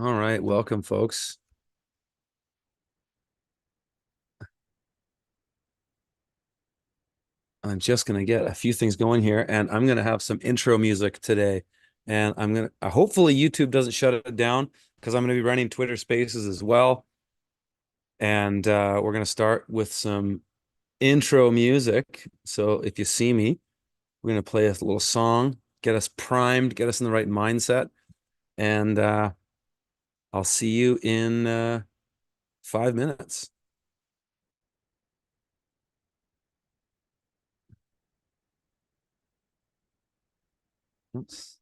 All right, welcome, folks. I'm just gonna get a few things going here, and I'm gonna have some intro music today. And I'm gonna hopefully YouTube doesn't shut it down because I'm gonna be running Twitter Spaces as well. And we're gonna start with some intro music. So if you see me, we're gonna play a little song, get us primed, get us in the right mindset, and I'll see you in 5 minutes. Oops.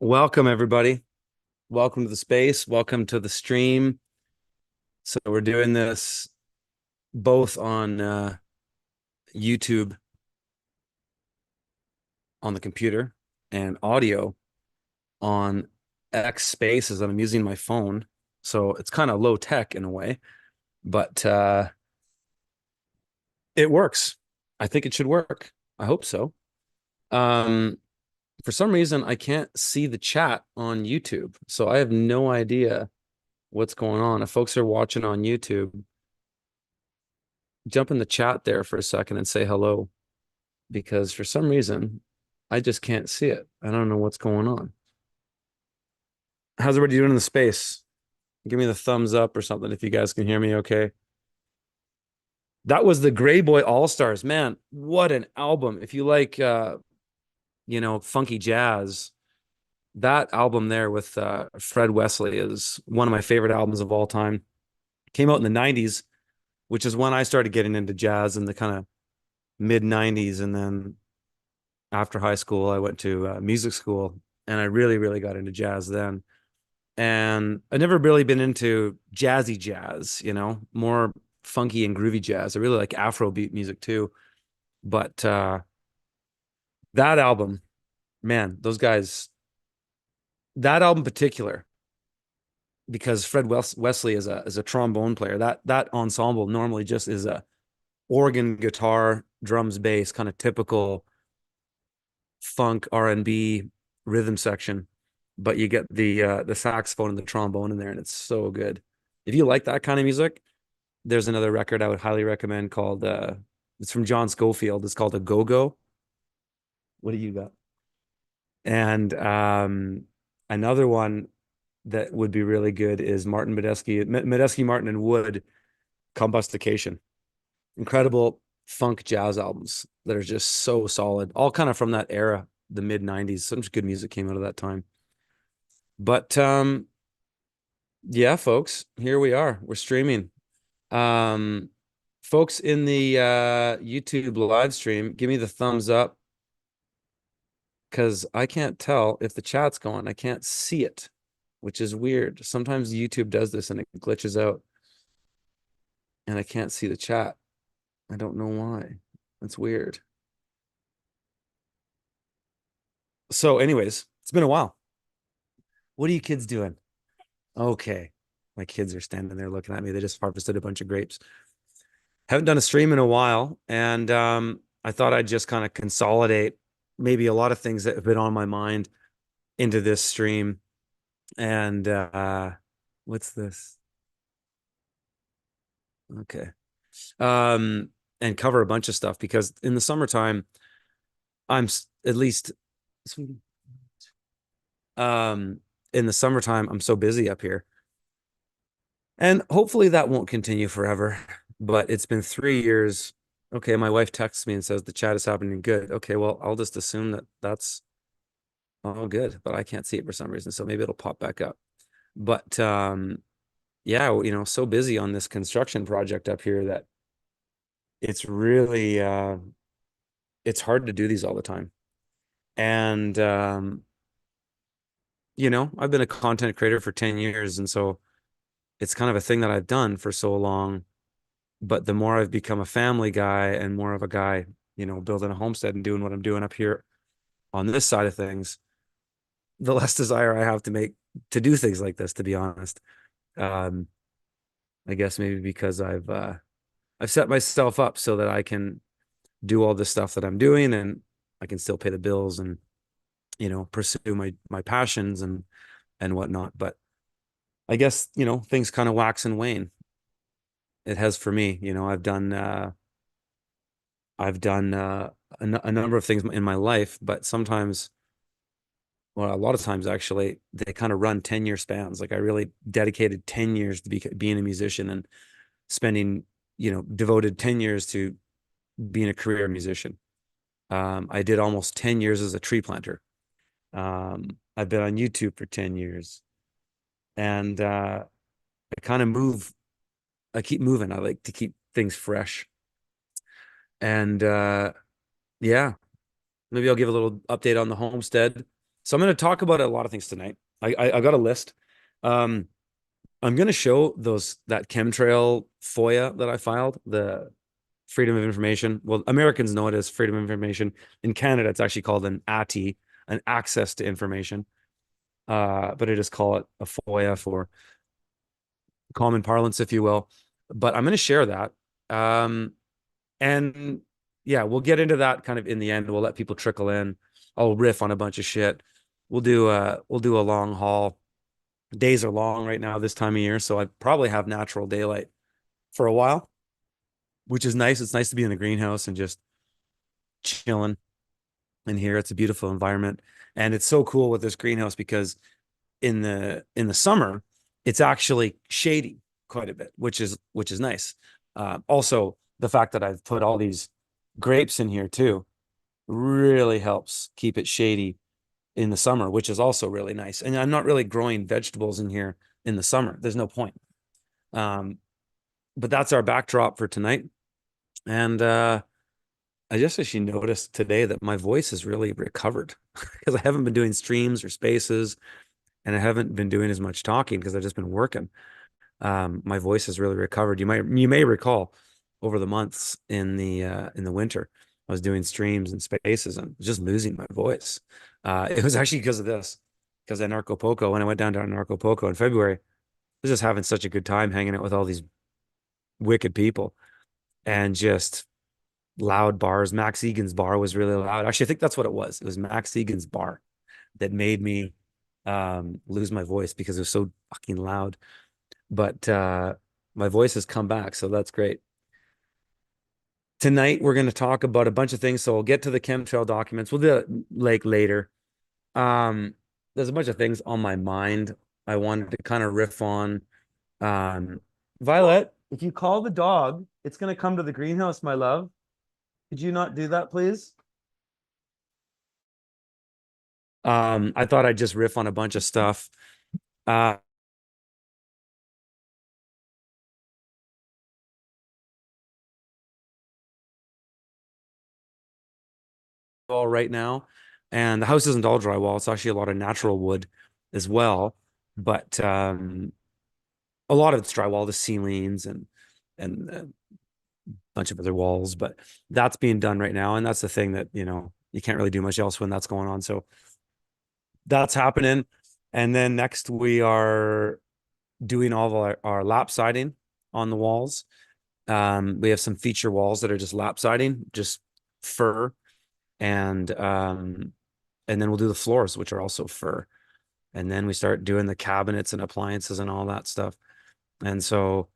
Welcome, everybody. Welcome to the space. Welcome to the stream. So we're doing this both on YouTube on the computer and audio on X Spaces. I'm using my phone. So it's kind of low tech in a way, but it works. I think it should work. I hope so. Um, for some reason, I can't see the chat on YouTube. So I have no idea what's going on. If folks are watching on YouTube, jump in the chat there for a second and say hello, because for some reason I just can't see it. I don't know what's going on. How's everybody doing in the space? Give me the thumbs up or something if you guys can hear me okay. That was the Gray Boy All-Stars. Man, what an album. If you like funky jazz, that album there with Fred Wesley is one of my favorite albums of all time. Came out in the 90s, which is when I started getting into jazz in the kind of mid 90s. And then after high school, I went to music school and I really, really got into jazz then. And I've never really been into jazzy jazz, more funky and groovy jazz. I really like Afrobeat music too. But that album, man, those guys, that album in particular, because Fred Wesley is a trombone player. That ensemble normally just is a organ, guitar, drums, bass, kind of typical funk R&B rhythm section, but you get the saxophone and the trombone in there, and it's so good. If you like that kind of music, there's another record I would highly recommend called it's from John Scofield. It's called A Go-Go. What do you got? And another one that would be really good is Martin Medeski, Martin and Wood, Combustication. Incredible funk jazz albums that are just so solid, all kind of from that era, the mid 90s. So much good music came out of that time. But yeah, folks, here we are. We're streaming. Folks in the YouTube live stream, give me the thumbs up, because I can't tell if the chat's going. I can't see it, which is weird. Sometimes YouTube does this and it glitches out and I can't see the chat. I don't know why. That's weird. So anyways, it's been a while. What are you kids doing? Okay. My kids are standing there looking at me. They just harvested a bunch of grapes. Haven't done a stream in a while, and I thought I'd just kind of consolidate maybe a lot of things that have been on my mind into this stream. And what's this? Okay. And cover a bunch of stuff, because in the summertime, I'm at least in the summertime, I'm so busy up here. And hopefully that won't continue forever, but it's been 3 years. Okay, my wife texts me and says the chat is happening good. Okay, well, I'll just assume that that's all good, but I can't see it for some reason, so maybe it'll pop back up. But yeah, so busy on this construction project up here that it's really it's hard to do these all the time. And I've been a content creator for 10 years, and so it's kind of a thing that I've done for so long. But the more I've become a family guy and more of a guy, building a homestead and doing what I'm doing up here on this side of things, the less desire I have to do things like this, to be honest. I guess maybe because I've set myself up so that I can do all this stuff that I'm doing, and I can still pay the bills and pursue my passions and whatnot. But I guess things kind of wax and wane. It has for me. I've done a number of things in my life, but sometimes, well, a lot of times actually, they kind of run 10-year spans. Like I really dedicated 10 years to being a musician, and spending, devoted 10 years to being a career musician. I did almost 10 years as a tree planter. I've been on YouTube for 10 years, and I kind of move. I keep moving. I like to keep things fresh. And yeah, maybe I'll give a little update on the homestead. So I'm going to talk about a lot of things tonight. I got a list. Um, I'm going to show that chemtrail FOIA that I filed, the Freedom of Information. Well, Americans know it as Freedom of Information. In Canada, it's actually called an ATI, an access to information. But I just call it a FOIA for common parlance, if you will. But I'm going to share that. Um, and yeah, we'll get into that kind of in the end. We'll let people trickle in. I'll riff on a bunch of shit. We'll do a long haul. Days are long right now this time of year, so I probably have natural daylight for a while, which is nice. It's nice to be in the greenhouse and just chilling in here. It's a beautiful environment. And it's so cool with this greenhouse because in the summer, it's actually shady quite a bit, which is nice. Also, the fact that I've put all these grapes in here too really helps keep it shady in the summer, which is also really nice. And I'm not really growing vegetables in here in the summer. There's no point. Um, but that's our backdrop for tonight. And I just actually noticed today that my voice has really recovered because I haven't been doing streams or spaces, and I haven't been doing as much talking because I've just been working. My voice has really recovered. You may recall over the months in the winter, I was doing streams and spaces and just losing my voice. It was actually because of this, because of Narco Poco. When I went down to Narco Poco in February, I was just having such a good time hanging out with all these wicked people and just loud bars. Max Egan's bar was really loud. Actually, I think that's what it was. It was Max Egan's bar that made me lose my voice because it was so fucking loud. But my voice has come back, so that's great. Tonight we're going to talk about a bunch of things. So we'll get to the chemtrail documents. We'll do it like later. Um, there's a bunch of things on my mind I wanted to kind of riff on. Um, Violet, if you call the dog, it's going to come to the greenhouse, my love. Could you not do that, please? I thought I'd just riff on a bunch of stuff. Uh, Wall right now, and the house isn't all drywall. It's actually a lot of natural wood as well, but a lot of it's drywall, the ceilings and a bunch of other walls. But that's being done right now, and that's the thing that you can't really do much else when that's going on. So that's happening, and then next we are doing all of our lap siding on the walls. We have some feature walls that are just lap siding, just fir, and and then we'll do the floors, which are also fir. And then we start doing the cabinets and appliances and all that stuff. And so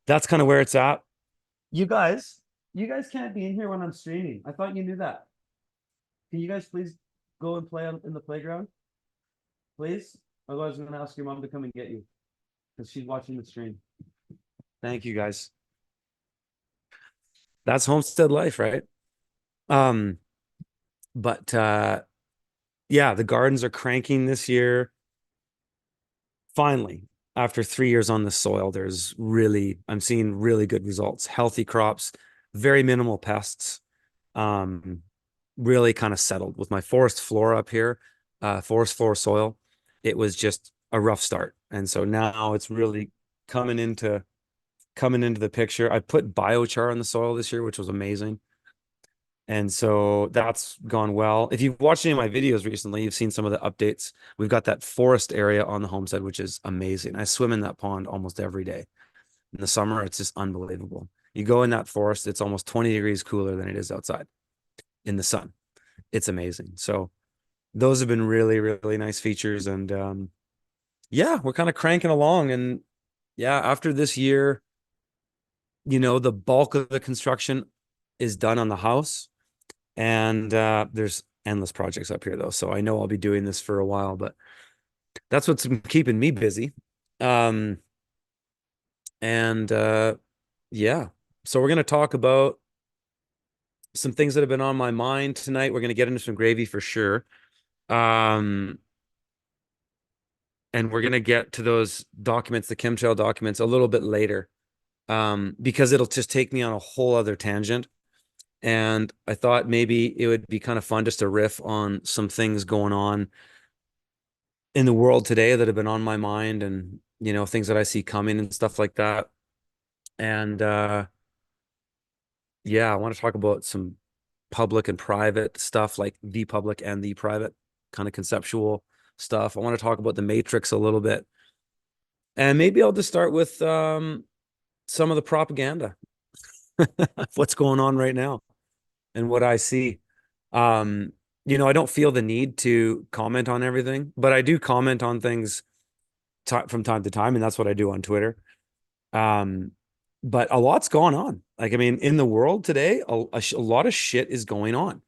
that's kind of where it's at. You guys, you guys can't be in here when I'm streaming. I thought you knew that. Can you guys please go and play in the playground? Please? Otherwise, I'm going to ask your mom to come and get you because she's watching the stream. Thank you, guys. That's homestead life, right? Um, but yeah, the gardens are cranking this year. Finally, after 3 years on the soil, I'm seeing really good results. Healthy crops, very minimal pests. Um, really kind of settled with my forest floor up here, forest floor soil. It was just a rough start, and so now it's really coming into coming into the picture. I put biochar in the soil this year, which was amazing. And so that's gone well. If you've watched any of my videos recently, you've seen some of the updates. We've got that forest area on the homestead, which is amazing. I swim in that pond almost every day. In the summer, it's just unbelievable. You go in that forest, it's almost 20 degrees cooler than it is outside in the sun. It's amazing. So those have been really, really nice features. And yeah, we're kind of cranking along. And yeah, after this year, the bulk of the construction is done on the house. And there's endless projects up here though. So I know I'll be doing this for a while, but that's what's been keeping me busy. Um, and yeah. So we're going to talk about some things that have been on my mind tonight. We're going to get into some gravy for sure. Um, and we're gonna get to those documents, the chemtrail documents, a little bit later, because it'll just take me on a whole other tangent. And I thought maybe it would be kind of fun just to riff on some things going on in the world today that have been on my mind, and things that I see coming and stuff like that. And yeah, I want to talk about some public and private stuff, like the public and the private kind of conceptual stuff. I want to talk about the Matrix a little bit. And maybe I'll just start with some of the propaganda of what's going on right now and what I see. Um, I don't feel the need to comment on everything, but I do comment on things from time to time, and that's what I do on Twitter. Um, but a lot's going on. Like, I mean, in the world today, a lot of shit is going on.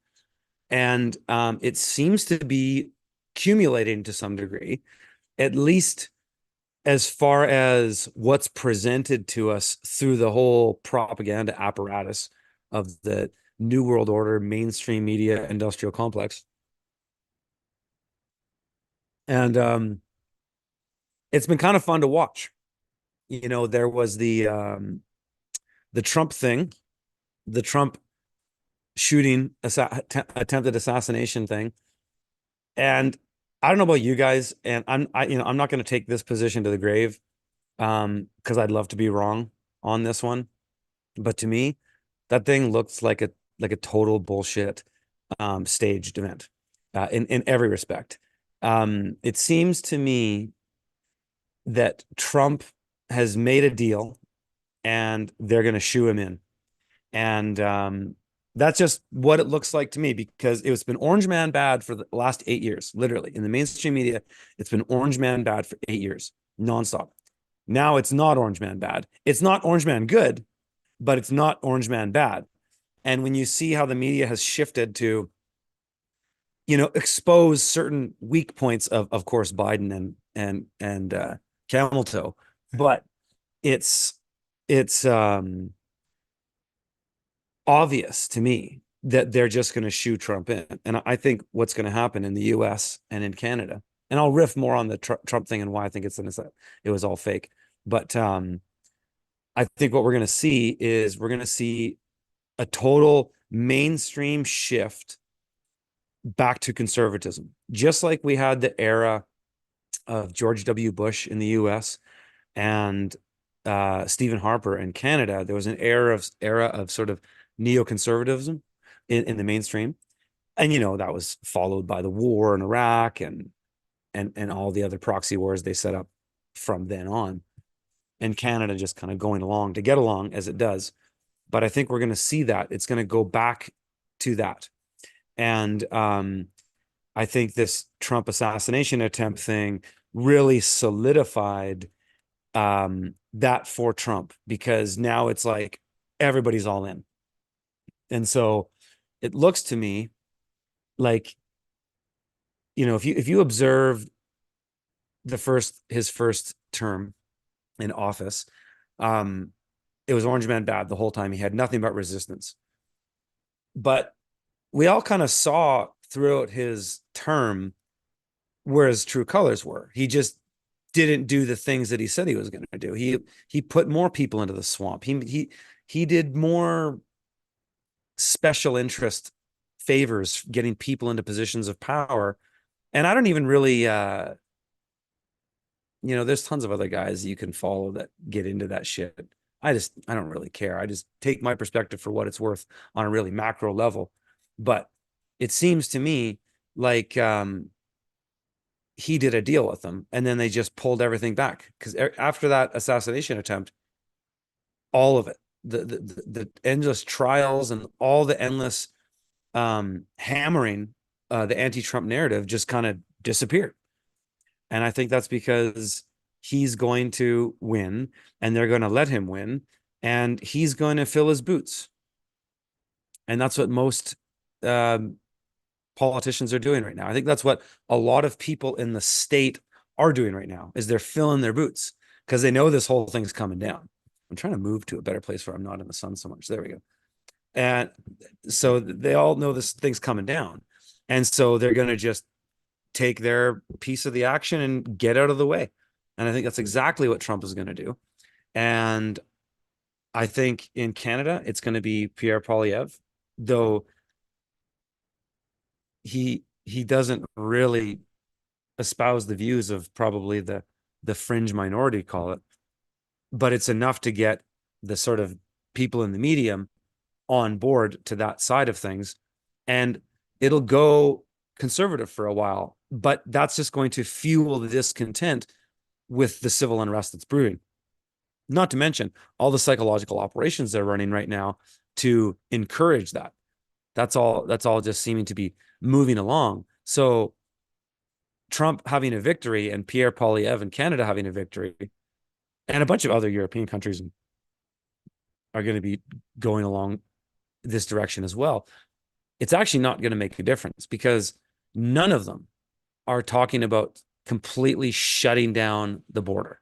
And it seems to be accumulating to some degree, at least as far as what's presented to us through the whole propaganda apparatus of the New World Order, mainstream media, industrial complex. And it's been kind of fun to watch. There was the Trump thing, the Trump shooting, attempted assassination thing. And I don't know about you guys, and I'm not going to take this position to the grave, because I'd love to be wrong on this one. But to me, that thing looks like a total bullshit staged event, in every respect. It seems to me that Trump has made a deal and they're going to shoo him in. And that's just what it looks like to me, because it's been Orange Man bad for the last 8 years, literally. In the mainstream media, it's been Orange Man bad for 8 years, nonstop. Now it's not Orange Man bad. It's not Orange Man good, but it's not Orange Man bad. And when you see how the media has shifted to, expose certain weak points of course, Biden and Camel Toe, but it's it's obvious to me that they're just going to shoo Trump in. And I think what's going to happen in the US and in Canada, and I'll riff more on the Trump thing and why I think it was all fake. But I think what we're going to see is we're going to see a total mainstream shift back to conservatism, just like we had the era of George W. Bush in the US and Stephen Harper in Canada. There was an era of sort of neoconservatism in the mainstream. And that was followed by the war in Iraq and all the other proxy wars they set up from then on. And Canada just kind of going along to get along as it does. But I think we're going to see that it's going to go back to that. And I think this Trump assassination attempt thing really solidified that for Trump, because now it's like everybody's all in. And so it looks to me like, if you observe his first term in office, it was Orange Man bad the whole time. He had nothing but resistance. But we all kind of saw throughout his term where his true colors were. He just didn't do the things that he said he was going to do. He put more people into the swamp. He did more special interest favors, getting people into positions of power. And I don't even really there's tons of other guys you can follow that get into that shit. I don't really care. I just take my perspective for what it's worth on a really macro level. But it seems to me like he did a deal with them, and then they just pulled everything back, because after that assassination attempt, all of it, the endless trials and all the endless hammering, the anti-Trump narrative just kind of disappeared. And I think that's because he's going to win, and they're going to let him win, and he's going to fill his boots. And that's what most politicians are doing right now. I think that's what a lot of people in the state are doing right now, is they're filling their boots because they know this whole thing's coming down. I'm trying to move to a better place where I'm not in the sun so much. There we go. And so they all know this thing's coming down. And so they're going to just take their piece of the action and get out of the way. And I think that's exactly what Trump is going to do. And I think in Canada, it's going to be Pierre Poilievre, though he doesn't really espouse the views of probably the fringe minority, call it, but it's enough to get the sort of people in the medium on board to that side of things. And it'll go conservative for a while, but that's just going to fuel the discontent with the civil unrest that's brewing. Not to mention all the psychological operations they're running right now to encourage that. That's all just seeming to be moving along. So Trump having a victory and Pierre Poilievre in Canada having a victory and a bunch of other European countries are going to be going along this direction as well. It's actually not going to make a difference because none of them are talking about completely shutting down the border.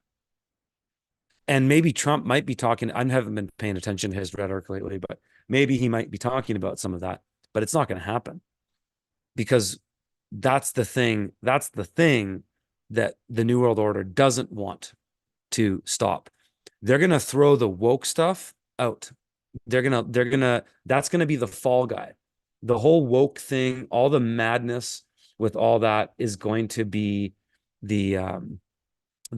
And maybe Trump might be talking, I haven't been paying attention to his rhetoric lately, but maybe he might be talking about some of that, but it's not going to happen because that's the thing that the New World Order doesn't want to stop. They're going to throw the woke stuff out. That's going to be the fall guy. The whole woke thing, all the madness with all that is going to be the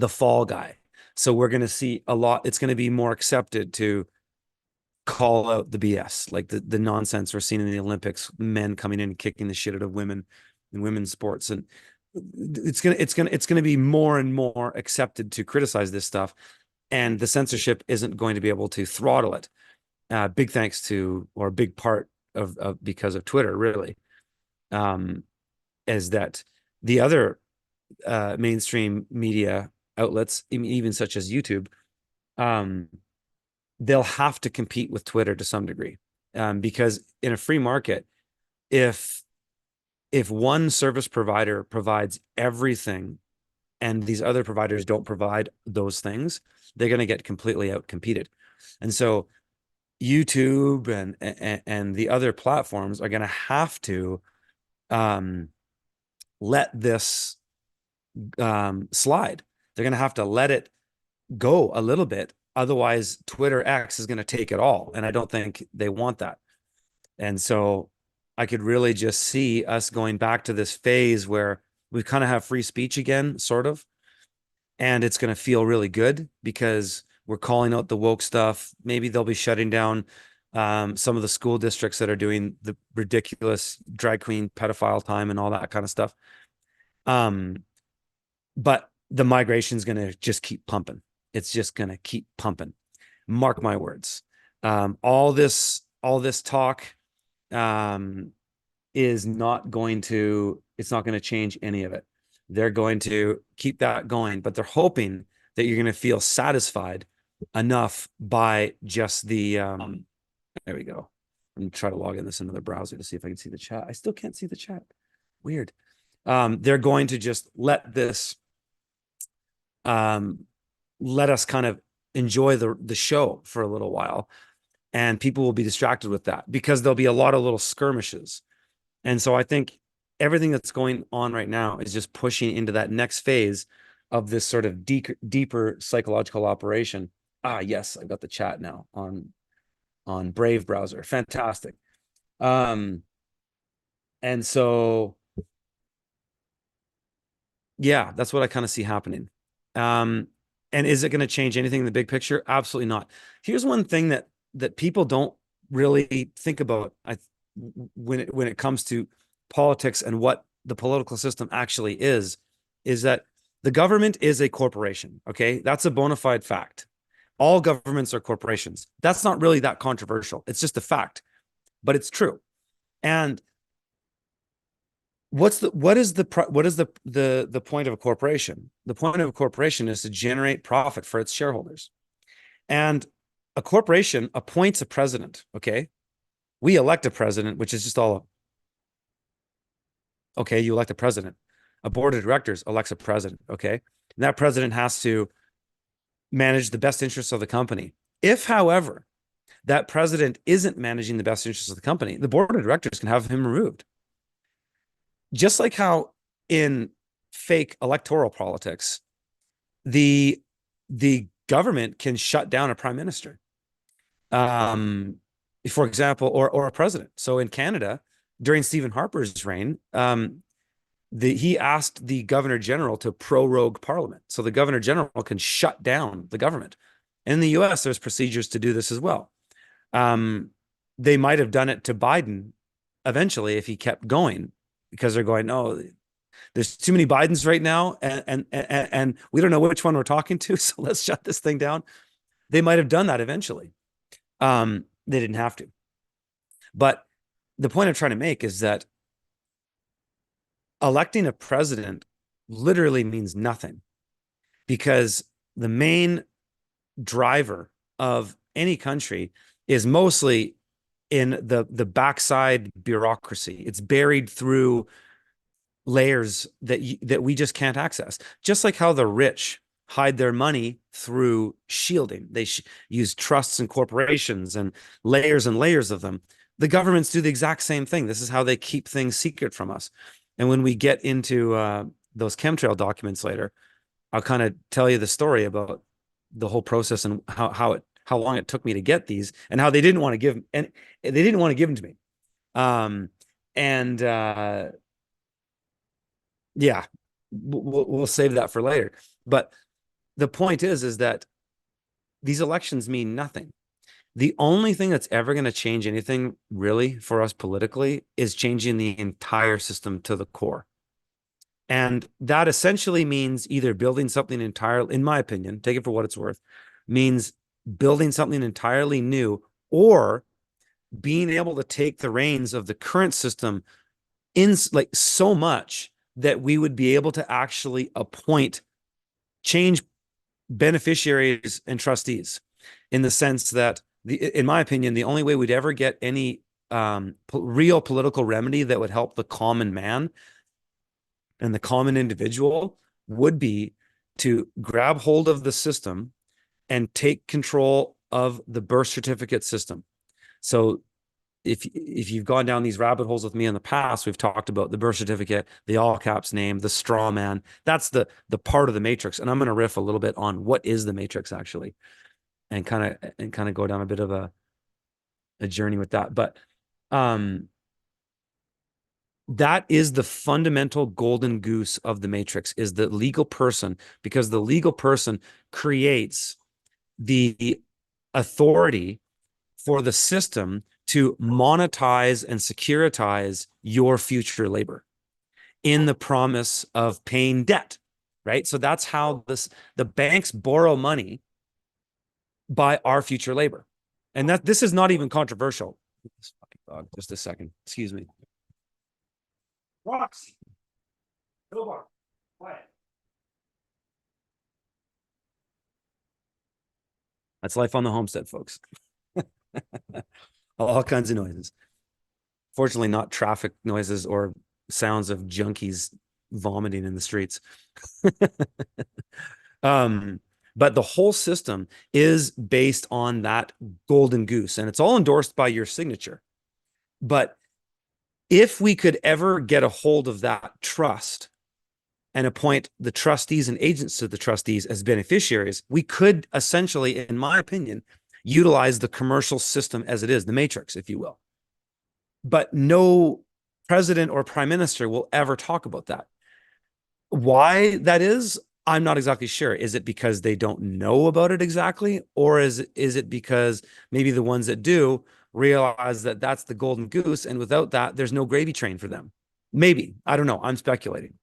fall guy. So we're going to see a lot. It's going to be more accepted to call out the BS, like the nonsense we're seeing in the Olympics, men coming in and kicking the shit out of women in women's sports. And it's gonna be more and more accepted to criticize this stuff. And the censorship isn't going to be able to throttle it. Big thanks to, or a big part of because of Twitter, really, is that the other mainstream media outlets, even such as YouTube, they'll have to compete with Twitter to some degree, because in a free market, if one service provider provides everything and these other providers don't provide those things, they're going to get completely outcompeted. And so YouTube and the other platforms are going to have to let this slide. They're going to have to let it go a little bit. Otherwise, Twitter X is going to take it all. And I don't think they want that. And so I could really just see us going back to this phase where we kind of have free speech again, sort of. And it's going to feel really good because we're calling out the woke stuff. Maybe they'll be shutting down some of the school districts that are doing the ridiculous drag queen pedophile time and all that kind of stuff. But the migration is going to just keep pumping. It's just going to keep pumping. Mark my words. All this talk is not going to, it's not going to change any of it. They're going to keep that going, but they're hoping that you're going to feel satisfied enough by just the, there we go. I'm going to try to log in this another browser to see if I can see the chat. I still can't see the chat. Weird. They're going to just let this, let us kind of enjoy the show for a little while, and people will be distracted with that because there'll be a lot of little skirmishes. And so I think everything that's going on right now is just pushing into that next phase of this sort of deeper psychological operation. Yes, I've got the chat now on Brave browser. Fantastic. And so, yeah, that's what I kind of see happening. And is it going to change anything in the big picture? Absolutely not. Here's one thing that people don't really think about when it comes to politics and what the political system actually is that the government is a corporation. Okay, that's a bona fide fact. All governments are corporations. That's not really that controversial. It's just a fact, but it's true. And what is the point of a corporation? The point of a corporation is to generate profit for its shareholders. And a corporation appoints a president, okay? We elect a president, which is just all, okay, you elect a president. A board of directors elects a president, okay? And that president has to manage the best interests of the company. If, however, that president isn't managing the best interests of the company, the board of directors can have him removed. Just like how in fake electoral politics, the government can shut down a prime minister, um, for example, or a president. So in Canada, during Stephen Harper's reign, he asked the governor general to prorogue parliament, so the governor general can shut down the government. And in the U.S., there's procedures to do this as well. They might have done it to Biden eventually if he kept going, because they're going, no, there's too many Bidens right now, and we don't know which one we're talking to, so let's shut this thing down. They might have done that eventually. They didn't have to. But the point I'm trying to make is that electing a president literally means nothing, because the main driver of any country is mostly in the backside bureaucracy. It's buried through layers that we just can't access. Just like how the rich hide their money through shielding. They use trusts and corporations and layers of them. The governments do the exact same thing. This is how they keep things secret from us. And when we get into those chemtrail documents later, I'll kind of tell you the story about the whole process and how long it took me to get these, and how they didn't want to give them to me. Yeah, we'll save that for later. But the point is that these elections mean nothing. The only thing that's ever going to change anything really for us politically is changing the entire system to the core. And that essentially means either building something entirely, in my opinion, take it for what it's worth, means building something entirely new, or being able to take the reins of the current system in like so much that we would be able to actually change beneficiaries and trustees, in the sense that in my opinion, the only way we'd ever get any real political remedy that would help the common man and the common individual would be to grab hold of the system and take control of the birth certificate system. So if you've gone down these rabbit holes with me in the past, we've talked about the birth certificate, the all caps name, the straw man. That's the part of the matrix. And I'm going to riff a little bit on what is the matrix actually, and kind of go down a bit of a journey with that. But that is the fundamental golden goose of the matrix, is the legal person, because the legal person creates the authority for the system to monetize and securitize your future labor in the promise of paying debt, right? So that's how the banks borrow money by our future labor. And this is not even controversial. This fucking dog, just a second. Excuse me. Roxy. Quiet. That's life on the homestead, folks. All kinds of noises. Fortunately, not traffic noises or sounds of junkies vomiting in the streets. But the whole system is based on that golden goose, and it's all endorsed by your signature. But if we could ever get a hold of that trust and appoint the trustees and agents to the trustees as beneficiaries, we could essentially, in my opinion, utilize the commercial system as it is, the matrix, if you will. But no president or prime minister will ever talk about that. Why that is, I'm not exactly sure. Is it because they don't know about it exactly? Or is it because maybe the ones that do realize that that's the golden goose, and without that, there's no gravy train for them? Maybe. I don't know. I'm speculating.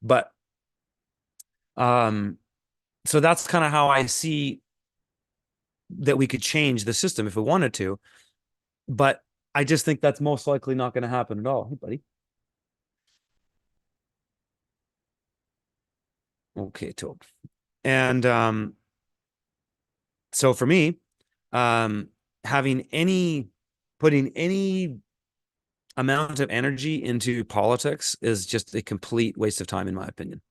But so that's kind of how I see that we could change the system if we wanted to. But I just think that's most likely not going to happen at all. Hey, buddy. Okay, Tobe. And so for me, putting any amount of energy into politics is just a complete waste of time, in my opinion.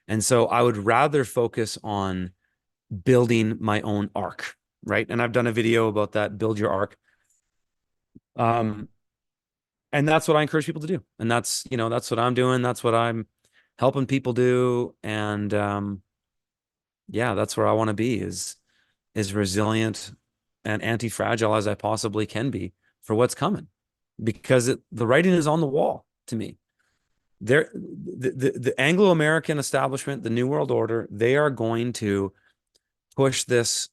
And so I would rather focus on building my own arc, right? And I've done a video about that, build your arc. And that's what I encourage people to do. And that's what I'm doing. That's what I'm helping people do. And yeah, that's where I want to be, is resilient and anti-fragile as I possibly can be for what's coming, because the writing is on the wall to me. The Anglo-American establishment, the New World Order, they are going to push this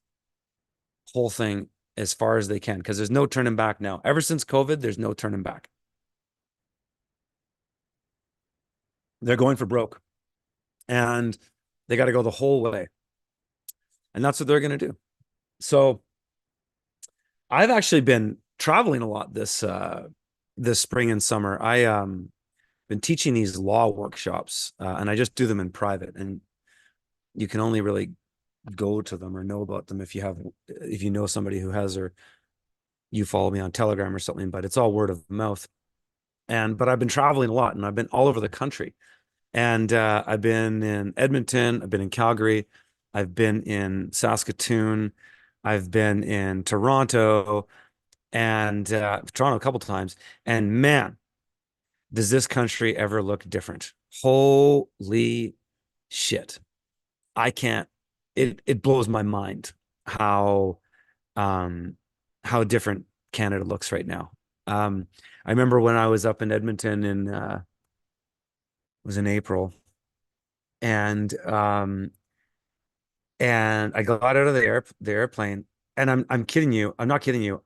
whole thing as far as they can, because there's no turning back now. Ever since COVID, there's no turning back. They're going for broke, and they got to go the whole way. And that's what they're going to do. So I've actually been traveling a lot this spring and summer. I been teaching these law workshops, and I just do them in private, and you can only really go to them or know about them if you know somebody who has, or you follow me on Telegram or something, but it's all word of mouth. But I've been traveling a lot, and I've been all over the country. And I've been in Edmonton, I've been in Calgary, I've been in Saskatoon, I've been in Toronto, and Toronto a couple times. And man, does this country ever look different? Holy shit. I can't, it blows my mind how um how different Canada looks right now. I remember when I was up in Edmonton in was in April, and I got out of the airplane, and I'm kidding you, I'm not kidding you.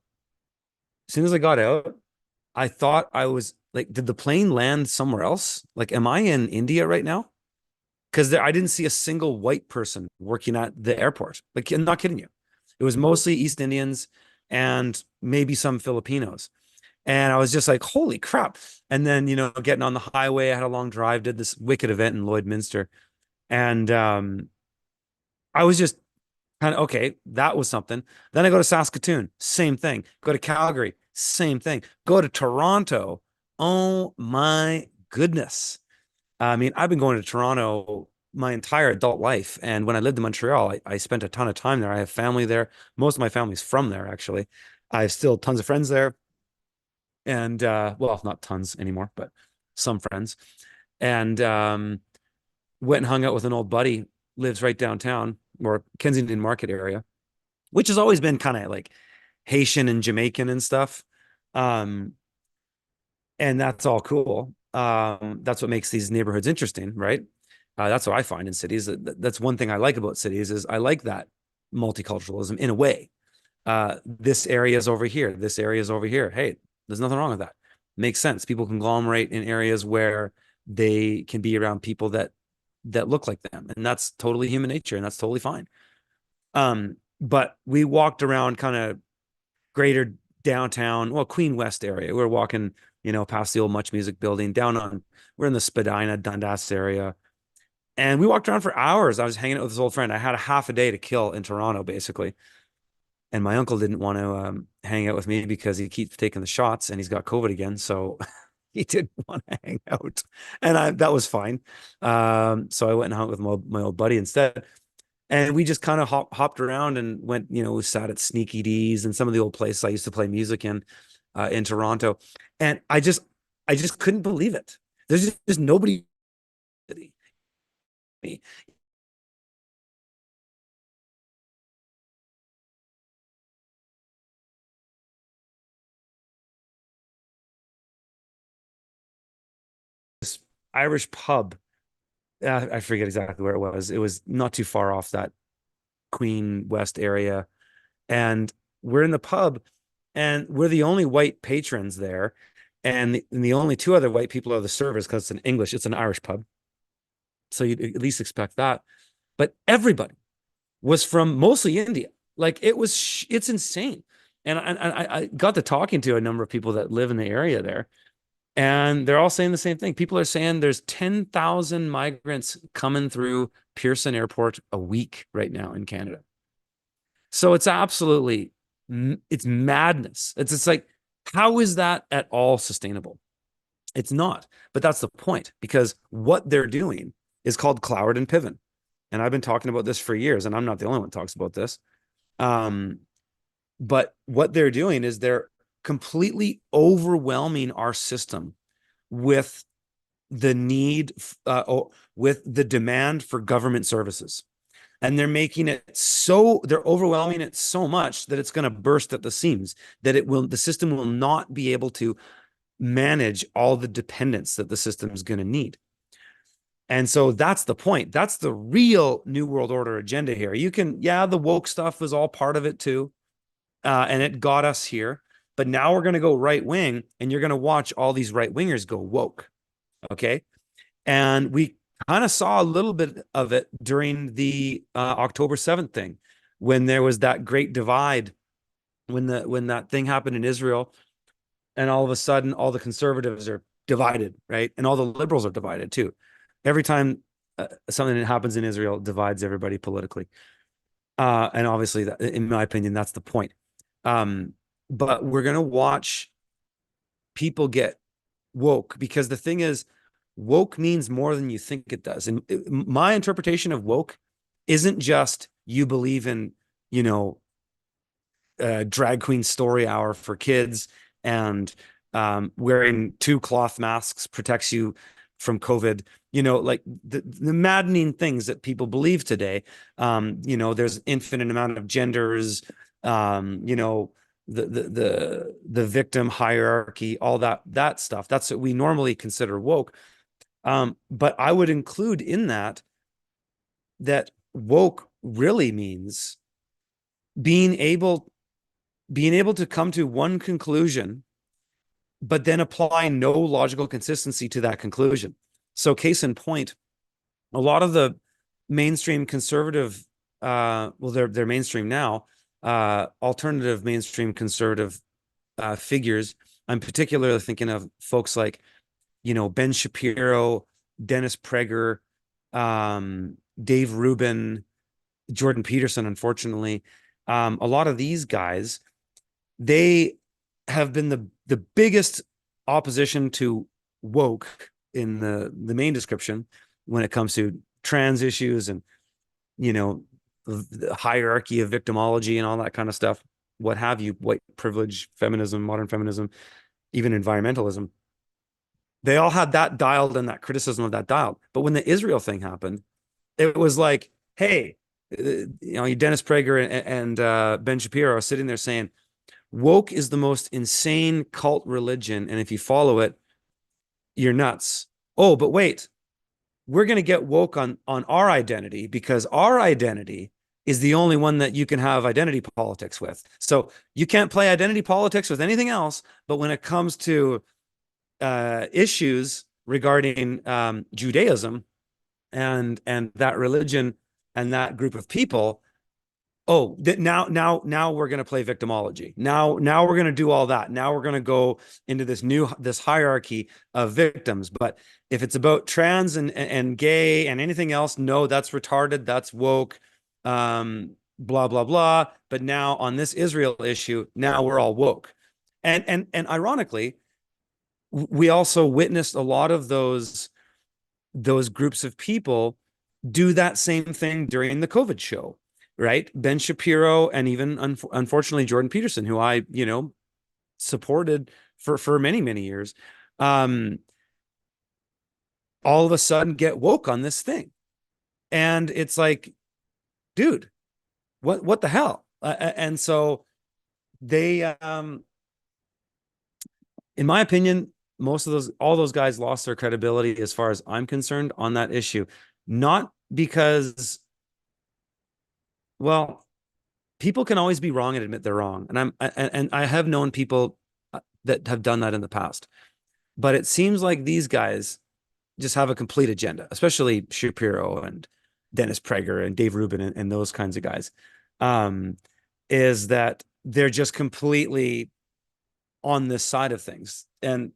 As soon as I got out, I thought I was like, did the plane land somewhere else? Like, am I in India right now? Because I didn't see a single white person working at the airport. Like, I'm not kidding you. It was mostly East Indians and maybe some Filipinos. And I was just like, holy crap. And then, getting on the highway, I had a long drive, did this wicked event in Lloydminster. And I was just kind of, okay, that was something. Then I go to Saskatoon, same thing. Go to Calgary, same thing. Go to Toronto. Oh my goodness. I mean, I've been going to Toronto my entire adult life. And when I lived in Montreal, I spent a ton of time there. I have family there. Most of my family's from there, actually. I have still tons of friends there. And well, not tons anymore, but some friends. And went and hung out with an old buddy, lives right downtown, or Kensington Market area, which has always been kind of like Haitian and Jamaican and stuff. Um, and that's all cool. That's what makes these neighborhoods interesting, right? That's what I find in cities. That's one thing I like about cities, is I like that multiculturalism in a way. This area is over here. This area is over here. Hey, there's nothing wrong with that. Makes sense. People conglomerate in areas where they can be around people that look like them, and that's totally human nature, and that's totally fine. But we walked around kind of greater downtown, well, Queen West area. We're walking, past the old Much Music building, we're in the Spadina, Dundas area. And we walked around for hours. I was hanging out with this old friend. I had a half a day to kill in Toronto, basically. And my uncle didn't want to hang out with me because he keeps taking the shots and he's got COVID again. So he didn't want to hang out. And that was fine. So I went and hung out with my old buddy instead. And we just kind of hopped around and went, we sat at Sneaky D's and some of the old places I used to play music in Toronto. And I just couldn't believe it. There's just nobody. This Irish pub. I forget exactly where it was. It was not too far off that Queen West area. And we're in the pub, and we're the only white patrons there. And the only two other white people are the servers, because it's an Irish pub. So you'd at least expect that. But everybody was from mostly India. Like, it's insane. And I got to talking to a number of people that live in the area there, and they're all saying the same thing. People are saying there's 10,000 migrants coming through Pearson Airport a week right now in Canada. So it's madness. It's like, how is that at all sustainable? It's not. But that's the point, because what they're doing is called Cloward and Piven. And I've been talking about this for years, and I'm not the only one that talks about this. Um, but what they're doing is they're completely overwhelming our system with the need with the demand for government services. And they're making it so, they're overwhelming it so much that it's going to burst at the seams, that the system will not be able to manage all the dependence that the system is going to need. And so that's the point. That's the real New World Order agenda here. You can, yeah, the woke stuff was all part of it too. And it got us here. But now we're going to go right wing, and you're going to watch all these right wingers go woke. Okay. And we kind of saw a little bit of it during the October 7th thing, when there was that great divide, when that thing happened in Israel, and all of a sudden all the conservatives are divided, right? And all the liberals are divided too. Every time something that happens in Israel divides everybody politically. And obviously, that, in my opinion, that's the point. But we're going to watch people get woke, because the thing is, woke means more than you think it does. And my interpretation of woke isn't just you believe in, you know, drag queen story hour for kids, and wearing 2 cloth masks protects you from COVID. You know, like the maddening things that people believe today. You know, there's infinite amount of genders. You know, the victim hierarchy, all that stuff. That's what we normally consider woke. But I would include in that woke really means being able to come to one conclusion, but then apply no logical consistency to that conclusion. So case in point, a lot of the mainstream conservative, well, they're mainstream now, alternative mainstream conservative figures. I'm particularly thinking of folks like, you know, Ben Shapiro, Dennis Prager, Dave Rubin, Jordan Peterson, unfortunately. A lot of these guys, they have been the biggest opposition to woke in the main description when it comes to trans issues, and, you know, the hierarchy of victimology and all that kind of stuff, what have you, white privilege, feminism, modern feminism, even environmentalism. They all had that dialed, and that criticism of that dialed. But when the Israel thing happened, it was like, hey, you know, Dennis Prager and Ben Shapiro are sitting there saying, woke is the most insane cult religion, and if you follow it, you're nuts. Oh, but wait, we're going to get woke on our identity, because our identity is the only one that you can have identity politics with. So you can't play identity politics with anything else. But when it comes to issues regarding Judaism and that religion and that group of people, oh, now we're going to play victimology. Now we're going to do all that. Now we're going to go into this hierarchy of victims. But if it's about trans and gay and anything else, no, that's retarded. That's woke. Blah blah blah. But now on this Israel issue, now we're all woke. And ironically, we also witnessed a lot of those groups of people do that same thing during the COVID show, right? Ben Shapiro, and even unfortunately Jordan Peterson, who I, you know, supported for many years, all of a sudden get woke on this thing. And it's like, dude, what the hell? And so they, in my opinion, all those guys lost their credibility, as far as I'm concerned, on that issue. Not because, well, people can always be wrong and admit they're wrong. And I have known people that have done that in the past. But it seems like these guys just have a complete agenda, especially Shapiro and Dennis Prager and Dave Rubin and those kinds of guys, is that they're just completely on this side of things. And,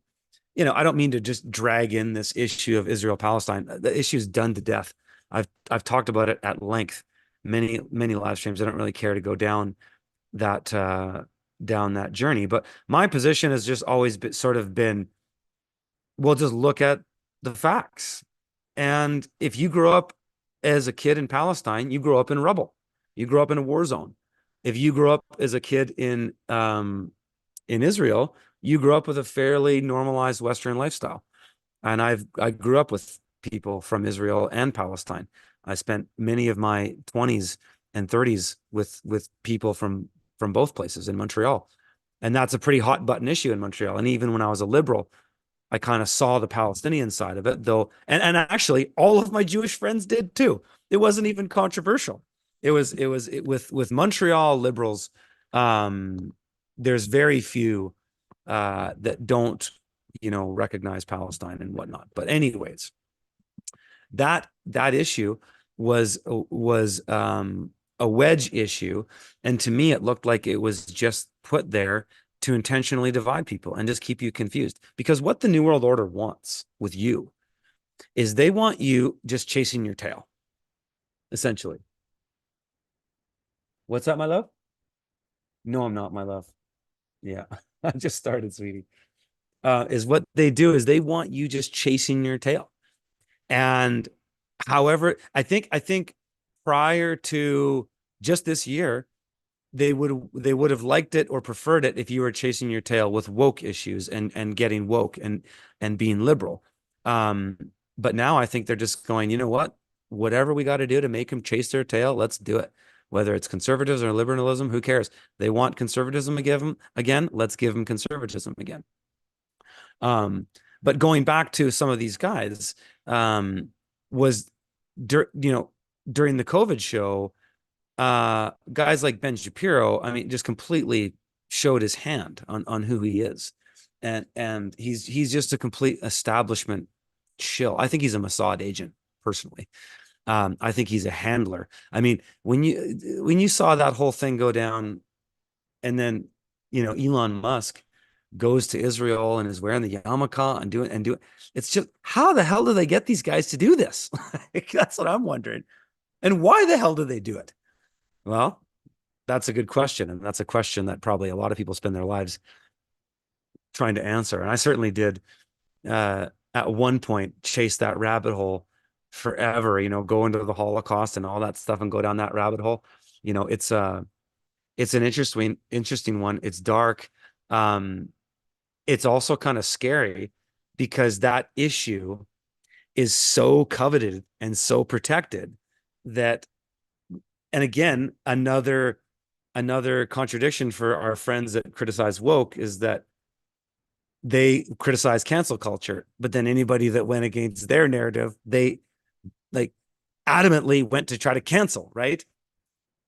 you know, I don't mean to just drag in this issue of Israel-Palestine. The issue is done to death. I've talked about it at length, many live streams. I don't really care to go down that journey. But my position has just always been, well, just look at the facts. And if you grow up as a kid in Palestine, you grow up in rubble. You grow up in a war zone. If you grow up as a kid in Israel, you grow up with a fairly normalized Western lifestyle. And I grew up with people from Israel and Palestine. I spent many of my 20s and 30s with people from both places in Montreal. And that's a pretty hot button issue in Montreal. And even when I was a liberal, I kind of saw the Palestinian side of it, though. And actually, all of my Jewish friends did too. It wasn't even controversial. With Montreal liberals. Um, there's very few that don't, recognize Palestine and whatnot. But anyways, that issue was a wedge issue, and to me, it looked like it was just put there to intentionally divide people and just keep you confused. Because what the New World Order wants with you is they want you just chasing your tail, essentially. What's that, my love? No, I'm not, my love. Yeah, I just started, sweetie. Is what they do is they want you just chasing your tail. And however, I think prior to just this year, they would have liked it or preferred it if you were chasing your tail with woke issues and getting woke and being liberal. Um, but now I think they're just going, you know what? Whatever we got to do to make them chase their tail, let's do it. Whether it's conservatives or liberalism, who cares? They want conservatism again. Let's give them conservatism again. Um, but going back to some of these guys, was during the COVID show, guys like Ben Shapiro, I mean, just completely showed his hand on who he is. And he's just a complete establishment shill. I think he's a Mossad agent, personally. I think he's a handler. I mean, when you saw that whole thing go down, and then Elon Musk goes to Israel and is wearing the yarmulke and doing it's just, how the hell do they get these guys to do this? That's what I'm wondering. And why the hell do they do it? Well, that's a good question. And that's a question that probably a lot of people spend their lives trying to answer. And I certainly did, at one point, chase that rabbit hole forever, go into the Holocaust and all that stuff and go down that rabbit hole. It's an interesting one. It's dark. Um, it's also kind of scary because that issue is so coveted and so protected that, and again, another contradiction for our friends that criticize woke is that they criticize cancel culture, but then anybody that went against their narrative, they like adamantly went to try to cancel, right?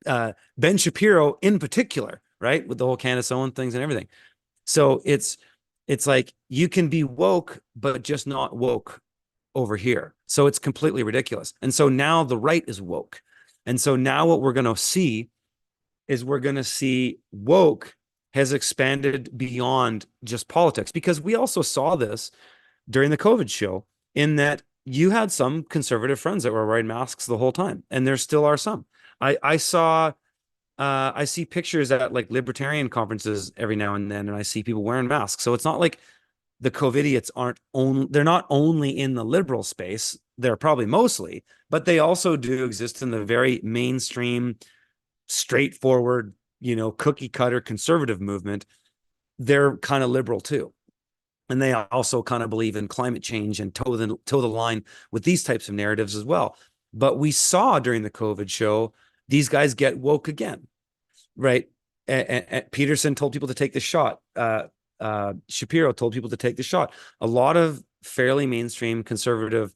Ben Shapiro in particular, right? With the whole Candace Owen things and everything. So it's like you can be woke, but just not woke over here. So it's completely ridiculous. And so now the right is woke. And so now what we're going to see is we're going to see woke has expanded beyond just politics, because we also saw this during the COVID show, in that you had some conservative friends that were wearing masks the whole time, and there still are some. I saw I see pictures at like libertarian conferences every now and then, and I see people wearing masks. So it's not like the COVIDiots they're not only in the liberal space, they're probably mostly, but they also do exist in the very mainstream, straightforward, cookie cutter conservative movement. They're kind of liberal too. And they also kind of believe in climate change and toe the line with these types of narratives as well. But we saw during the COVID show, these guys get woke again, right? And Peterson told people to take the shot. Shapiro told people to take the shot. A lot of fairly mainstream conservative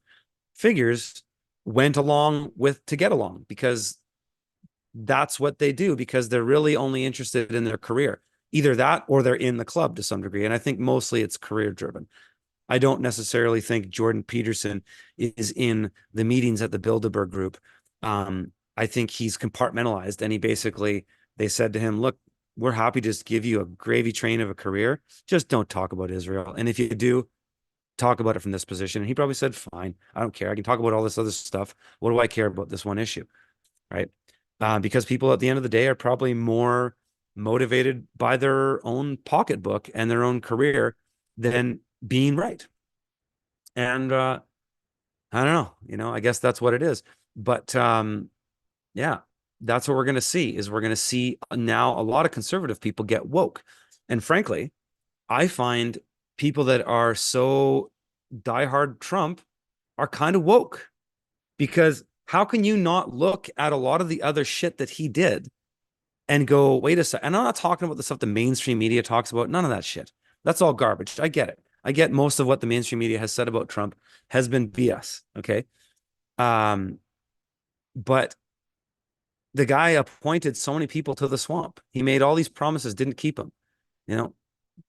figures went along with to get along, because that's what they do, because they're really only interested in their career. Either that or they're in the club to some degree. And I think mostly it's career driven. I don't necessarily think Jordan Peterson is in the meetings at the Bilderberg group. I think he's compartmentalized, and they said to him, look, we're happy to just give you a gravy train of a career. Just don't talk about Israel. And if you do, talk about it from this position. And he probably said, fine, I don't care. I can talk about all this other stuff. What do I care about this one issue? Right. Because people at the end of the day are probably more motivated by their own pocketbook and their own career than being right. And I don't know, I guess that's what it is. But yeah, that's what we're going to see. Is we're going to see now a lot of conservative people get woke. And frankly, I find people that are so diehard Trump are kind of woke, because how can you not look at a lot of the other shit that he did and go, wait a second? And I'm not talking about the stuff the mainstream media talks about. None of that shit. That's all garbage. I get it. I get most of what the mainstream media has said about Trump has been BS. Okay. Um, but the guy appointed so many people to the swamp. He made all these promises, didn't keep them. You know,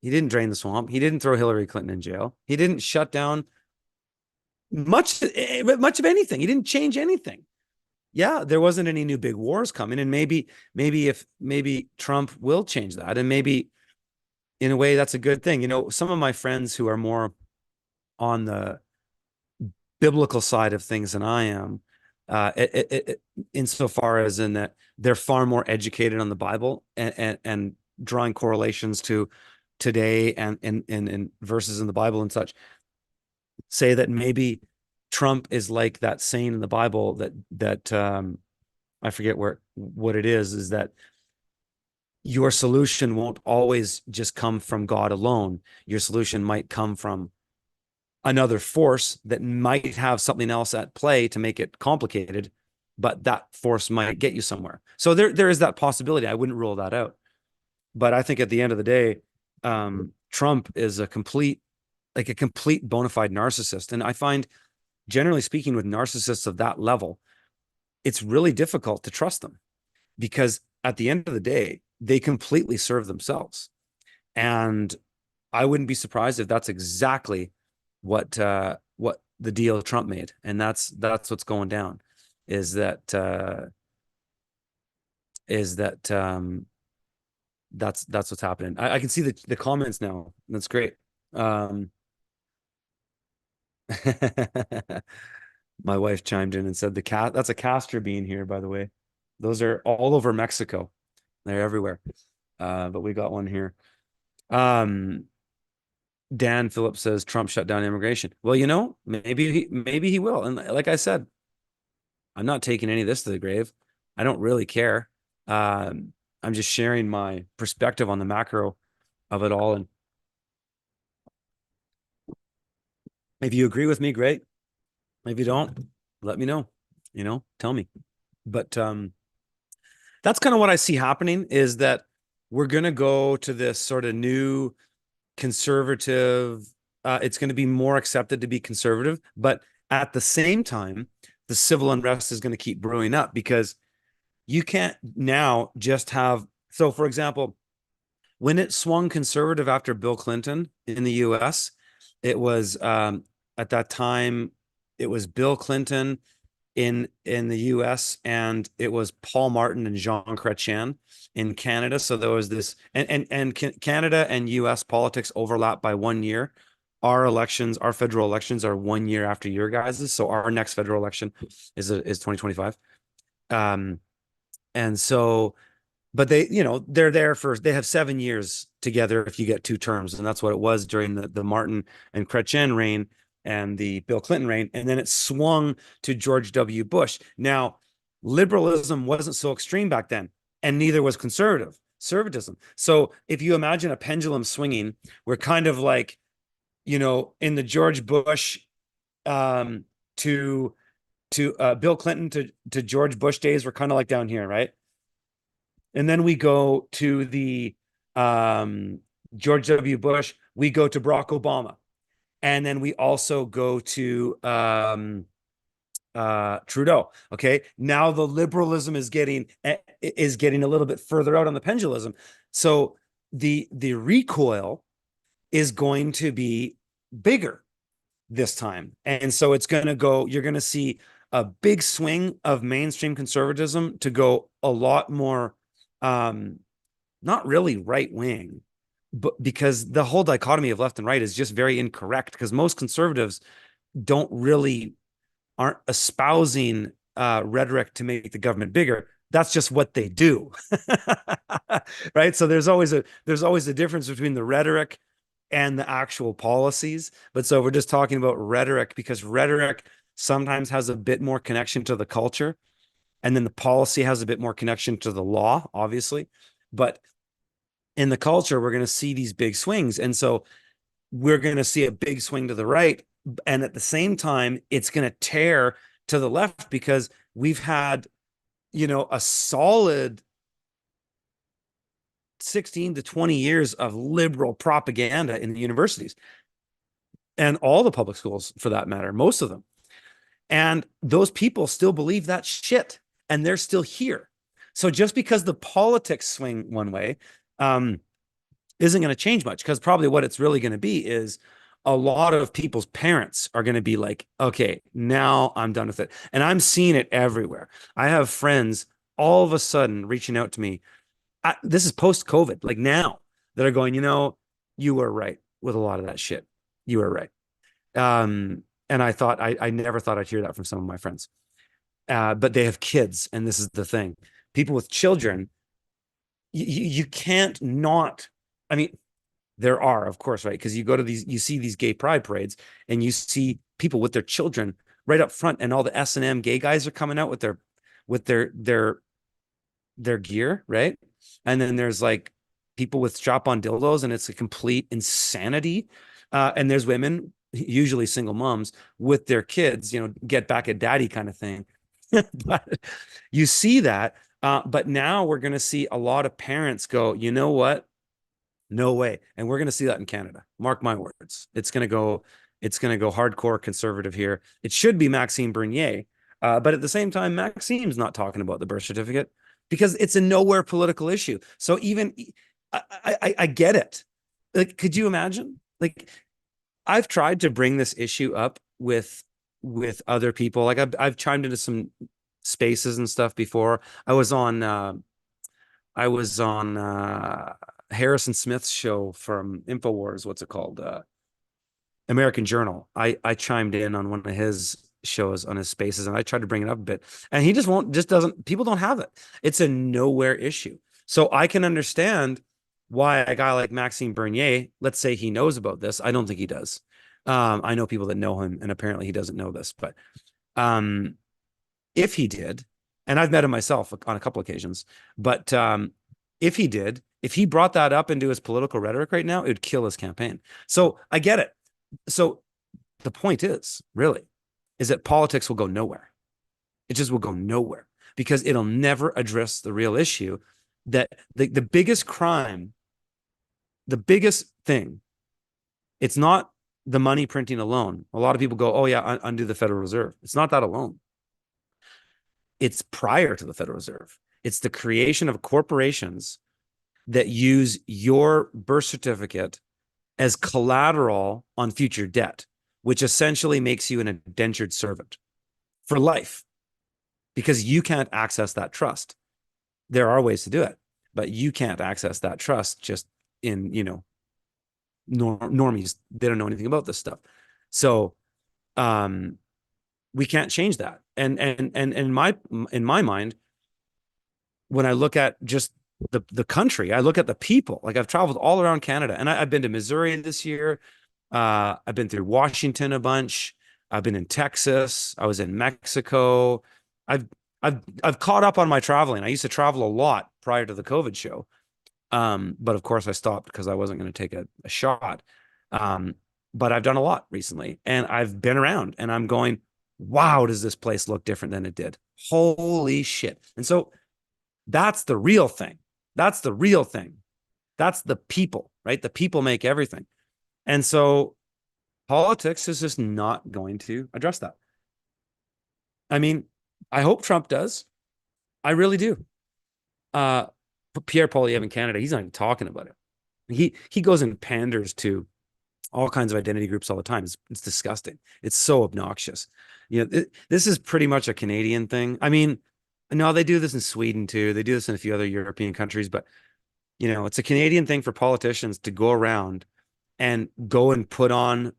he didn't drain the swamp. He didn't throw Hillary Clinton in jail. He didn't shut down much of anything. He didn't change anything. Yeah, there wasn't any new big wars coming, and maybe Trump will change that, and maybe in a way that's a good thing. You know, some of my friends who are more on the biblical side of things than I am, insofar as in that they're far more educated on the Bible, and drawing correlations to today and verses in the Bible and such, say that maybe Trump is like that saying in the Bible that I forget what it is that your solution won't always just come from God alone. Your solution might come from another force that might have something else at play to make it complicated, but that force might get you somewhere. So there is that possibility. I wouldn't rule that out. But I think at the end of the day, Trump is a complete bona fide narcissist. And I find, generally speaking, with narcissists of that level, it's really difficult to trust them, because at the end of the day, they completely serve themselves. And I wouldn't be surprised if that's exactly what the deal Trump made. And that's what's going down, is that that's what's happening. I can see the comments now. That's great. My wife chimed in and said that's a castor bean here, by the way. Those are all over Mexico. They're everywhere. But we got one here. Dan Phillips says Trump shut down immigration. Well, maybe he will. And like I said, I'm not taking any of this to the grave. I don't really care. I'm just sharing my perspective on the macro of it all. And if you agree with me, great. If you don't, let me know. Tell me. But that's kind of what I see happening, is that we're going to go to this sort of new conservative. It's going to be more accepted to be conservative, but at the same time, the civil unrest is going to keep brewing up, because you can't now just have. So, for example, when it swung conservative after Bill Clinton in the U.S., it was at that time it was Bill Clinton in the US, and it was Paul Martin and Jean Chrétien in Canada. So there was this, and Canada and US politics overlap by 1 year. Our federal elections are 1 year after your guys's. So our next federal election is 2025. And so, but they have 7 years together if you get 2 terms. And that's what it was during the Martin and Chrétien reign and the Bill Clinton reign. And then it swung to George W. Bush. Now, liberalism wasn't so extreme back then, and neither was conservatism. So if you imagine a pendulum swinging, we're kind of like, in the George Bush to Bill Clinton to George Bush days, we're kind of like down here, right? And then we go to the George W. Bush, we go to Barack Obama. And then we also go to Trudeau. Okay. Now the liberalism is getting a little bit further out on the pendulism. So the recoil is going to be bigger this time. And so you're going to see a big swing of mainstream conservatism to go a lot more, not really right wing, but because the whole dichotomy of left and right is just very incorrect, because most conservatives aren't espousing rhetoric to make the government bigger. That's just what they do. Right. So there's always a difference between the rhetoric and the actual policies. But so we're just talking about rhetoric, because rhetoric sometimes has a bit more connection to the culture, and then the policy has a bit more connection to the law, obviously. But in the culture, we're going to see these big swings. And so we're going to see a big swing to the right And at the same time, it's going to tear to the left because we've had, a solid 16 to 20 years of liberal propaganda in the universities and all the public schools for that matter, most of them. And those people still believe that shit and they're still here. So just because the politics swing one way, isn't going to change much, because probably what it's really going to be is a lot of people's parents are going to be like, okay, now I'm done with it. And I'm seeing it everywhere. I have friends all of a sudden reaching out to me. This is post COVID, like now, that are going, you were right with a lot of that shit. You were right. And I never thought I'd hear that from some of my friends. But they have kids, and this is the thing. People with children, you can't not. I mean, there are, of course, right? Because you go to you see these gay pride parades, and you see people with their children right up front, and all the S&M gay guys are coming out with their gear, right? And then there's like people with strap-on dildos, and it's a complete insanity. And there's women, usually single moms, with their kids, get back at daddy kind of thing. But you see that. But now we're going to see a lot of parents go, you know what? No way. And we're going to see that in Canada. Mark my words. It's going to go hardcore conservative here. It should be Maxime Bernier. But at the same time, Maxime's not talking about the birth certificate because it's a nowhere political issue. So even I get it. Like, could you imagine? Like, I've tried to bring this issue up with other people. Like I've chimed into some spaces and stuff before. I was on Harrison Smith's show from InfoWars. What's it called? American Journal. I chimed in on one of his shows on his spaces, and I tried to bring it up a bit, and he just doesn't. People don't have it. It's a nowhere issue. So I can understand why a guy like Maxime Bernier, let's say he knows about this. I don't think he does. I know people that know him, and apparently he doesn't know this. But um, if he did, and I've met him myself on a couple occasions, but if he did, if he brought that up into his political rhetoric right now, it would kill his campaign. So I get it. So the point is, really, is that politics will go nowhere. It just will go nowhere because it'll never address the real issue, that the biggest crime, the biggest thing, it's not the money printing alone. A lot of people go, oh yeah, undo the Federal Reserve. It's not that alone. It's prior to the Federal Reserve. It's the creation of corporations that use your birth certificate as collateral on future debt, which essentially makes you an indentured servant for life because you can't access that trust. There are ways to do it, but you can't access that trust just in, normies. They don't know anything about this stuff. So we can't change that. And in my mind, when I look at just the country, I look at the people. Like, I've traveled all around Canada, and I've been to Missouri this year. I've been through Washington a bunch. I've been in Texas. I was in Mexico. I've I've caught up on my traveling. I used to travel a lot prior to the COVID show. But of course I stopped because I wasn't going to take a shot. But I've done a lot recently, and I've been around, and I'm going, wow, does this place look different than it did? Holy shit. And so that's the real thing. That's the real thing. That's the people, right? The people make everything. And so politics is just not going to address that. I mean, I hope Trump does. I really do. Uh, Pierre Poilievre in Canada, he's not even talking about it. He goes and panders to all kinds of identity groups all the time. It's disgusting. It's so obnoxious. This is pretty much a Canadian thing. I mean, no, they do this in Sweden too. They do this in a few other European countries, but it's a Canadian thing for politicians to go around and go and put on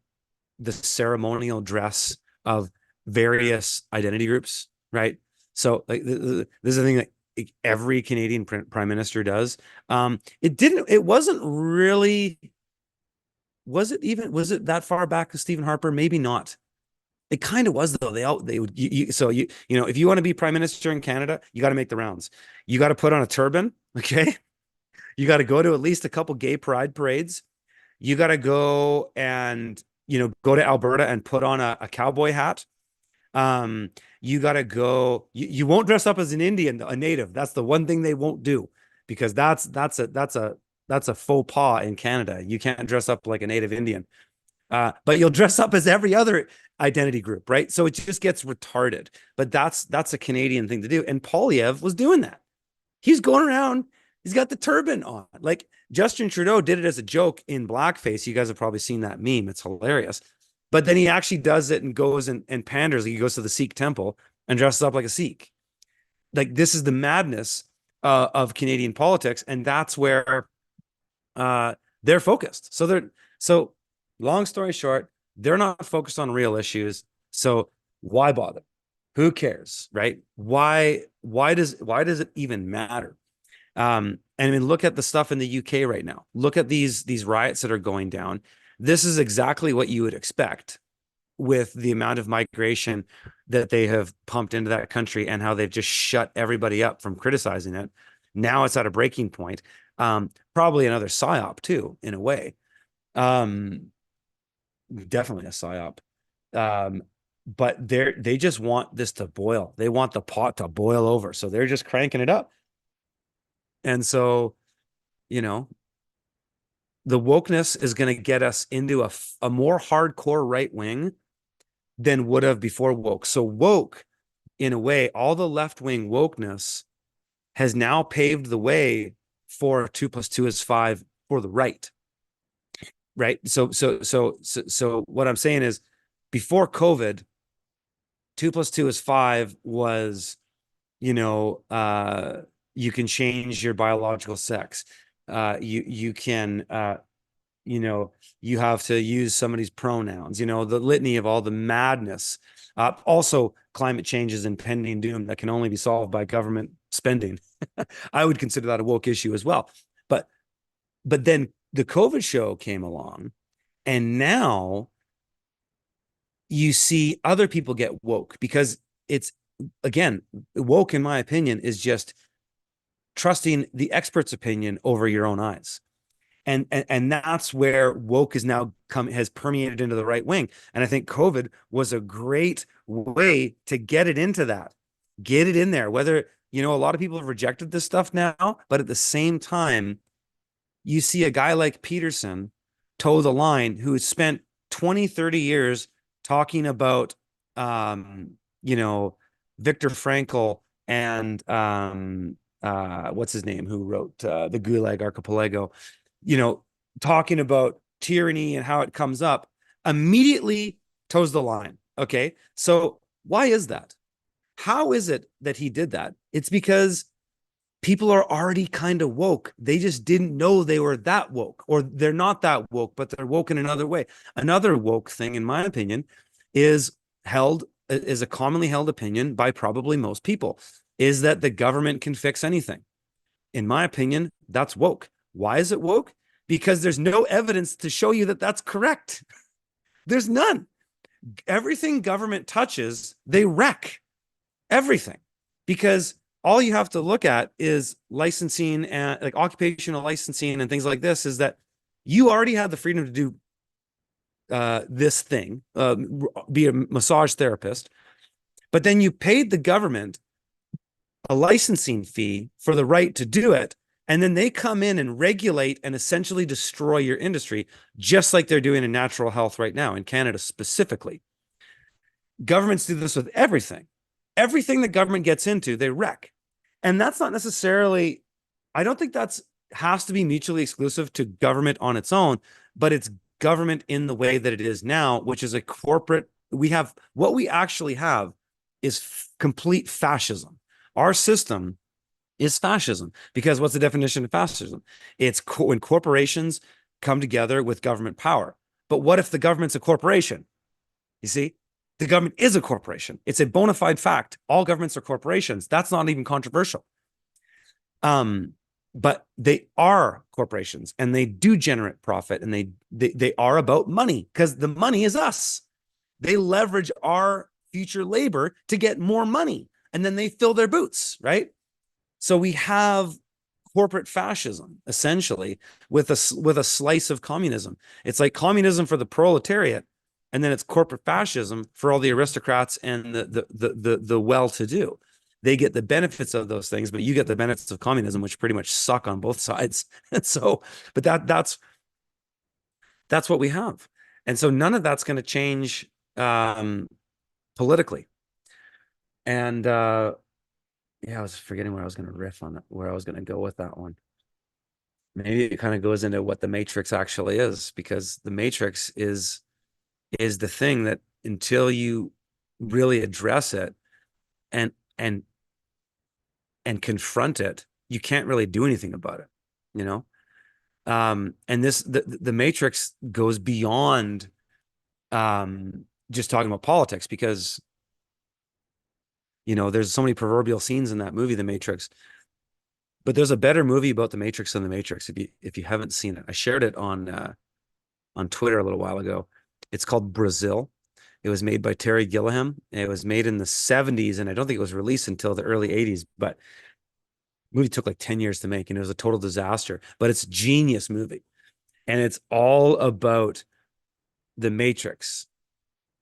the ceremonial dress of various identity groups, right? So like this is the thing that every Canadian prime minister does. It wasn't really, was it that far back with Stephen Harper? Maybe not. It kind of was, though. They would, if you want to be prime minister in Canada, you got to make the rounds. You got to put on a turban. Okay. You got to go to at least a couple gay pride parades. You got to go and, go to Alberta and put on a cowboy hat. You got to go. You won't dress up as an Indian, a native. That's the one thing they won't do, because that's a faux pas in Canada. You can't dress up like a native Indian. But you'll dress up as every other identity group, right? So it just gets retarded. But that's a Canadian thing to do. And Polyev was doing that. He's going around. He's got the turban on. Like Justin Trudeau did it as a joke in blackface. You guys have probably seen that meme. It's hilarious. But then he actually does it and goes and panders. He goes to the Sikh temple and dresses up like a Sikh. Like, this is the madness of Canadian politics, and that's where they're focused. So long story short, they're not focused on real issues. So why bother? Who cares, right? Why does it even matter? And I mean, look at the stuff in the UK right now. Look at these riots that are going down. This is exactly what you would expect with the amount of migration that they have pumped into that country and how they've just shut everybody up from criticizing it. Now it's at a breaking point. Probably another psyop too, in a way. Definitely a psyop. But they just want this to boil. They want the pot to boil over. So they're just cranking it up. And so, the wokeness is going to get us into a more hardcore right wing than would have before woke. So woke, in a way, all the left wing wokeness has now paved the way for 2 + 2 is 5 for the right. Right. So what I'm saying is, before COVID, 2 + 2 is 5 was, you can change your biological sex. You can, you have to use somebody's pronouns, the litany of all the madness. Also, climate change is impending doom that can only be solved by government spending. I would consider that a woke issue as well. But then the COVID show came along, and now you see other people get woke, because it's, again, woke, in my opinion, is just trusting the expert's opinion over your own eyes. And that's where woke has permeated into the right wing. And I think COVID was a great way to get it into that, get it in there. Whether, a lot of people have rejected this stuff now, but at the same time, you see a guy like Peterson toe the line, who has spent 20, 30 years talking about, Viktor Frankl and what's his name, who wrote the Gulag Archipelago, talking about tyranny and how it comes up, immediately toes the line. Okay. So why is that? How is it that he did that? It's because people are already kind of woke. They just didn't know they were that woke, or they're not that woke, but they're woke in another way. Another woke thing, in my opinion, is a commonly held opinion by probably most people, is that the government can fix anything. In my opinion, that's woke. Why is it woke? Because there's no evidence to show you that that's correct. There's none. Everything government touches, they wreck. Everything. Because all you have to look at is licensing, and like occupational licensing and things like this, is that you already have the freedom to do this thing, be a massage therapist, but then you paid the government a licensing fee for the right to do it. And then they come in and regulate and essentially destroy your industry, just like they're doing in natural health right now in Canada specifically. Governments do this with everything. Everything the government gets into, they wreck. And that's not necessarily, I don't think that's has to be mutually exclusive to government on its own, but it's government in the way that it is now, which is a corporate. What we actually have is complete fascism. Our system is fascism, because what's the definition of fascism? It's when corporations come together with government power. But what if the government's a corporation? You see, the government is a corporation. It's a bona fide fact. All governments are corporations. That's not even controversial. But they are corporations, and they do generate profit, and they are about money, because the money is us. They leverage our future labor to get more money, and then they fill their boots, right? So we have corporate fascism, essentially, with a slice of communism. It's like communism for the proletariat, And then it's corporate fascism for all the aristocrats and the well-to-do. They get the benefits of those things, but you get the benefits of communism, which pretty much suck on both sides. And so, but that's what we have. And so none of that's going to change politically. And yeah, I was forgetting where I was going to riff on that, where I was going to go with that one. Maybe it kind of goes into what the Matrix actually is, because the Matrix is the thing that until you really address it and and and confront it, you can't really do anything about it, you know? And the Matrix goes beyond just talking about politics, because there's so many proverbial scenes in that movie, The Matrix. But there's a better movie about the Matrix than The Matrix, if you haven't seen it. I shared it on Twitter a little while ago. It's called Brazil. It was made by Terry Gilliam. It was made in the 70s, and I don't think it was released until the early 80s, but the movie took like 10 years to make, and it was a total disaster. But it's a genius movie. And it's all about the Matrix,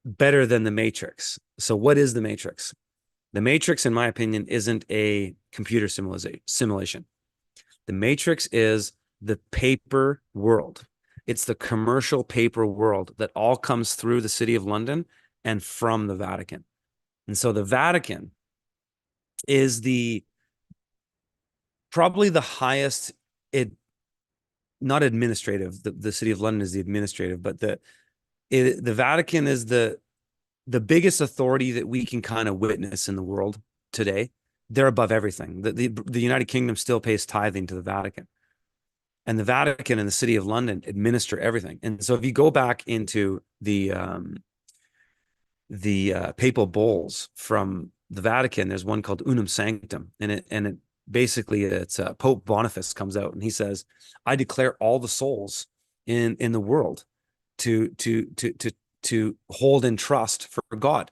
better than the Matrix. So what is the Matrix? The Matrix, in my opinion, isn't a computer simulation. The Matrix is the paper world. It's the commercial paper world that all comes through the City of London and from the Vatican. And so the Vatican is probably the highest, not administrative, the City of London is the administrative, but the Vatican is the biggest authority that we can kind of witness in the world today. They're above everything. The United Kingdom still pays tithing to the Vatican. And the Vatican and the City of London administer everything. And so if you go back into the papal bulls from the Vatican, there's one called Unum Sanctum. And it basically, it's Pope Boniface comes out and he says, I declare all the souls in the world to hold in trust for God.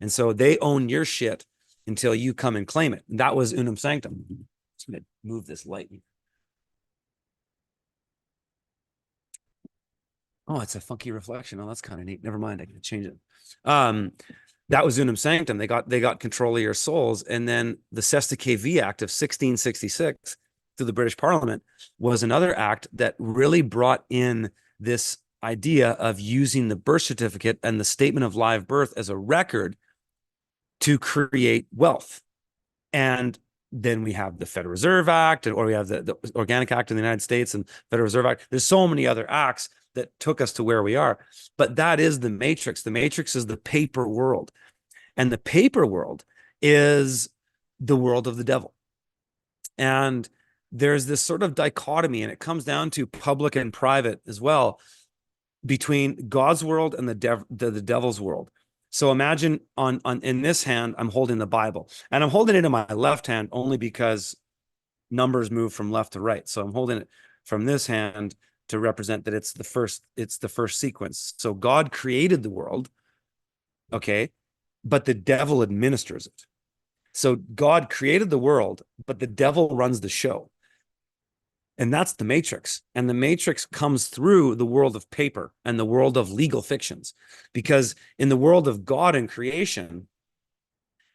And so they own your shit until you come and claim it. And that was Unum Sanctum. I'm just going to move this light. Oh, it's a funky reflection. Oh, that's kind of neat. Never mind. I can change it. That was Unum Sanctum. They got control of your souls. And then the Cestui Que Vie Act of 1666 through the British Parliament was another act that really brought in this idea of using the birth certificate and the statement of live birth as a record to create wealth. And then we have the Federal Reserve Act, or we have the Organic Act in the United States and Federal Reserve Act. There's so many other acts that took us to where we are. But that is the Matrix. The Matrix is the paper world. And the paper world is the world of the devil. And there's this sort of dichotomy, and it comes down to public and private as well, between God's world and the devil's world. So imagine in this hand, I'm holding the Bible, and I'm holding it in my left hand only because numbers move from left to right. So I'm holding it from this hand to represent that it's the first sequence. So God created the world, okay, but the devil administers it. So God created the world, but the devil runs the show. And that's the Matrix. And the Matrix comes through the world of paper and the world of legal fictions. Because in the world of God and creation,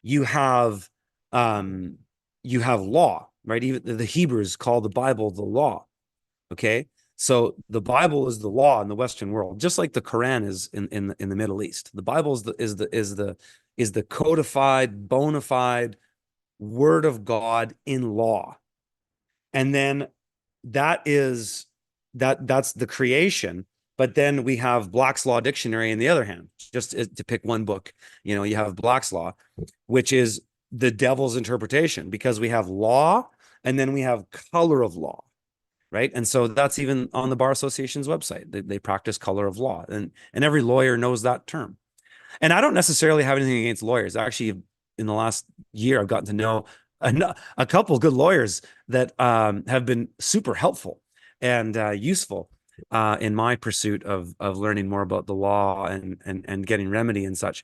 you have law, right? Even the Hebrews call the Bible the law. Okay. So the Bible is the law in the Western world, just like the Quran is in the Middle East. The Bible is the codified, bona fide word of God in law. And then that's the creation. But then we have Black's Law Dictionary in the other hand, just to pick one book. You have Black's Law, which is the devil's interpretation, because we have law and then we have color of law, right? And so that's even on the Bar Association's website. They practice color of law, and every lawyer knows that term. And I don't necessarily have anything against lawyers. Actually, in the last year, I've gotten to know a couple of good lawyers that have been super helpful and useful in my pursuit of learning more about the law and getting remedy and such.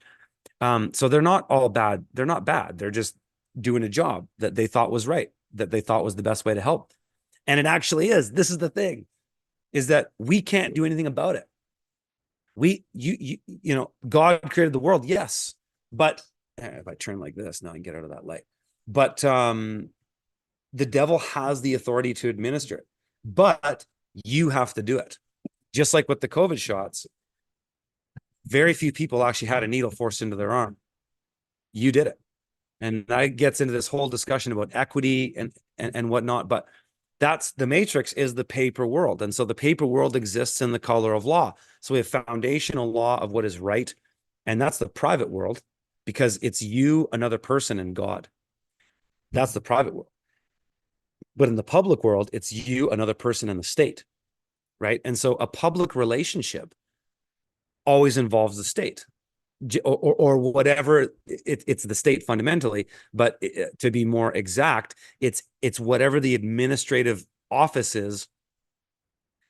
So they're not all bad. They're not bad. They're just doing a job that they thought was right, that they thought was the best way to help. And it actually is. This is the thing, is that we can't do anything about it. God created the world, yes, but if I turn like this now, I can get out of that light. But the devil has the authority to administer it, but you have to do it. Just like with the COVID shots, very few people actually had a needle forced into their arm. You did it. And that gets into this whole discussion about equity and whatnot. But that's the matrix is the paper world. And so the paper world exists in the color of law. So we have foundational law of what is right. And that's the private world because it's you, another person, and God. That's the private world. But in the public world, it's you, another person, and the state. Right. And so a public relationship always involves the state. Or whatever it's the state fundamentally, but to be more exact, it's whatever the administrative office is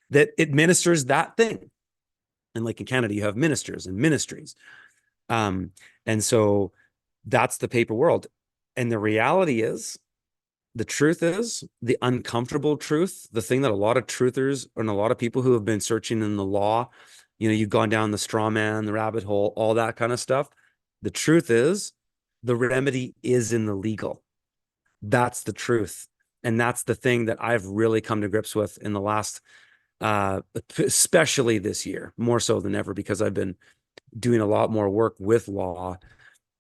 that administers that thing. And like in Canada, you have ministers and ministries, and so that's the paper world. And the reality is, the truth is, the uncomfortable truth, the thing that a lot of truthers and a lot of people who have been searching in the law, you've gone down the straw man, the rabbit hole, all that kind of stuff. The truth is, the remedy is in the legal. That's the truth. And that's the thing that I've really come to grips with in the last, especially this year, more so than ever, because I've been doing a lot more work with law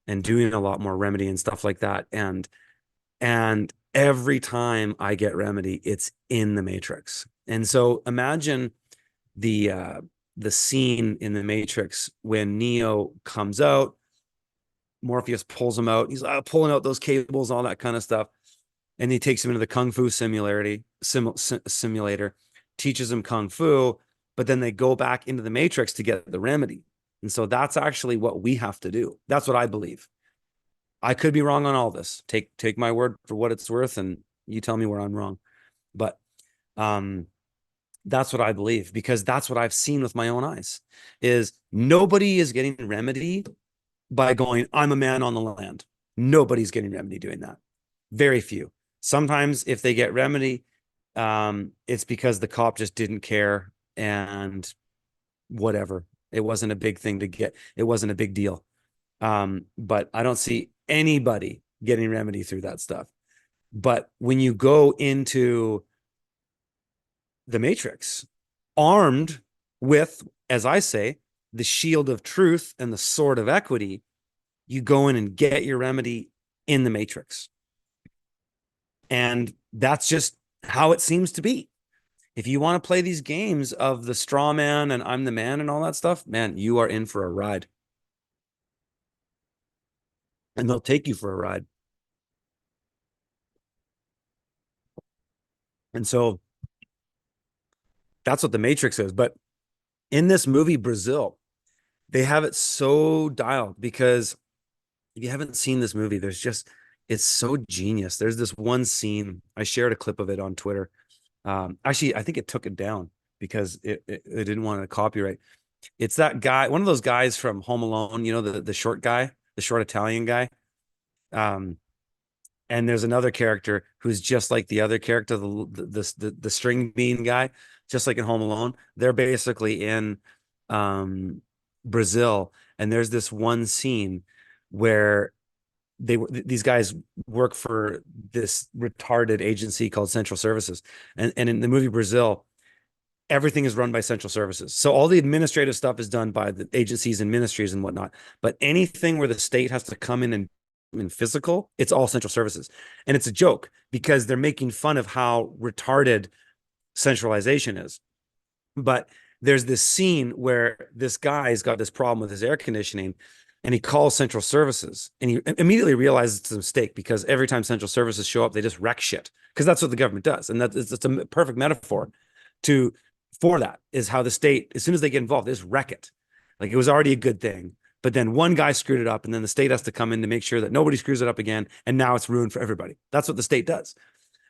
and doing a lot more remedy and stuff like that. And every time I get remedy, it's in the Matrix. And so imagine the scene in the Matrix when Neo comes out, Morpheus pulls him out. He's pulling out those cables, all that kind of stuff. And he takes him into the Kung Fu simulator, teaches him Kung Fu, but then they go back into the Matrix to get the remedy. And so that's actually what we have to do. That's what I believe. I could be wrong on all this. Take my word for what it's worth, and you tell me where I'm wrong. But that's what I believe, because that's what I've seen with my own eyes. Is nobody is getting remedy by going, I'm a man on the land. Nobody's getting remedy doing that. Very few. Sometimes if they get remedy, it's because the cop just didn't care and whatever. It wasn't a big thing to get. It wasn't a big deal. But I don't see anybody getting remedy through that stuff. But when you go into the Matrix, armed with, as I say, the shield of truth and the sword of equity, you go in and get your remedy in the Matrix. And that's just how it seems to be. If you want to play these games of the straw man and I'm the man and all that stuff, man, you are in for a ride. And they'll take you for a ride. And so that's what the Matrix is. But in this movie, Brazil, they have it so dialed, because if you haven't seen this movie, it's so genius. There's this one scene, I shared a clip of it on Twitter. Actually, I think it took it down because it didn't want to copyright. It's that guy, one of those guys from Home Alone, the short guy, the short Italian guy. And there's another character who's just like the other character, the string bean guy, just like in Home Alone. They're basically in Brazil, and there's this one scene where these guys work for this retarded agency called Central Services, and in the movie Brazil, everything is run by Central Services. So all the administrative stuff is done by the agencies and ministries and whatnot. But anything where the state has to come in and in physical, it's all Central Services. And it's a joke because they're making fun of how retarded centralization is. But there's this scene where this guy's got this problem with his air conditioning, and he calls Central Services, and he immediately realizes it's a mistake, because every time Central Services show up, they just wreck shit, because that's what the government does. And it's a perfect metaphor for that, is how the state, as soon as they get involved, they just wreck it. Like, it was already a good thing, but then one guy screwed it up, and then the state has to come in to make sure that nobody screws it up again, and now it's ruined for everybody. That's what the state does.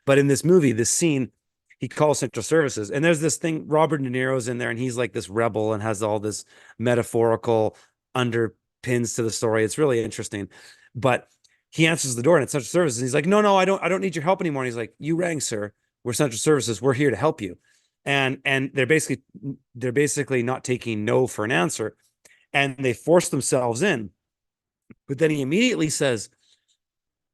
But in this movie, this scene, he calls Central Services, and there's this thing, Robert De Niro's in there, and he's like this rebel and has all this metaphorical underpins to the story. It's really interesting. But he answers the door, and it's Central Services, and he's like, no, I don't need your help anymore. And he's like, you rang, sir. We're Central Services. We're here to help you. and they're basically not taking no for an answer, and they force themselves in. But then he immediately says,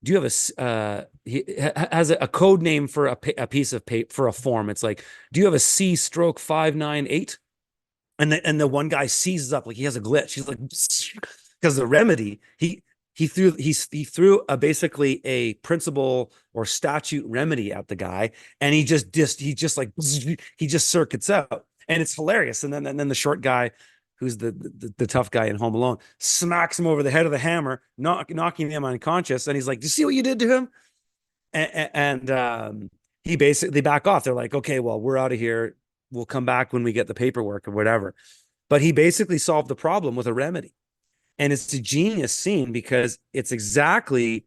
do you have he has a code name for a piece of paper for a form. It's like, do you have a C stroke 598? And the one guy seizes up like he has a glitch. He's like, because the remedy he threw a basically a principle or statute remedy at the guy, and he just circuits out, and it's hilarious. And then the short guy, who's the tough guy in Home Alone, smacks him over the head of the hammer, knocking him unconscious. And he's like, "Do you see what you did to him?" And he basically back off. They're like, "Okay, well, we're out of here. We'll come back when we get the paperwork or whatever." But he basically solved the problem with a remedy. And it's a genius scene because it's exactly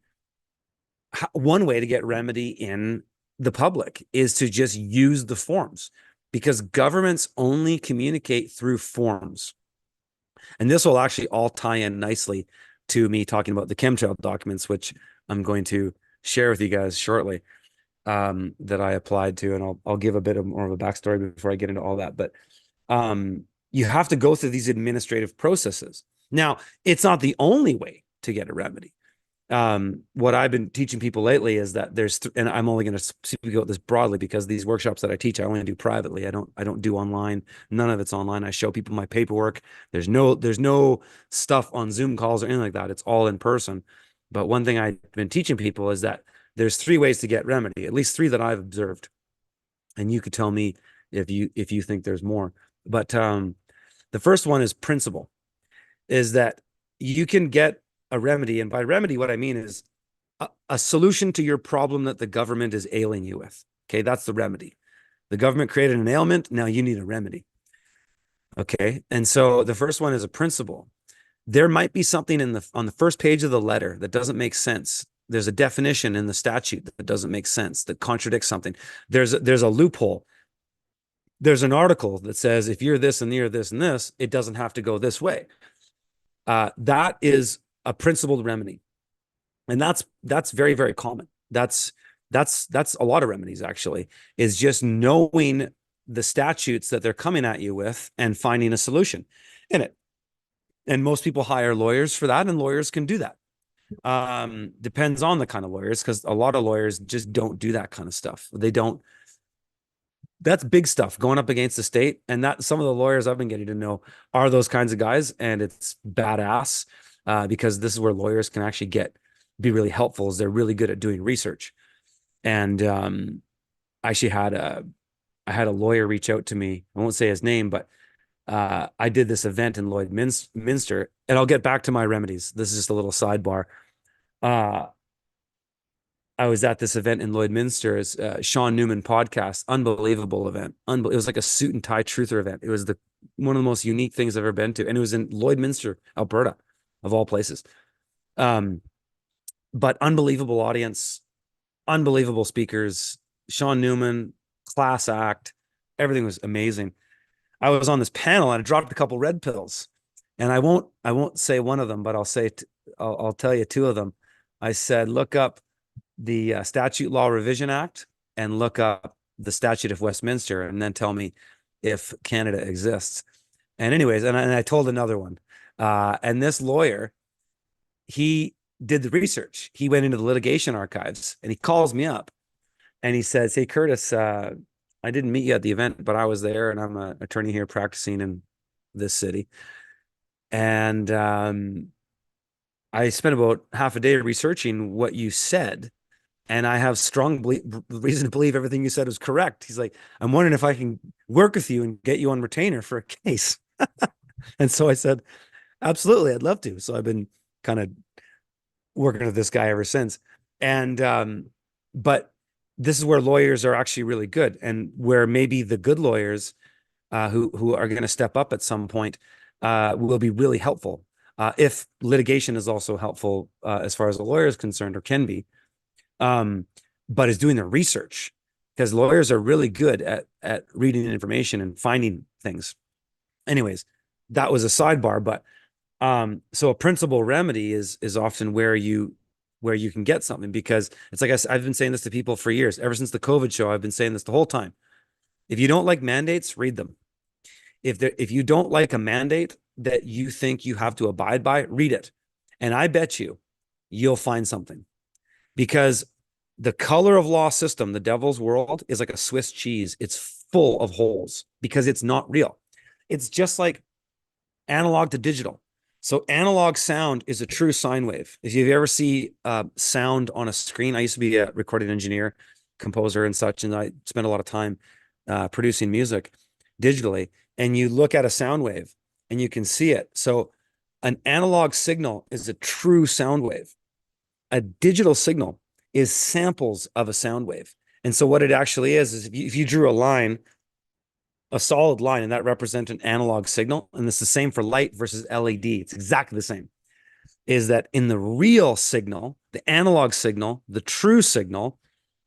one way to get remedy in the public is to just use the forms, because governments only communicate through forms. And this will actually all tie in nicely to me talking about the chemtrail documents, which I'm going to share with you guys shortly, that I applied to. And I'll give a bit of more of a backstory before I get into all that. But you have to go through these administrative processes. Now, it's not the only way to get a remedy. What I've been teaching people lately is that and I'm only going to speak about this broadly because these workshops that I teach, I only do privately. I don't do online. None of it's online. I show people my paperwork. There's no stuff on Zoom calls or anything like that. It's all in person. But one thing I've been teaching people is that there's 3 ways to get remedy, at least 3 that I've observed. And you could tell me if you think there's more. But the first one is principle, is that you can get a remedy. And by remedy, what I mean is a solution to your problem that the government is ailing you with. Okay, that's the remedy. The government created an ailment. Now you need a remedy. Okay. And so the first one is a principle. There might be something on the first page of the letter that doesn't make sense. There's a definition in the statute that doesn't make sense, that contradicts something. There's a loophole. There's an article that says if you're this and you're this and this, it doesn't have to go this way. That is a principled remedy, and that's very, very common. That's a lot of remedies, actually, is just knowing the statutes that they're coming at you with and finding a solution in it. And most people hire lawyers for that, and lawyers can do that. Depends on the kind of lawyers, because a lot of lawyers just don't do that kind of stuff. They don't. That's big stuff going up against the state. And that some of the lawyers I've been getting to know are those kinds of guys. And it's badass, because this is where lawyers can actually be really helpful, is they're really good at doing research. And I actually I had a lawyer reach out to me. I won't say his name, but I did this event in Lloydminster, and I'll get back to my remedies. This is just a little sidebar. I was at this event in Lloydminster's Sean Newman podcast. Unbelievable event. It was like a suit and tie truther event. It was one of the most unique things I've ever been to. And it was in Lloydminster, Alberta, of all places. But unbelievable audience, unbelievable speakers. Sean Newman, class act. Everything was amazing. I was on this panel and I dropped a couple red pills. And I won't say one of them, but I'll tell you 2 of them. I said, look up the Statute Law Revision Act and look up the Statute of Westminster, and then tell me if Canada exists. And anyways, and I told another one. And this lawyer, he did the research. He went into the litigation archives, and he calls me up and he says, "Hey, Curtis, I didn't meet you at the event, but I was there, and I'm an attorney here practicing in this city. And I spent about half a day researching what you said, and I have strong reason to believe everything you said was correct." He's like, "I'm wondering if I can work with you and get you on retainer for a case." And so I said, "Absolutely, I'd love to." So I've been kind of working with this guy ever since. And but this is where lawyers are actually really good, and where maybe the good lawyers who are going to step up at some point will be really helpful. If litigation is also helpful as far as the lawyer is concerned, or can be, but is doing the research, because lawyers are really good at reading information and finding things. Anyways, that was a sidebar, but so a principal remedy is often where you can get something, because it's like I've been saying this to people for years. Ever since the COVID show, I've been saying this the whole time. If you don't like mandates, read them. If you don't like a mandate that you think you have to abide by, read it. And I bet you'll find something, because the color of law system, the devil's world, is like a Swiss cheese. It's full of holes because it's not real. It's just like analog to digital. So analog sound is a true sine wave. If you ever see sound on a screen, I used to be a recording engineer, composer and such, and I spent a lot of time producing music digitally. And you look at a sound wave and you can see it. So an analog signal is a true sound wave. A digital signal is samples of a sound wave. And so what it actually is if you drew a line, a solid line, and that represents an analog signal, and it's the same for light versus LED, it's exactly the same, is that in the real signal, the analog signal, the true signal,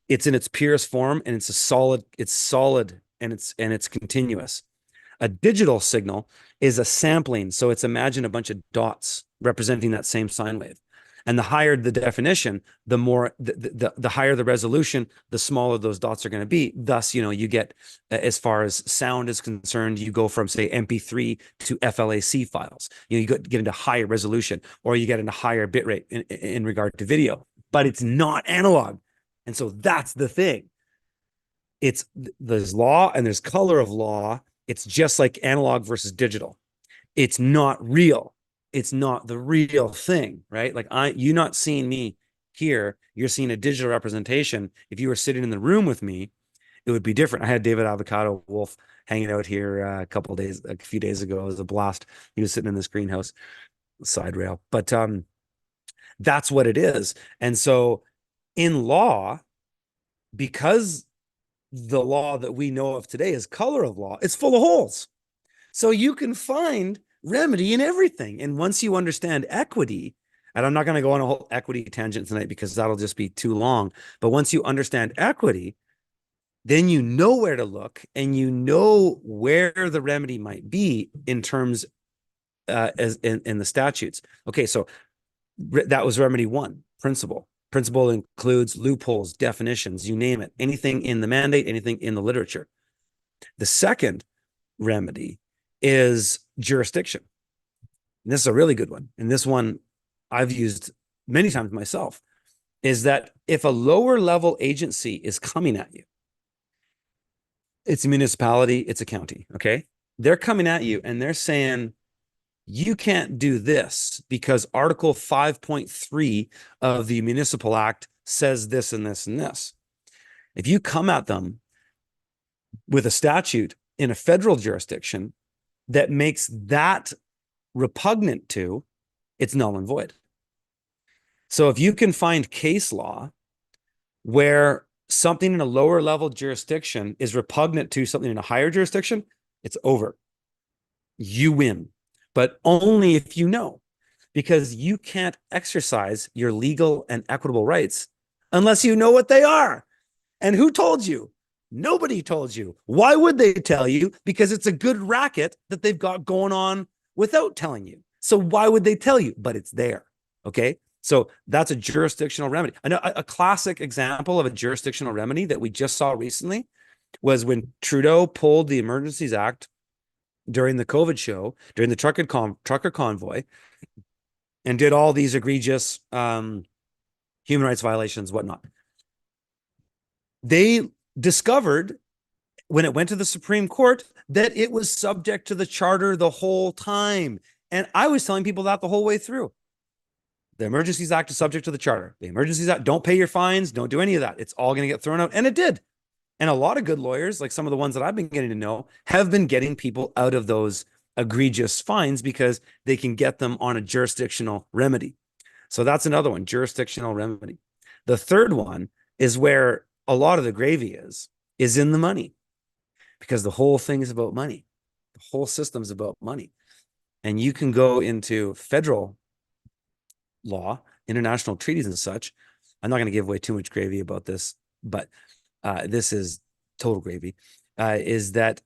it's in its purest form, and it's solid, and it's continuous. A digital signal is a sampling. So it's, imagine a bunch of dots representing that same sine wave. And the higher the definition, the more the higher the resolution, the smaller those dots are going to be. Thus, you get, as far as sound is concerned, you go from, say, MP3 to FLAC files. You get into higher resolution, or you get into higher bit rate in regard to video, but it's not analog. And so that's the thing. There's law and there's color of law. It's just like analog versus digital. It's not real. It's not the real thing, right? Like you're not seeing me here. You're seeing a digital representation. If you were sitting in the room with me, it would be different. I had David Avocado Wolf hanging out here a few days ago. It was a blast. He was sitting in this greenhouse side rail, but that's what it is. And so in law, because the law that we know of today is color of law, it's full of holes. So you can find remedy in everything. And once you understand equity, and I'm not going to go on a whole equity tangent tonight because that'll just be too long, but once you understand equity, then you know where to look, and you know where the remedy might be in terms as in the statutes. Okay, so that was remedy one, principle. Principle includes loopholes, definitions, you name it, anything in the mandate, anything in the literature. The second remedy is jurisdiction. And this is a really good one. And this one I've used many times myself, is that if a lower level agency is coming at you, it's a municipality, it's a county, okay? They're coming at you and they're saying, you can't do this because Article 5.3 of the Municipal Act says this and this and this. If you come at them with a statute in a federal jurisdiction that makes that repugnant to, it's null and void. So if you can find case law where something in a lower level jurisdiction is repugnant to something in a higher jurisdiction, it's over. You win, but only if you know, because you can't exercise your legal and equitable rights unless you know what they are. And who told you? Nobody told you. Why would they tell you? Because it's a good racket that they've got going on without telling you. So why would they tell you? But it's there. Okay. So that's a jurisdictional remedy. I know a classic example of a jurisdictional remedy that we just saw recently was when Trudeau pulled the Emergencies Act during the COVID show, during the trucker convoy, and did all these egregious human rights violations, whatnot. They discovered when it went to the Supreme Court that it was subject to the charter the whole time. And I was telling people that the whole way through. The Emergencies Act is subject to the charter. The Emergencies Act, don't pay your fines, don't do any of that. It's all going to get thrown out. And it did. And a lot of good lawyers, like some of the ones that I've been getting to know, have been getting people out of those egregious fines because they can get them on a jurisdictional remedy. So that's another one, jurisdictional remedy. The third one is where a lot of the gravy is in the money, because the whole thing is about money. The whole system's about money. And you can go into federal law, international treaties and such. I'm not going to give away too much gravy about this, but this is total gravy, is that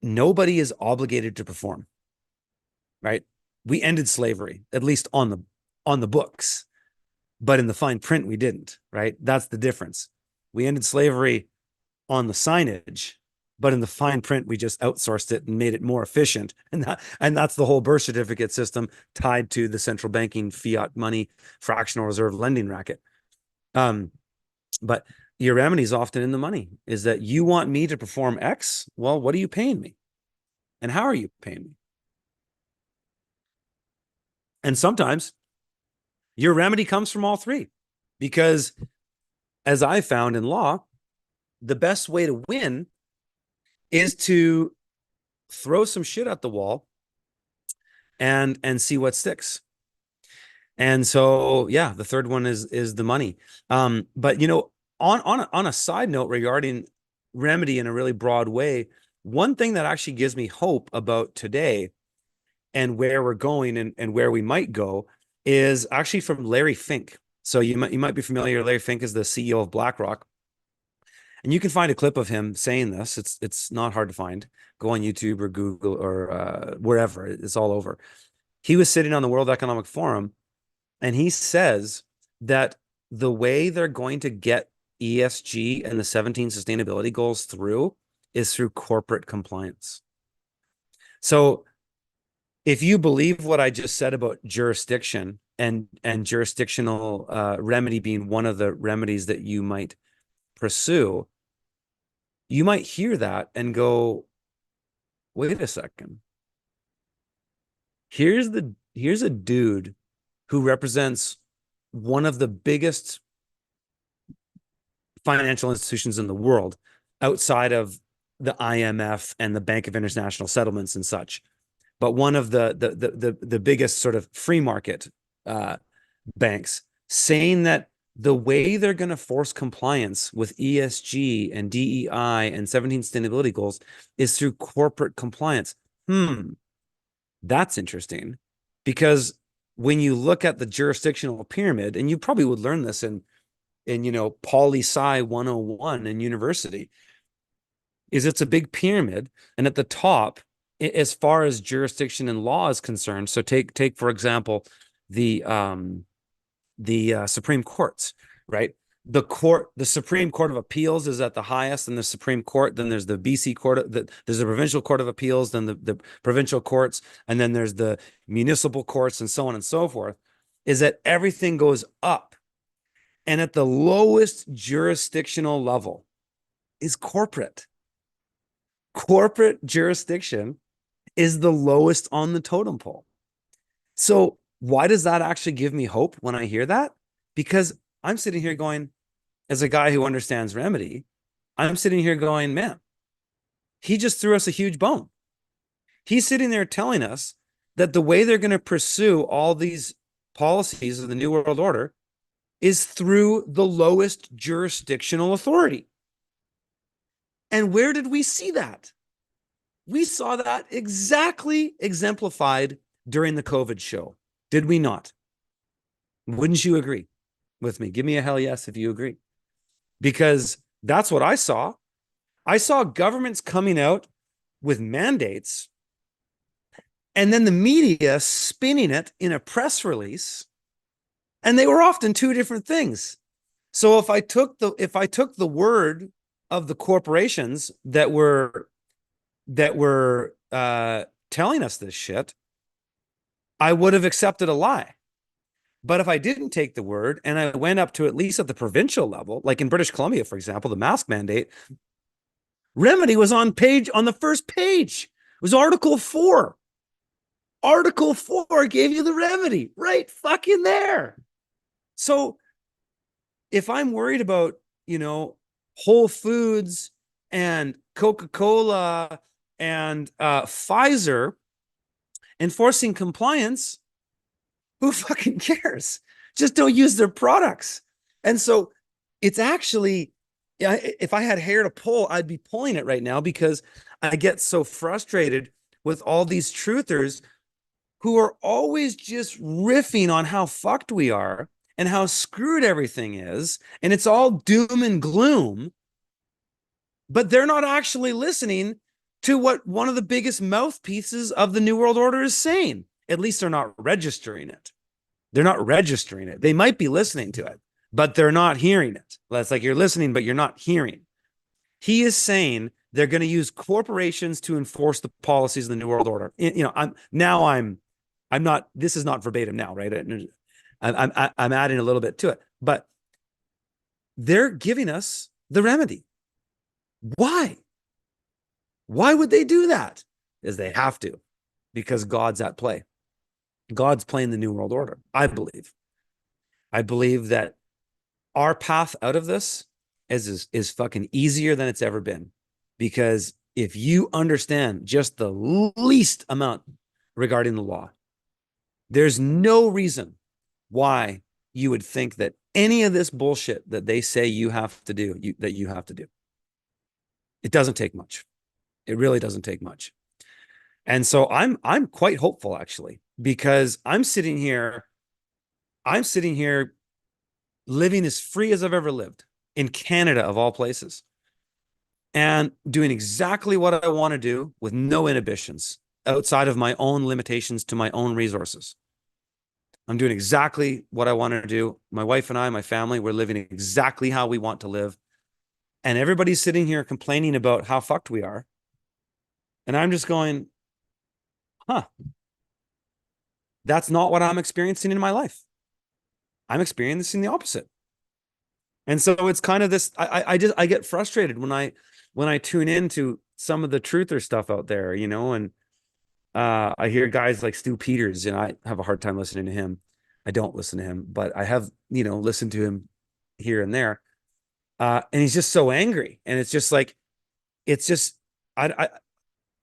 nobody is obligated to perform, right? We ended slavery, at least on the books, but in the fine print, we didn't, right? That's the difference. We ended slavery on the signage, but in the fine print, we just outsourced it and made it more efficient. And that's the whole birth certificate system tied to the central banking fiat money fractional reserve lending racket. But your remedy is often in the money, is that you want me to perform X. Well, what are you paying me? And how are you paying me? And sometimes your remedy comes from all three, because as I found in law, the best way to win is to throw some shit at the wall and see what sticks. And so, yeah, the third one is the money. But you know, on a side note regarding remedy in a really broad way, one thing that actually gives me hope about today and where we're going and where we might go is actually from Larry Fink. So you might be familiar. Larry Fink is the CEO of BlackRock. And you can find a clip of him saying this. It's not hard to find. Go on YouTube or Google or wherever. It's all over. He was sitting on the World Economic Forum, and he says that the way they're going to get ESG and the 17 sustainability goals through is through corporate compliance. So if you believe what I just said about jurisdiction and jurisdictional remedy being one of the remedies that you might pursue, you might hear that and go, wait a second. Here's a dude who represents one of the biggest financial institutions in the world outside of the IMF and the Bank of International Settlements and such, but one of the biggest sort of free market banks, saying that the way they're going to force compliance with ESG and DEI and 17 sustainability goals is through corporate compliance. That's interesting, because when you look at the jurisdictional pyramid, and you probably would learn this in poli-sci 101 in university, is it's a big pyramid, and at the top, as far as jurisdiction and law is concerned, so take for example the Supreme Courts, right? The Supreme Court of Appeals is at the highest, and the Supreme Court. Then there's the BC Court. There's the Provincial Court of Appeals. Then the provincial courts, and then there's the municipal courts, and so on and so forth. Is that everything goes up, and at the lowest jurisdictional level is corporate. Corporate jurisdiction is the lowest on the totem pole. So why does that actually give me hope when I hear that? Because I'm sitting here going, as a guy who understands remedy, I'm sitting here going, man, he just threw us a huge bone. He's sitting there telling us that the way they're going to pursue all these policies of the New World Order is through the lowest jurisdictional authority. And where did we see that? We saw that exactly exemplified during the COVID show. Did we not? Wouldn't you agree with me? Give me a hell yes if you agree. Because that's what I saw. I saw governments coming out with mandates, and then the media spinning it in a press release, and they were often two different things. So if I took the word of the corporations that were telling us this shit, I would have accepted a lie. But if I didn't take the word and I went up to at least at the provincial level, like in British Columbia, for example, the mask mandate, remedy was on the first page. It was Article 4. Article 4 gave you the remedy right fucking there. So if I'm worried about, Whole Foods and Coca-Cola and Pfizer enforcing compliance, who fucking cares? Just don't use their products. And so it's actually, if I had hair to pull, I'd be pulling it right now, because I get so frustrated with all these truthers who are always just riffing on how fucked we are and how screwed everything is. And it's all doom and gloom, but they're not actually listening to what one of the biggest mouthpieces of the New World Order is saying. At least they're not registering it. They're not registering it. They might be listening to it, but they're not hearing it. It's like you're listening, but you're not hearing. He is saying they're going to use corporations to enforce the policies of the New World Order. I'm not. This is not verbatim now, right? I'm adding a little bit to it, but they're giving us the remedy. Why? Why would they do that? Is they have to, because God's at play. God's playing the New World Order, I believe. I believe that our path out of this is fucking easier than it's ever been. Because if you understand just the least amount regarding the law, there's no reason why you would think that any of this bullshit that they say you have to do, that you have to do. It doesn't take much. It really doesn't take much. And so I'm quite hopeful, actually, because I'm sitting here living as free as I've ever lived in Canada, of all places, and doing exactly what I want to do with no inhibitions outside of my own limitations to my own resources. I'm doing exactly what I want to do. My wife and I, my family, we're living exactly how we want to live. And everybody's sitting here complaining about how fucked we are. And I'm just going, huh, that's not what I'm experiencing in my life. I'm experiencing the opposite. And so it's kind of this, I get frustrated when I tune into some of the truther stuff out there, and I hear guys like Stu Peters, and I have a hard time listening to him. I don't listen to him, but I have, listened to him here and there. And he's just so angry. And it's just like, it's just,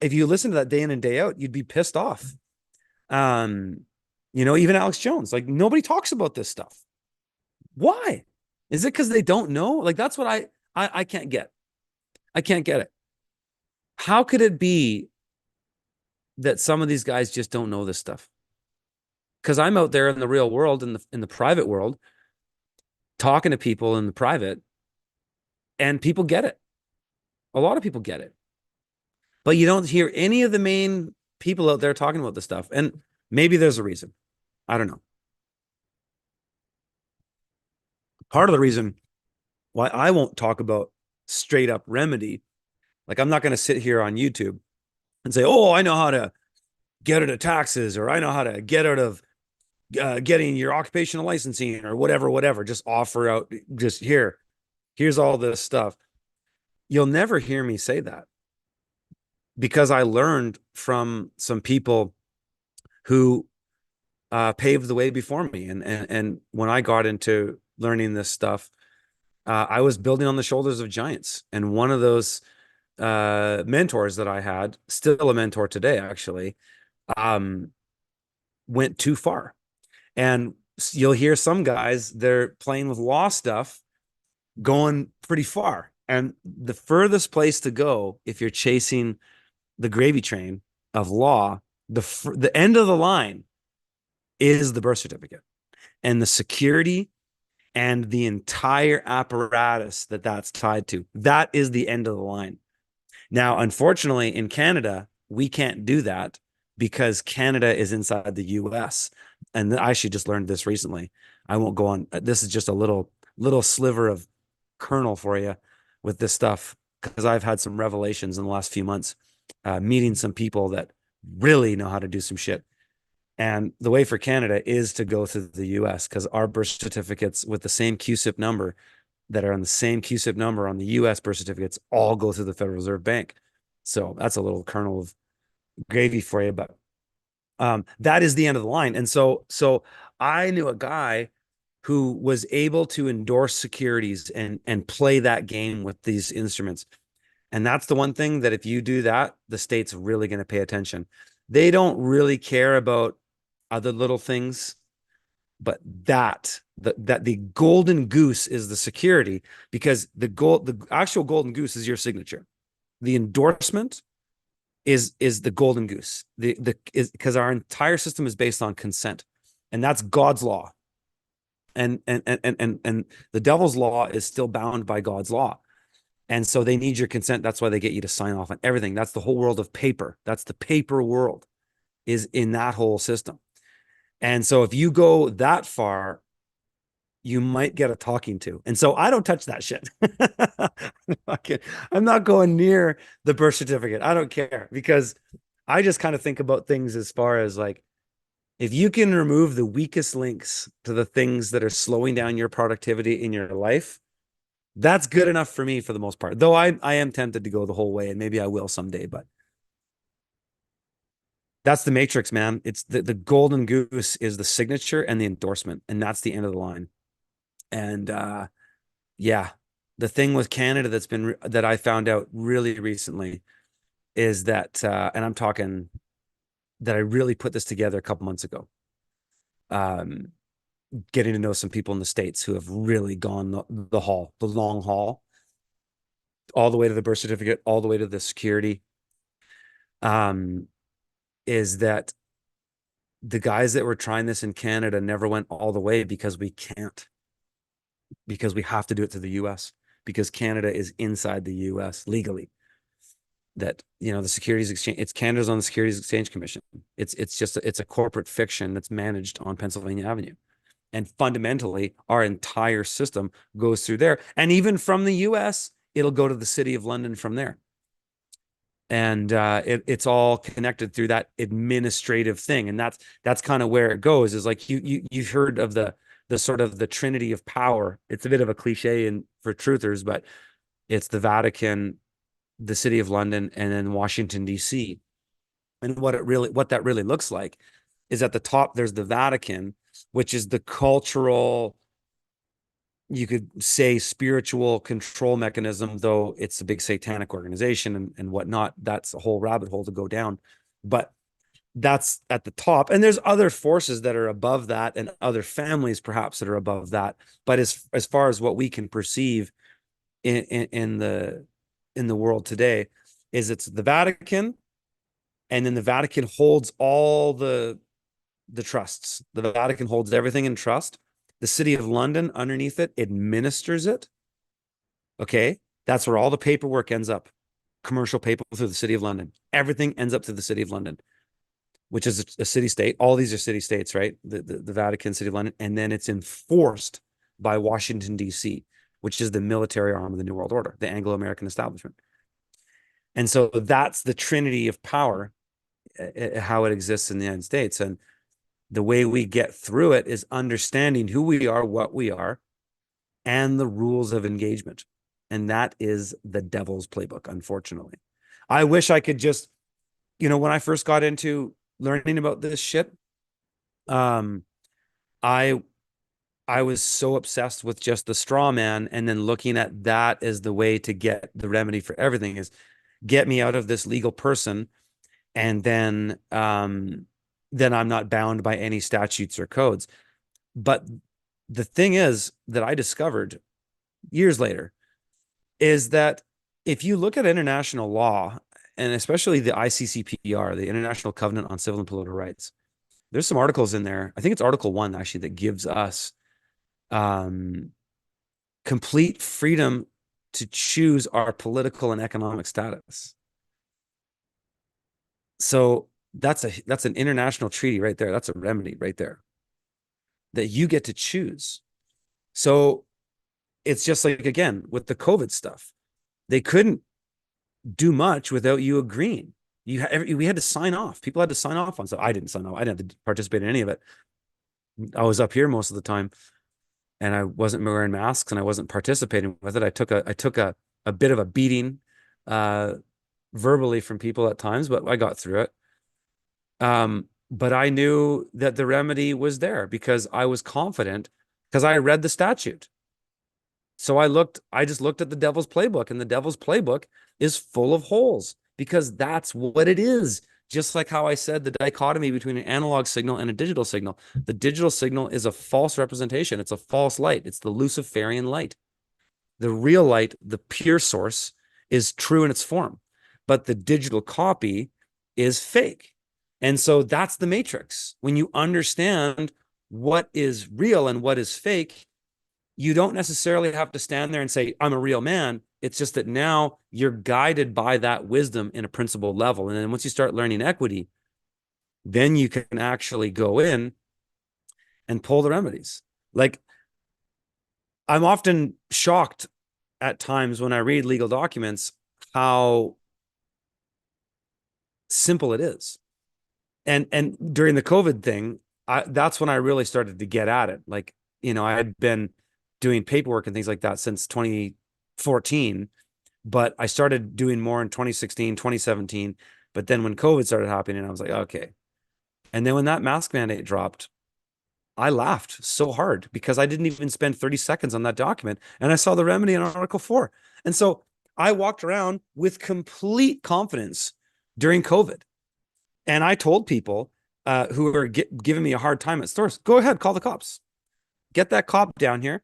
if you listen to that day in and day out, you'd be pissed off. Even Alex Jones, like, nobody talks about this stuff. Why? Is it because they don't know? Like, that's what I can't get. I can't get it. How could it be that some of these guys just don't know this stuff? Because I'm out there in the real world, in the private world, talking to people in the private, and people get it. A lot of people get it. But you don't hear any of the main people out there talking about this stuff. And maybe there's a reason. I don't know. Part of the reason why I won't talk about straight up remedy, like, I'm not going to sit here on YouTube and say, oh, I know how to get out of taxes, or I know how to get out of getting your occupational licensing, or whatever. Just offer out, here's all this stuff. You'll never hear me say that, because I learned from some people who paved the way before me. And when I got into learning this stuff, I was building on the shoulders of giants. And one of those mentors that I had, still a mentor today, actually, went too far. And you'll hear some guys, they're playing with law stuff, going pretty far. And the furthest place to go, if you're chasing the gravy train of law, the end of the line is the birth certificate and the security and the entire apparatus that's tied to. That is the end of the line. Now, unfortunately, in Canada, we can't do that because Canada is inside the US. And I actually just learned this recently. I won't go on. This is just a little sliver of kernel for you with this stuff, because I've had some revelations in the last few months, meeting some people that really know how to do some shit. And the way for Canada is to go through the US, because our birth certificates with the same QSIP number that are on the same QSIP number on the US birth certificates all go through the Federal Reserve Bank. So that's a little kernel of gravy for you, but that is the end of the line. And so I knew a guy who was able to endorse securities and play that game with these instruments. And that's the one thing that if you do that, the state's really going to pay attention. They don't really care about other little things, but the golden goose is the security, because the actual golden goose is your signature. The endorsement is the golden goose. Because our entire system is based on consent, and that's God's law. And the devil's law is still bound by God's law. And so they need your consent. That's why they get you to sign off on everything. That's the whole world of paper. That's the paper world, is in that whole system. And so if you go that far, you might get a talking to. And so I don't touch that shit. I'm not going near the birth certificate. I don't care because I just kind of think about things as far as like, if you can remove the weakest links to the things that are slowing down your productivity in your life, that's good enough for me for the most part. Though I am tempted to go the whole way, and maybe I will someday, but that's the matrix, man. It's the golden goose is the signature and the endorsement, and that's the end of the line. And yeah, the thing with Canada that I found out really recently is that, and I'm talking that I really put this together a couple months ago. Um, Getting to know some people in the States who have really gone the haul, the long haul, all the way to the birth certificate, all the way to the security. Um, is that the guys that were trying this in Canada never went all the way because we can't, because we have to do it to the US, because Canada is inside the US legally. That, the Securities Exchange, it's Canada's on the Securities Exchange Commission. It's just it's a corporate fiction that's managed on Pennsylvania Avenue. And fundamentally, our entire system goes through there. And even from the US, it'll go to the City of London from there. And it's all connected through that administrative thing. And that's kind of where it goes, is like you've heard of the sort of the trinity of power. It's a bit of a cliche for truthers, but it's the Vatican, the City of London, and then Washington, D.C. And what that really looks like is at the top, there's the Vatican, which is the cultural, you could say, spiritual control mechanism, though it's a big satanic organization and whatnot. That's a whole rabbit hole to go down. But that's at the top. And there's other forces that are above that, and other families perhaps that are above that. But as far as what we can perceive in the world today, is it's the Vatican, and then the Vatican holds all the trusts. The Vatican holds everything in trust. The City of London underneath it administers it. Okay. That's where all the paperwork ends up. Commercial paper through the City of London. Everything ends up to the City of London, which is a city state. All these are city states, right? The Vatican, City of London. And then it's enforced by Washington, D.C., which is the military arm of the New World Order, the Anglo-American establishment. And so that's the trinity of power, how it exists in the United States. And the way we get through it is understanding who we are, what we are, and the rules of engagement. And that is the devil's playbook, unfortunately. I wish I could just, when I first got into learning about this shit, I was so obsessed with just the straw man, and then looking at that as the way to get the remedy for everything, is get me out of this legal person, and then I'm not bound by any statutes or codes. But the thing is that I discovered years later is that if you look at international law, and especially the ICCPR, the International Covenant on Civil and Political Rights, there's some articles in there. I think it's Article 1, actually, that gives us complete freedom to choose our political and economic status. So that's an international treaty right there. That's a remedy right there that you get to choose. So it's just like, again, with the COVID stuff, they couldn't do much without you agreeing. We had to sign off. People had to sign off on stuff. I didn't sign off. I didn't have to participate in any of it. I was up here most of the time, and I wasn't wearing masks, and I wasn't participating with it. I took a bit of a beating verbally from people at times, but I got through it. But I knew that the remedy was there because I was confident, because I read the statute. So I just looked at the devil's playbook, and the devil's playbook is full of holes, because that's what it is. Just like how I said the dichotomy between an analog signal and a digital signal. The digital signal is a false representation. It's a false light. It's the Luciferian light. The real light, the pure source, is true in its form, but the digital copy is fake. And so that's the matrix. When you understand what is real and what is fake, you don't necessarily have to stand there and say, I'm a real man. It's just that now you're guided by that wisdom in a principled level. And then once you start learning equity, then you can actually go in and pull the remedies. Like, I'm often shocked at times when I read legal documents how simple it is. And during the COVID thing, that's when I really started to get at it. Like, I had been doing paperwork and things like that since 2014, but I started doing more in 2016, 2017. But then when COVID started happening, I was like, okay. And then when that mask mandate dropped, I laughed so hard because I didn't even spend 30 seconds on that document. And I saw the remedy in Article 4. And so I walked around with complete confidence during COVID. And I told people who were giving me a hard time at stores, go ahead, call the cops. Get that cop down here,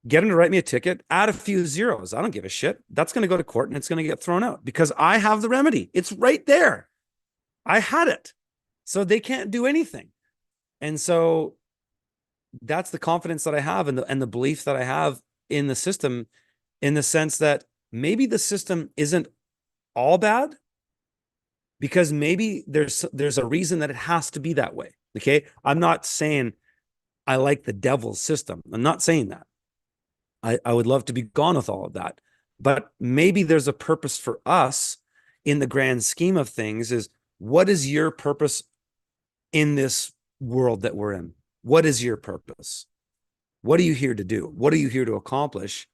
get him to write me a ticket, add a few zeros. I don't give a shit. That's going to go to court and it's going to get thrown out because I have the remedy. It's right there. I had it. So they can't do anything. And so that's the confidence that I have and the belief that I have in the system, in the sense that maybe the system isn't all bad, because maybe there's a reason that it has to be that way. Okay. I'm not saying I like the devil's system. I'm not saying that. I would love to be gone with all of that. But maybe there's a purpose for us in the grand scheme of things. Is what is your purpose in this world that we're in? What is your purpose? What are you here to do? What are you here to accomplish?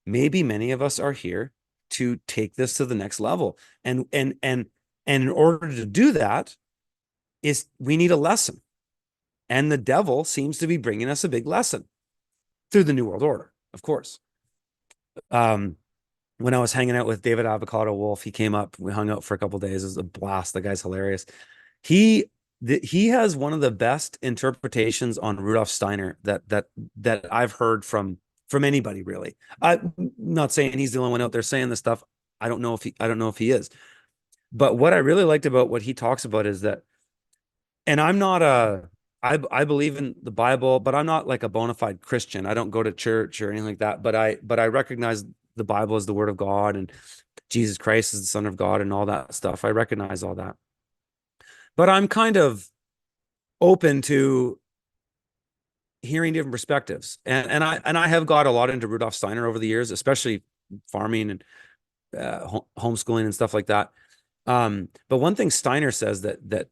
Maybe many of us are here to take this to the next level. And in order to do that, is we need a lesson. And the devil seems to be bringing us a big lesson through the New World Order, of course. When I was hanging out with David Avocado Wolf, he came up. We hung out for a couple of days. It was a blast. The guy's hilarious. He he has one of the best interpretations on Rudolf Steiner that I've heard from anybody, really. I'm not saying he's the only one out there saying this stuff. I don't know if he is. But what I really liked about what he talks about is that, and I'm not a I believe in the Bible, but I'm not like a bona fide Christian. I don't go to church or anything like that. But I recognize the Bible as the word of God, and Jesus Christ is the Son of God, and all that stuff. I recognize all that. But I'm kind of open to hearing different perspectives. And I have got a lot into Rudolf Steiner over the years, especially farming and homeschooling and stuff like that. But one thing Steiner says that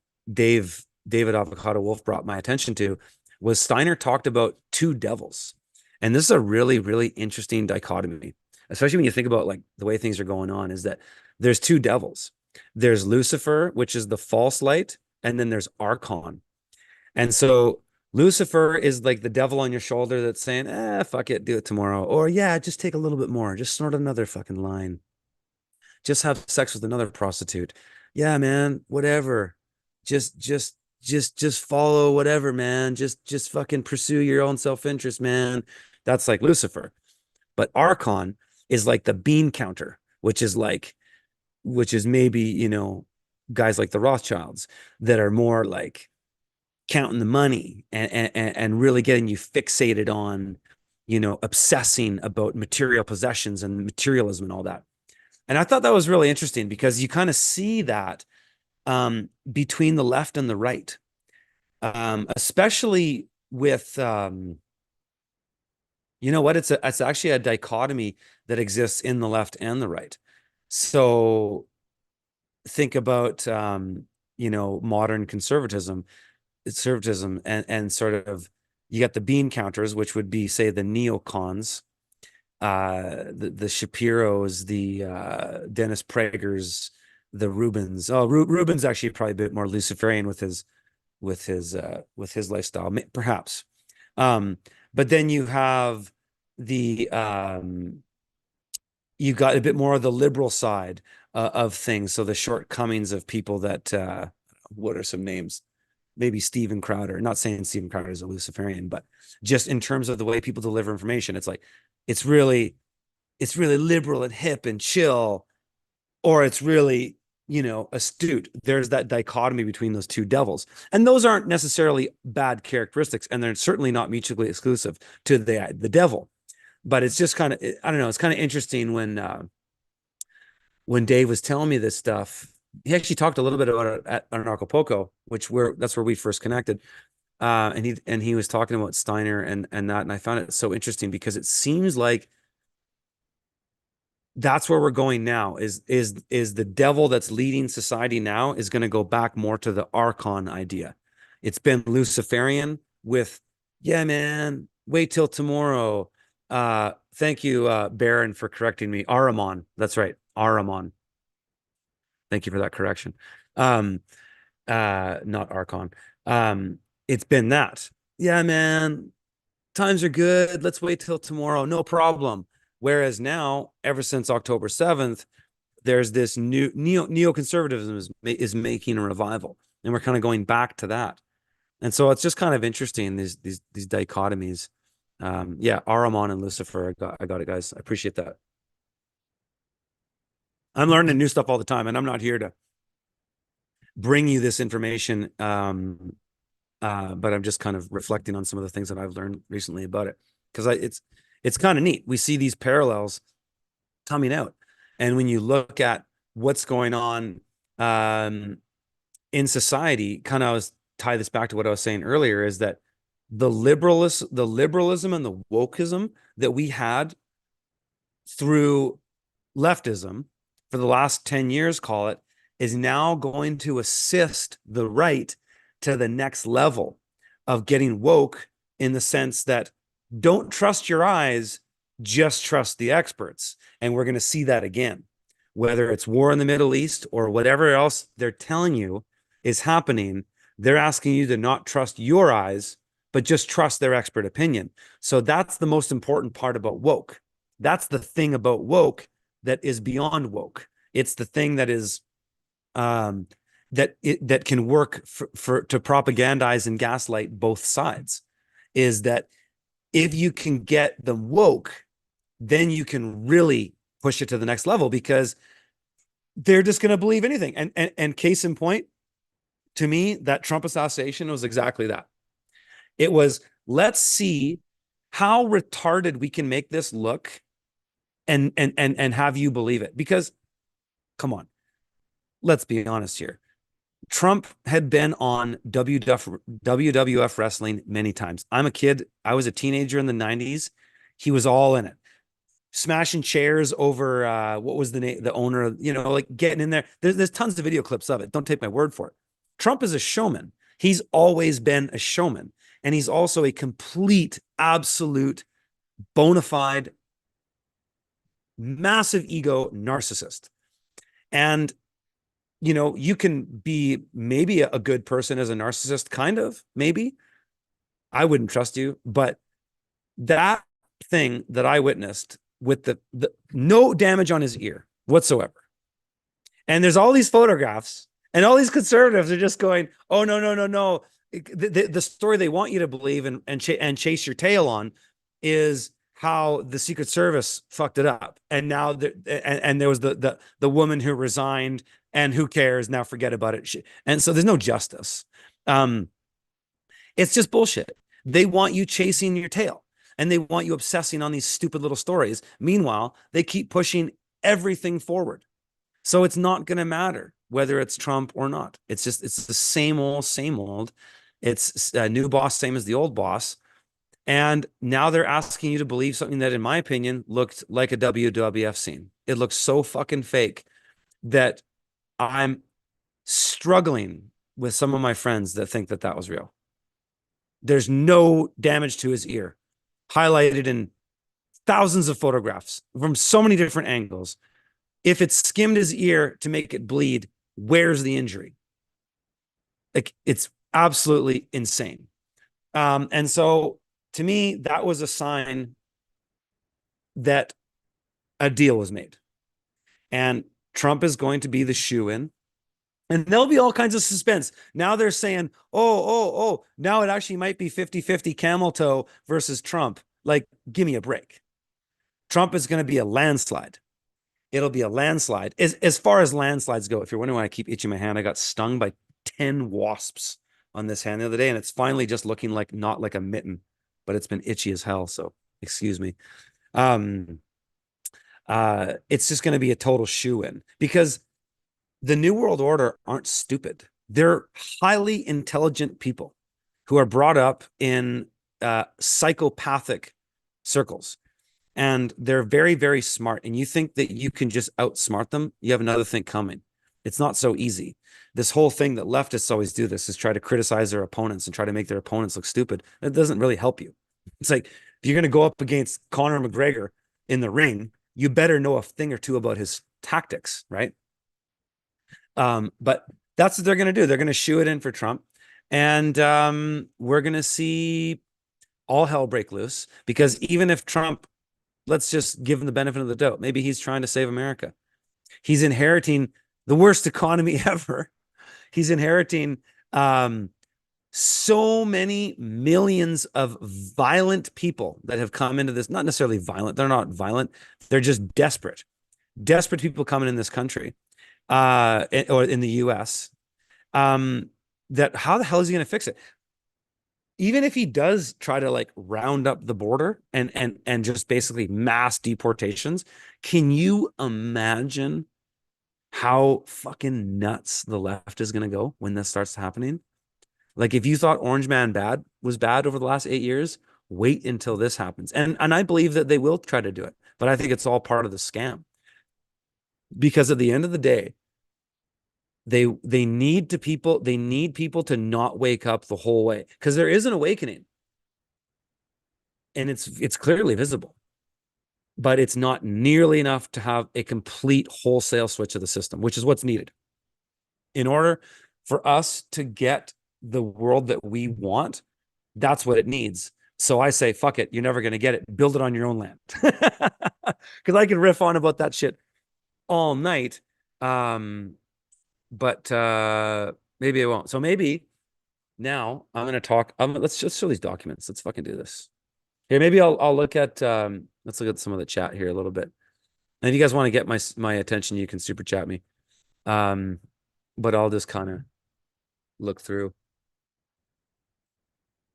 David Avocado Wolf brought my attention to was Steiner talked about two devils. And this is a really, really interesting dichotomy, especially when you think about like the way things are going on, is that there's two devils. There's Lucifer, which is the false light, and then there's Archon. And so Lucifer is like the devil on your shoulder that's saying, fuck it, do it tomorrow. Or yeah, just take a little bit more. Just snort another fucking line. Just have sex with another prostitute. Yeah, man, whatever. Just follow whatever, man. Just fucking pursue your own self-interest, man. That's like Lucifer. But Archon is like the bean counter, which is maybe, guys like the Rothschilds that are more like counting the money and really getting you fixated on, obsessing about material possessions and materialism and all that. And I thought that was really interesting because you kind of see that between the left and the right, especially with, it's actually a dichotomy that exists in the left and the right. So think about, modern conservatism and sort of, you got the bean counters, which would be, say, the neocons, the Shapiros, the Dennis Prager's, the Rubens. Oh, Rubens actually probably a bit more Luciferian with his lifestyle, perhaps. But then you have the you got a bit more of the liberal side of things. So the shortcomings of people that what are some names? Maybe Steven Crowder. Not saying Steven Crowder is a Luciferian, but just in terms of the way people deliver information, it's like it's really liberal and hip and chill, or it's really, astute. There's that dichotomy between those two devils. And those aren't necessarily bad characteristics, and they're certainly not mutually exclusive to the devil. But it's just kind of, I don't know, it's kind of interesting when Dave was telling me this stuff. He actually talked a little bit about it at Acapulco, that's where we first connected. And he was talking about Steiner and that, and I found it so interesting because it seems like that's where we're going now. Is the devil that's leading society now is going to go back more to the archon idea. It's been Luciferian with, yeah, man, wait till tomorrow. Thank you, Baron, for correcting me. Aramon, that's right, Aramon. Thank you for that correction. Um, not archon. Um, it's been that. Yeah, man, times are good. Let's wait till tomorrow. No problem. Whereas now, ever since October 7th, there's this new neoconservatism is making a revival, and we're kind of going back to that. And so it's just kind of interesting, these dichotomies. Yeah, Aramon and Lucifer. I got it, guys. I appreciate that. I'm learning new stuff all the time, and I'm not here to bring you this information. But I'm just kind of reflecting on some of the things that I've learned recently about it, because it's kind of neat. We see these parallels coming out, and when you look at what's going on in society, kind of tie this back to what I was saying earlier, is that the liberalism and the wokeism that we had through leftism for the last 10 years, call it, is now going to assist the right to the next level of getting woke, in the sense that don't trust your eyes, just trust the experts. And we're going to see that again, whether it's war in the Middle East or whatever else they're telling you is happening. They're asking you to not trust your eyes, but just trust their expert opinion. So that's the most important part about woke. That's the thing about woke that is beyond woke. It's the thing that is that can work for to propagandize and gaslight both sides. Is that if you can get them woke, then you can really push it to the next level, because they're just going to believe anything. And case in point, to me, that Trump assassination was exactly that. It was, let's see how retarded we can make this look, and have you believe it. Because come on, let's be honest here. Trump had been on WWF wrestling many times. I'm a kid. I was a teenager in the 90s. He was all in it. Smashing chairs over what was the name, the owner, like getting in there. There's tons of video clips of it. Don't take my word for it. Trump is a showman. He's always been a showman. And he's also a complete, absolute, bona fide, massive ego narcissist. And you can be maybe a good person as a narcissist, kind of, maybe. I wouldn't trust you, but that thing that I witnessed with the no damage on his ear whatsoever. And there's all these photographs, and all these conservatives are just going, oh, no, no, no, no. The story they want you to believe and chase your tail on is how the Secret Service fucked it up. And now there was the woman who resigned, and who cares now, forget about it. And so there's no justice. It's just bullshit. They want you chasing your tail, and they want you obsessing on these stupid little stories. Meanwhile, they keep pushing everything forward. So it's not going to matter whether it's Trump or not. It's the same old, same old. It's a new boss, same as the old boss. And now they're asking you to believe something that, in my opinion, looked like a WWF scene. It looks so fucking fake that I'm struggling with some of my friends that think that that was real. There's no damage to his ear, highlighted in thousands of photographs from so many different angles. If it skimmed his ear to make it bleed, where's the injury? Like, it's absolutely insane. And so to me, that was a sign that a deal was made. And Trump is going to be the shoe-in. And there'll be all kinds of suspense. Now they're saying, oh, now it actually might be 50-50 camel toe versus Trump. Like, give me a break. Trump is going to be a landslide. It'll be a landslide. As far as landslides go, if you're wondering why I keep itching my hand, I got stung by 10 wasps on this hand the other day, and it's finally just looking like, not like a mitten, but it's been itchy as hell. So excuse me. It's just going to be a total shoe-in, because the New World Order aren't stupid. They're highly intelligent people. who are brought up in psychopathic circles. And they're very, very smart. And you think that you can just outsmart them, you have another thing coming. It's not so easy. This whole thing that leftists always do this is try to criticize their opponents and try to make their opponents look stupid. It doesn't really help you. It's like, if you're going to go up against Conor McGregor in the ring, you better know a thing or two about his tactics, right? But that's what they're going to do. They're going to shoe it in for Trump. And we're going to see all hell break loose, because even if Trump, let's just give him the benefit of the doubt, maybe he's trying to save America. He's inheriting the worst economy ever. He's inheriting so many millions of violent people that have come into this. Not necessarily violent. They're not violent. They're just desperate. Desperate people coming in this country, or in the US. That how the hell is he going to fix it? Even if he does try to like round up the border and just basically mass deportations, can you imagine how fucking nuts the left is going to go when this starts happening? Like, if you thought Orange Man was bad over the last 8 years, wait until this happens. And I believe that they will try to do it, but I think it's all part of the scam. Because at the end of the day, they need people to not wake up the whole way, because there is an awakening, and it's clearly visible, but it's not nearly enough to have a complete wholesale switch of the system, which is what's needed in order for us to get the world that we want. That's what it needs. So I say, fuck it, you're never going to get it. Build it on your own land. Because I can riff on about that shit all night. But maybe I won't. So maybe now I'm gonna talk. Let's just show these documents. Let's fucking do this. Here, maybe I'll look at let's look at some of the chat here a little bit. And if you guys want to get my attention, you can super chat me. But I'll just kind of look through.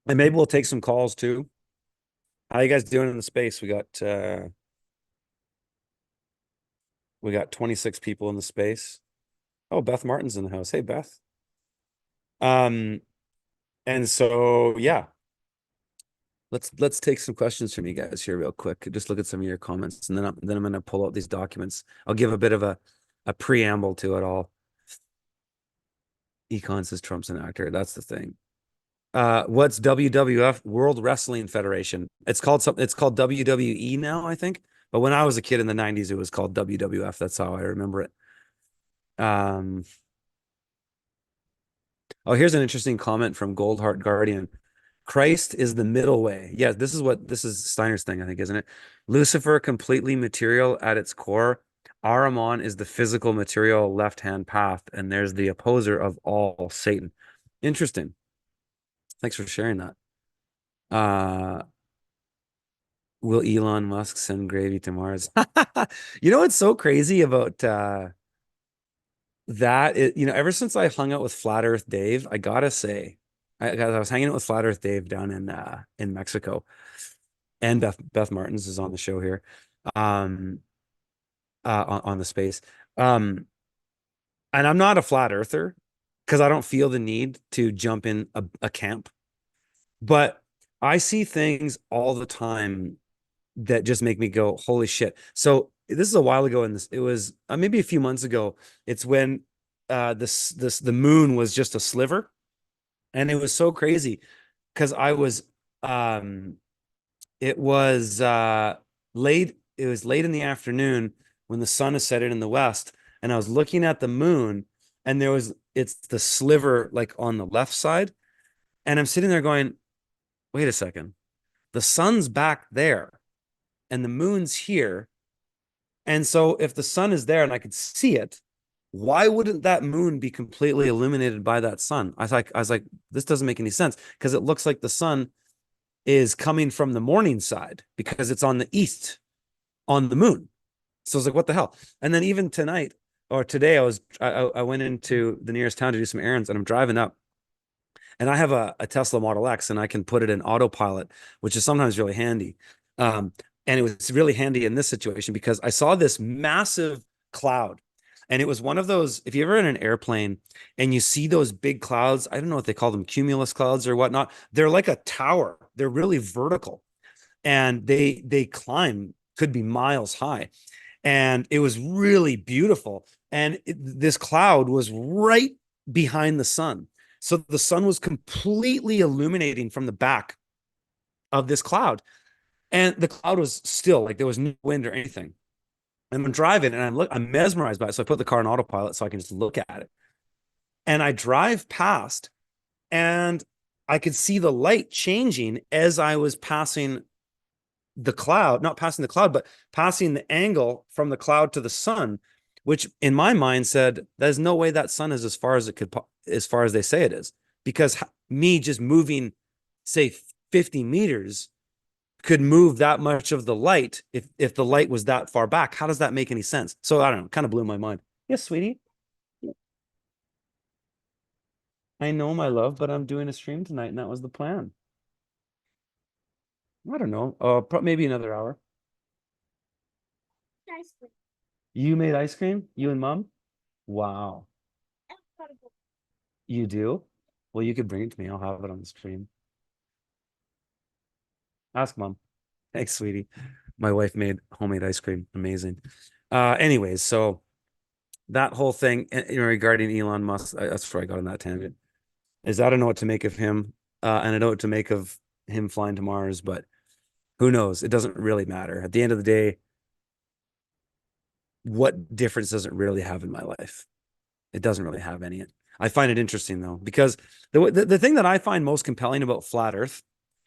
And maybe we'll take some calls too. How you guys doing in the space? We got 26 people in the space. Oh, Beth Martin's in the house. Hey, Beth. And so yeah, let's take some questions from you guys here real quick. Just look at some of your comments, and then I'm gonna pull out these documents. I'll give a bit of a preamble to it all. Econ says Trump's an actor. That's the thing. What's WWF? World Wrestling Federation. It's called something. It's called WWE now, I think. But when I was a kid in the 90s, it was called WWF. That's how I remember it. Oh, here's an interesting comment from Goldheart Guardian. Christ is the middle way. Yeah, this is Steiner's thing, I think, isn't it? Lucifer, completely material at its core. Ahriman is the physical material left-hand path, and there's the opposer of all, Satan. Interesting. Thanks for sharing that. Will Elon Musk send gravy to Mars? You know what's so crazy about that? Ever since I hung out with Flat Earth Dave, I gotta say, I was hanging out with Flat Earth Dave down in Mexico, and Beth Martins is on the show here, on the space. And I'm not a flat earther because I don't feel the need to jump in a camp, but I see things all the time that just make me go, holy shit. So this is a while ago, and it was maybe a few months ago. It's when the moon was just a sliver, and it was so crazy because it was late in the afternoon when the sun is setting in the west, and I was looking at the moon, and it's the sliver like on the left side, and I'm sitting there going, wait a second, the sun's back there and the moon's here. And so if the sun is there and I could see it, why wouldn't that moon be completely illuminated by that sun? I was like, this doesn't make any sense, because it looks like the sun is coming from the morning side because it's on the east on the moon. So I was like, what the hell? And then even tonight or today, I went into the nearest town to do some errands, and I'm driving up, and I have a Tesla Model X, and I can put it in autopilot, which is sometimes really handy. And it was really handy in this situation because I saw this massive cloud, And it was one of those, if you're ever in an airplane and you see those big clouds, I don't know what they call them, cumulus clouds or whatnot. They're like a tower. They're really vertical and they climb, could be miles high. And it was really beautiful. And this cloud was right behind the sun. So the sun was completely illuminating from the back of this cloud. And the cloud was still, like there was no wind or anything. And I'm driving and I'm mesmerized by it. So I put the car on autopilot so I can just look at it. And I drive past and I could see the light changing as I was passing the cloud, not passing the cloud, but passing the angle from the cloud to the sun, which in my mind said, there's no way that sun is as far as it could, as far as they say it is, because me just moving, say 50 meters could move that much of the light if the light was that far back. How does that make any sense? So I don't know, kind of blew my mind. Yes, sweetie. I know, my love, but I'm doing a stream tonight, and that was the plan. I don't know. Maybe another hour. You made ice cream? You and mom? Wow. You do? Well, you could bring it to me. I'll have it on the stream. Ask mom. Thanks, sweetie. My wife made homemade ice cream. Amazing. Anyways, so that whole thing, regarding Elon Musk, that's where I got on that tangent. Is I don't know what to make of him, and I know what to make of him flying to Mars, but who knows? It doesn't really matter. At the end of the day, what difference does it really have in my life? It doesn't really have any. I find it interesting though, because the thing that I find most compelling about flat Earth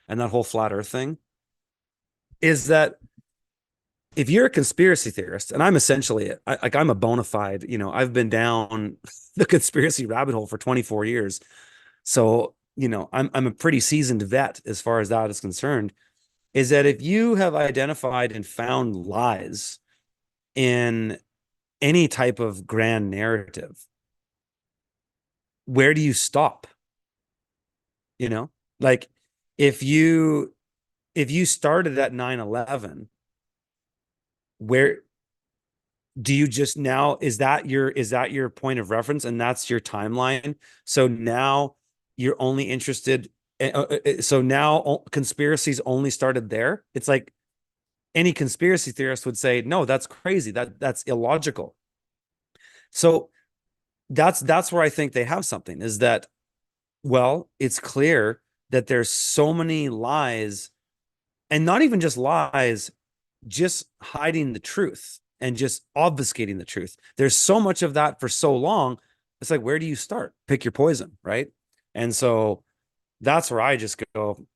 and that whole flat Earth thing is that if you're a conspiracy theorist, and I'm essentially I'm a bona fide, I've been down the conspiracy rabbit hole for 24 years. So, I'm a pretty seasoned vet as far as that is concerned, is that if you have identified and found lies in any type of grand narrative, where do you stop? Like if you started at 9/11, where do you just now, is that your point of reference and that's your timeline? So now you're only interested, so now conspiracies only started there. It's like any conspiracy theorist would say, no, that's crazy, that's illogical. So that's where I think they have something, is that, well, it's clear that there's so many lies, and not even just lies, just hiding the truth and just obfuscating the truth. There's so much of that for so long. It's like, where do you start? Pick your poison, right? And so that's where I just go,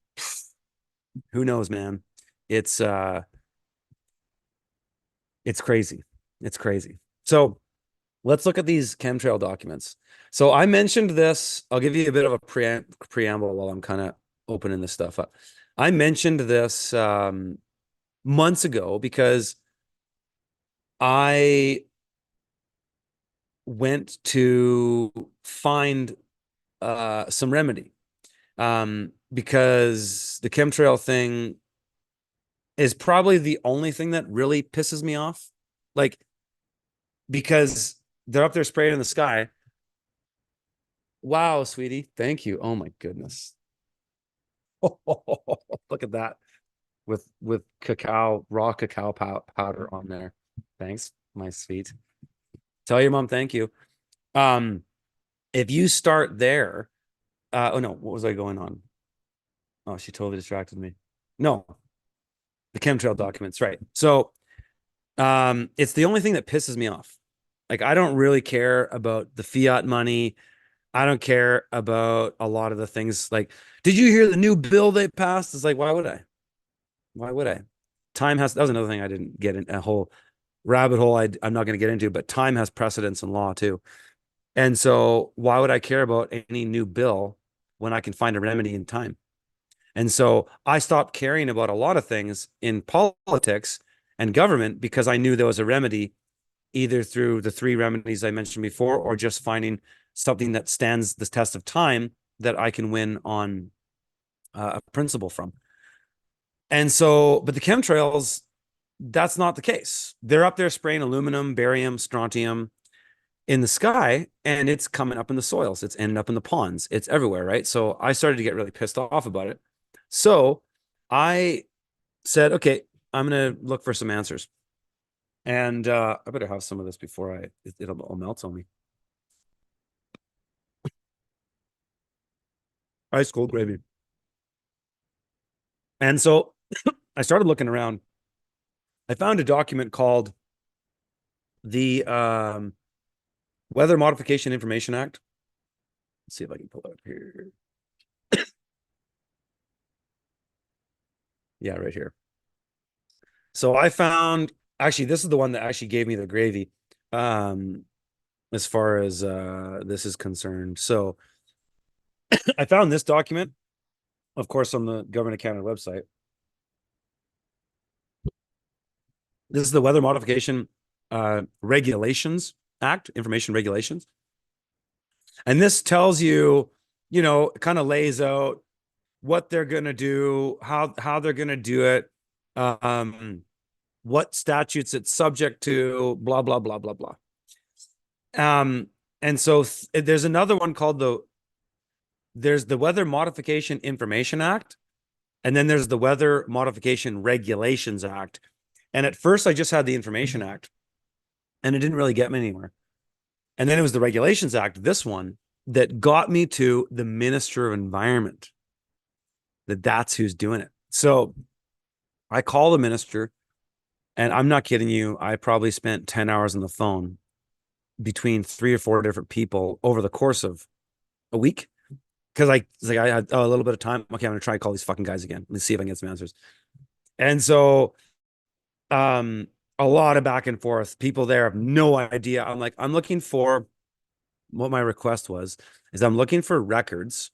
who knows, man? It's it's crazy. It's crazy. So let's look at these chemtrail documents. So I mentioned this. I'll give you a bit of a preamble while I'm kind of opening this stuff up. I mentioned this months ago because I went to find some remedy, because the chemtrail thing is probably the only thing that really pisses me off. Like, because they're up there spraying in the sky. Wow, sweetie. Thank you. Oh my goodness. Look at that. With raw cacao powder on there. Thanks, my sweet. Tell your mom thank you. Um, if you start there, oh no, what was I going on? Oh, she totally distracted me. No, the chemtrail documents, right? So, it's the only thing that pisses me off. Like, I don't really care about the fiat money. I don't care about a lot of the things. Like, did you hear the new bill they passed? It's like, why would I? Why would I? That was another thing I didn't get in, a whole rabbit hole I'm not going to get into, but time has precedence in law too. And so why would I care about any new bill when I can find a remedy in time? And so I stopped caring about a lot of things in politics and government because I knew there was a remedy, either through the three remedies I mentioned before, or just finding something that stands the test of time that I can win on a principle from. And so, but the chemtrails, that's not the case. They're up there spraying aluminum, barium, strontium, in the sky, and it's coming up in the soils. It's ending up in the ponds. It's everywhere, right? So I started to get really pissed off about it. So I said, okay, I'm gonna look for some answers. And I better have some of this before it'll all melt on me. Ice cold gravy. And so I started looking around. I found a document called the Weather Modification Information Act. Let's see if I can pull it up here. Yeah, right here. So I found, actually, this is the one that actually gave me the gravy, as far as this is concerned. So I found this document, of course, on the Government of Canada website. This is the Weather Modification Regulations Act, Information Regulations. And this tells you, kind of lays out what they're going to do, how they're going to do it, what statutes it's subject to, blah, blah, blah, blah, blah. And so there's another one called there's the Weather Modification Information Act, and then there's the Weather Modification Regulations Act. And at first I just had the Information Act, and it didn't really get me anywhere. And then it was the Regulations Act, this one, that got me to the Minister of Environment, that's who's doing it. So I call the minister, and I'm not kidding you, I probably spent 10 hours on the phone between 3 or 4 different people over the course of a week. Because I had a little bit of time. Okay, I'm gonna try to call these fucking guys again. Let's see if I can get some answers. And so a lot of back and forth. People there have no idea. I'm like, I'm looking for, what my request was, is I'm looking for records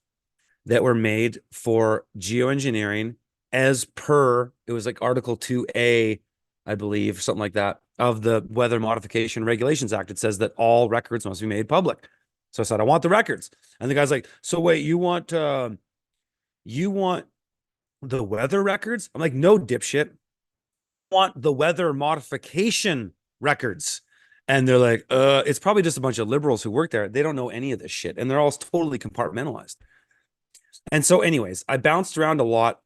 that were made for geoengineering as per, it was like Article 2A, I believe, something like that, of the Weather Modification Regulations Act. It says that all records must be made public. So I said, I want the records. And the guy's like, so wait, you want the weather records? I'm like, no, dipshit. I want the weather modification records. And they're like, it's probably just a bunch of liberals who work there. They don't know any of this shit. And they're all totally compartmentalized. And so, anyways, I bounced around a lot.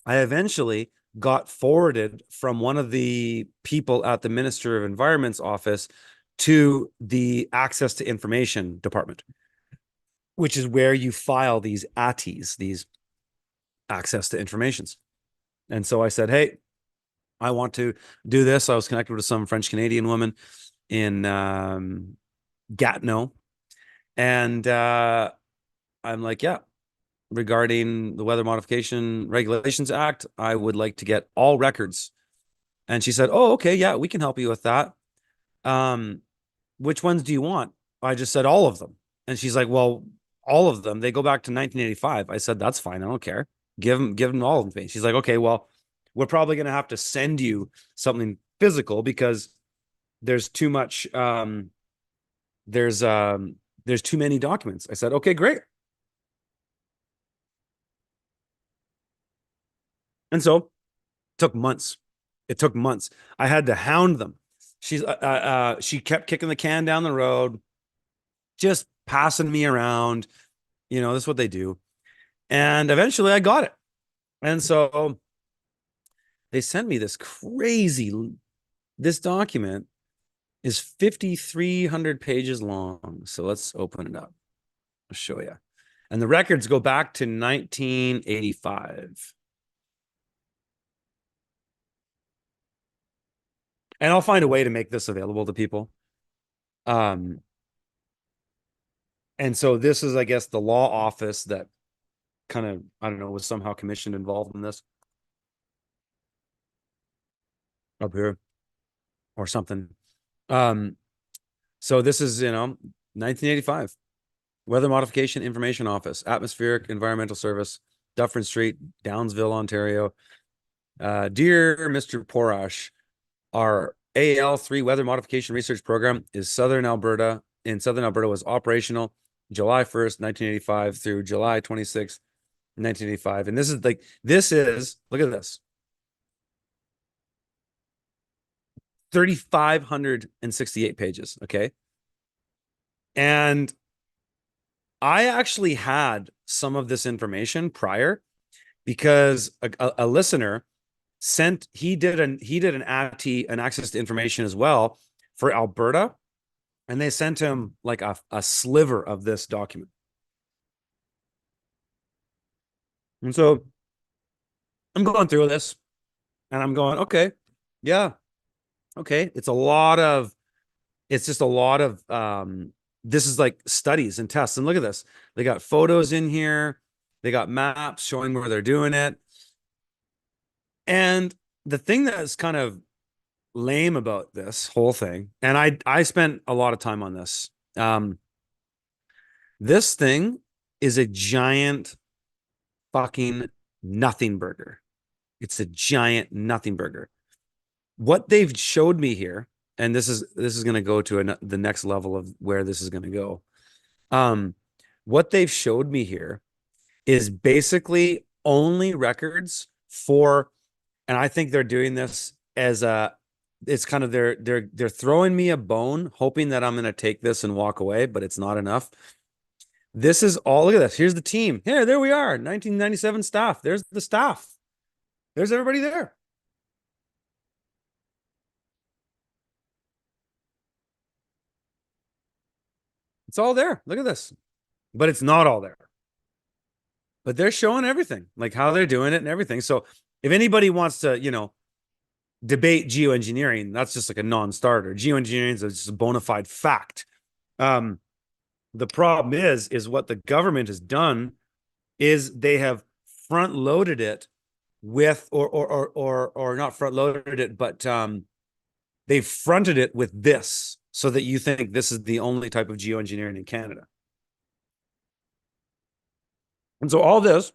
I eventually got forwarded from one of the people at the Minister of Environment's office to the Access to Information Department, which is where you file these ATIs, these access to informations. And so I said, hey, I want to do this. I was connected with some French Canadian woman in Gatineau. And I'm like, yeah, regarding the Weather Modification Regulations Act, I would like to get all records. And she said, oh, okay, yeah, we can help you with that. Which ones do you want? I just said all of them. And she's like, well, all of them, they go back to 1985. I said, that's fine. I don't care. Give them all of them. She's like, okay, well, we're probably going to have to send you something physical because there's too much, there's too many documents. I said, okay, great. And so it took months. It took months. I had to hound them. She kept kicking the can down the road, just passing me around. This is what they do. And eventually I got it. And so they sent me this document is 5,300 pages long. So let's open it up. I'll show you. And the records go back to 1985. And I'll find a way to make this available to people. And so this is, I guess, the law office that kind of, I don't know, was somehow commissioned involved in this. Up here or something. So this is, 1985. Weather Modification Information Office, Atmospheric Environmental Service, Dufferin Street, Downsville, Ontario. Dear Mr. Porash, our AL3 Weather Modification Research Program in Southern Alberta was operational July 1st, 1985 through July 26th, 1985. And this is, look at this. 3,568 pages. Okay. And I actually had some of this information prior because a listener sent he did an AT an access to information as well for Alberta, and they sent him like a sliver of this document. And so I'm going through this and I'm going, okay, yeah, okay. It's just a lot of this is like studies and tests. And look at this. They got photos in here, they got maps showing where they're doing it. And the thing that's kind of lame about this whole thing, and I spent a lot of time on this. This thing is a giant fucking nothing burger. It's a giant nothing burger. What they've showed me here, and this is going to go to the next level of where this is going to go. What they've showed me here is basically only records for, and I think they're doing this as a, it's kind of they're throwing me a bone, hoping that I'm going to take this and walk away, but it's not enough. This is all, look at this. Here's the team. Here, there we are. 1997 staff. There's the staff. There's everybody there. It's all there. Look at this. But it's not all there. But they're showing everything, like how they're doing it and everything. So if anybody wants to, debate geoengineering, that's just like a non-starter. Geoengineering is just a bona fide fact. The problem is what the government has done is they have front loaded it with, or not front loaded it, but they've fronted it with this so that you think this is the only type of geoengineering in Canada. And so all this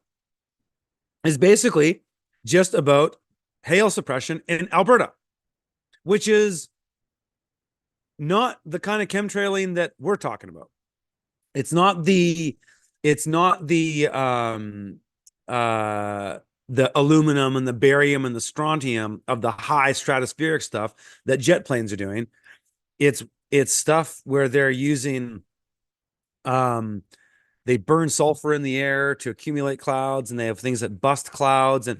is basically just about hail suppression in Alberta, which is not the kind of chemtrailing that we're talking about. It's not the the aluminum and the barium and the strontium of the high stratospheric stuff that jet planes are doing. It's stuff where they're using they burn sulfur in the air to accumulate clouds, and they have things that bust clouds. And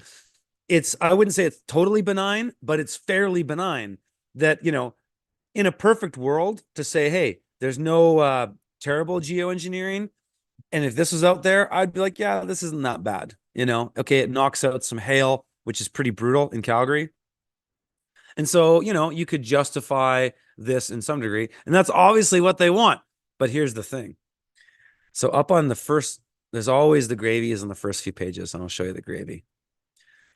I wouldn't say it's totally benign, but it's fairly benign that, in a perfect world to say, hey, there's no terrible geoengineering. And if this was out there, I'd be like, yeah, this isn't that bad. Okay, it knocks out some hail, which is pretty brutal in Calgary. And so, you could justify this in some degree. And that's obviously what they want. But here's the thing. So up on the first, there's always the gravy is on the first few pages, and I'll show you the gravy.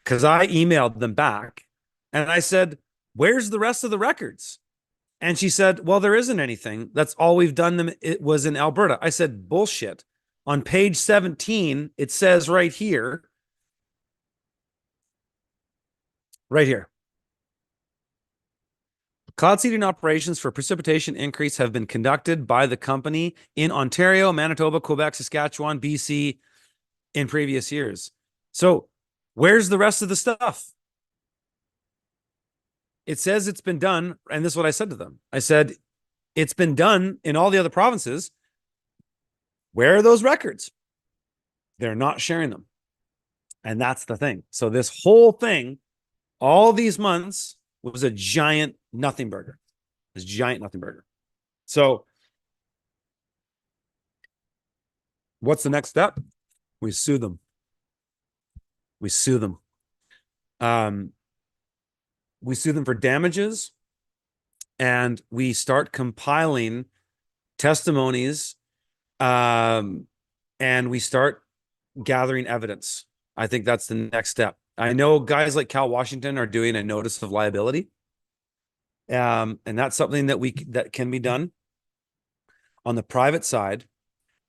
Because I emailed them back and I said, where's the rest of the records? And she said, well, there isn't anything. That's all we've done. It was in Alberta. I said, bullshit. On page 17, it says right here, cloud seeding operations for precipitation increase have been conducted by the company in Ontario, Manitoba, Quebec, Saskatchewan, BC in previous years. So where's the rest of the stuff? It says it's been done. And this is what I said to them. I said, it's been done in all the other provinces. Where are those records? They're not sharing them. And that's the thing. So this whole thing, all these months, was a giant nothing burger. This giant nothing burger. So what's the next step? We sue them. We sue them. We sue them for damages, and we start compiling testimonies, and we start gathering evidence. I think that's the next step. I know guys like Cal Washington are doing a notice of liability, and that's something that can be done on the private side.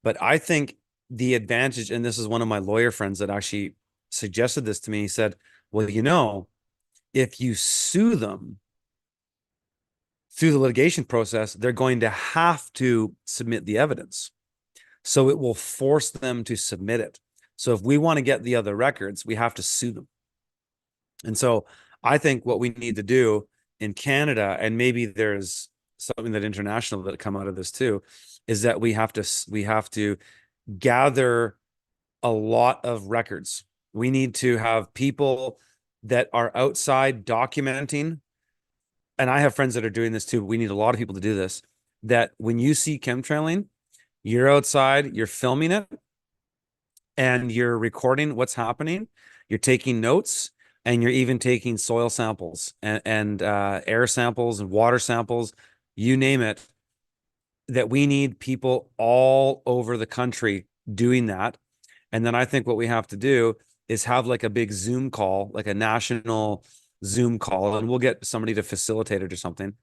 But I think the advantage, and this is one of my lawyer friends that actually suggested this to me. He said, well, if you sue them through the litigation process, they're going to have to submit the evidence. So it will force them to submit it. So if we want to get the other records, we have to sue them. And so I think what we need to do in Canada, and maybe there's something that international that come out of this too, is that we have to gather a lot of records. We need to have people that are outside documenting, and I have friends that are doing this too. We need a lot of people to do this. That when you see chemtrailing, you're outside, you're filming it, and you're recording what's happening. You're taking notes, and you're even taking soil samples and air samples and water samples, you name it. That we need people all over the country doing that. And then I think what we have to do is have like a big Zoom call, like a national Zoom call, and we'll get somebody to facilitate it or something.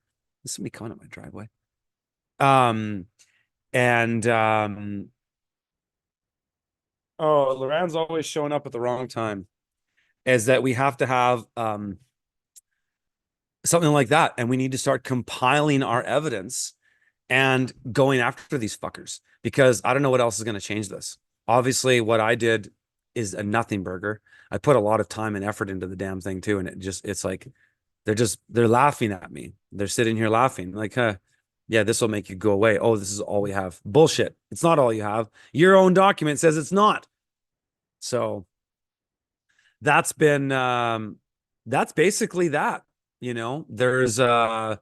This is me coming up my driveway. Um, and oh, Loran's always showing up at the wrong time. Is that we have to have something like that, and we need to start compiling our evidence and going after these fuckers, because I don't know what else is going to change this. Obviously, what I did is a nothing burger. I put a lot of time and effort into the damn thing too, and it's like they're laughing at me. They're sitting here laughing like, yeah, this will make you go away. Oh, this is all we have. Bullshit. It's not all you have. Your own document says it's not. So that's been that's basically that. There's I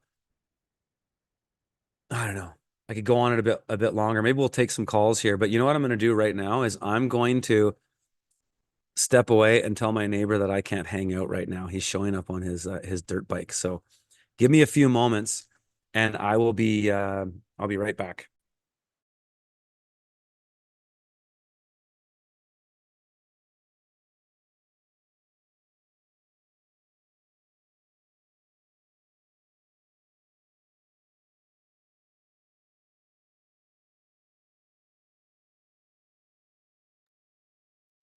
don't know. I could go on it a bit longer. Maybe we'll take some calls here, but you know what I'm going to do right now is I'm going to step away and tell my neighbor that I can't hang out right now. He's showing up on his dirt bike. So give me a few moments and I'll be right back.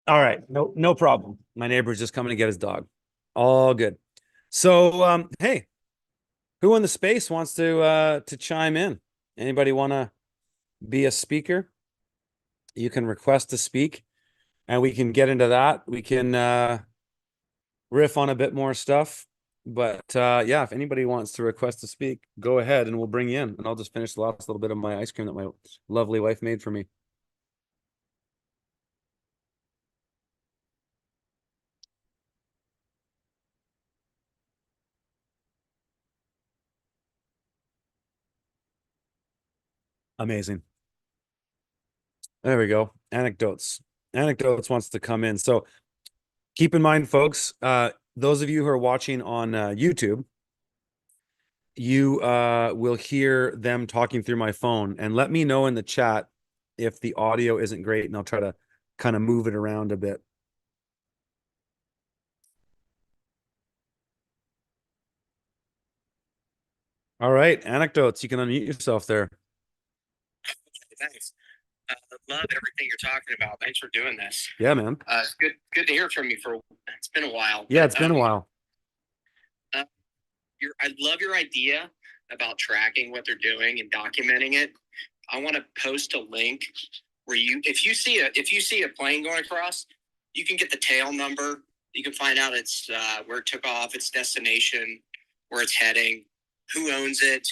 All right. No problem. My neighbor's just coming to get his dog. All good. So hey, who in the space wants to chime in? Anybody want to be a speaker? You can request to speak and we can get into that. We can riff on a bit more stuff. But yeah, if anybody wants to request to speak, go ahead and we'll bring you in. And I'll just finish the last little bit of my ice cream that my lovely wife made for me. Amazing. There we go. Anecdotes. Anecdotes wants to come in. So keep in mind, folks, those of you who are watching on YouTube, you will hear them talking through my phone. And let me know in the chat if the audio isn't great, and I'll try to kind of move it around a bit. All right, anecdotes. You can unmute yourself there. Thanks. Love everything you're talking about. Thanks for doing this. Yeah, man. It's good to hear from you. It's been a while. Yeah, it's been a while. I love your idea about tracking what they're doing and documenting it. I want to post a link where if you see a plane going across, you can get the tail number. You can find out its where it took off, its destination, where it's heading, who owns it,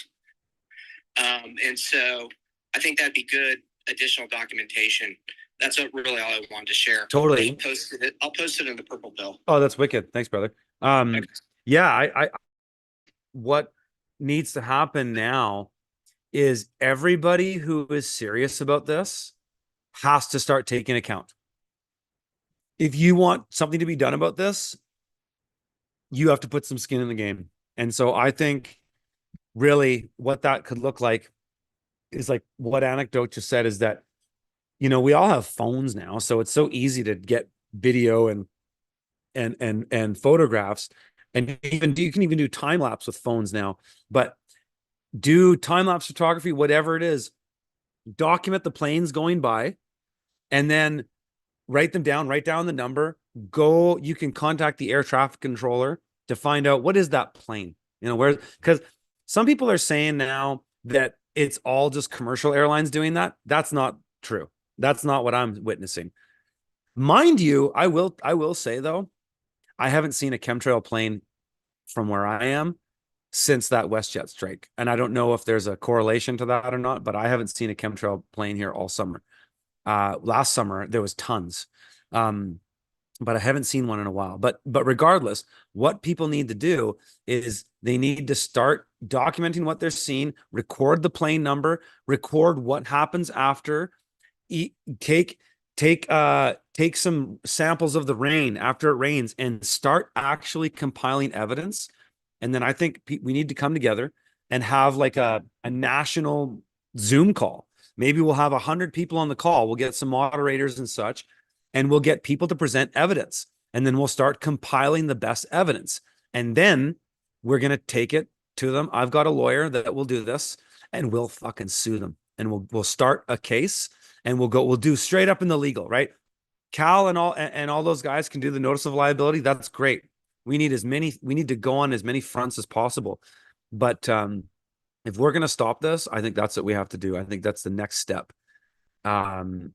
and so I think that'd be good additional documentation. That's really all I wanted to share. Totally. I'll post it in the purple bill. Oh, that's wicked. Thanks, brother. Yeah, I what needs to happen now is everybody who is serious about this has to start taking account. If you want something to be done about this, you have to put some skin in the game. And so I think really what that could look like is like what Anecdote just said, is that, we all have phones now. So it's so easy to get video and photographs. And you can even do time lapse with phones now, but do time lapse photography, whatever it is, document the planes going by and then write them down, write down the number, you can contact the air traffic controller to find out what is that plane, because some people are saying now that it's all just commercial airlines doing that. That's not true. That's not what I'm witnessing. Mind you, I will say though, I haven't seen a chemtrail plane from where I am since that WestJet strike. And I don't know if there's a correlation to that or not, but I haven't seen a chemtrail plane here all summer. Last summer there was tons. But I haven't seen one in a while. But regardless, what people need to do is they need to start documenting what they're seeing, record the plane number, record what happens after, take some samples of the rain after it rains, and start actually compiling evidence. And then I think we need to come together and have like a national Zoom call. Maybe we'll have 100 people on the call. We'll get some moderators and such, and we'll get people to present evidence. And then we'll start compiling the best evidence. And then we're going to take it to them. I've got a lawyer that will do this, and we'll fucking sue them. And we'll start a case, and we'll do straight up in the legal, right? Cal and all those guys can do the notice of liability. That's great. We need to go on as many fronts as possible. But if we're going to stop this, I think that's what we have to do. I think that's the next step.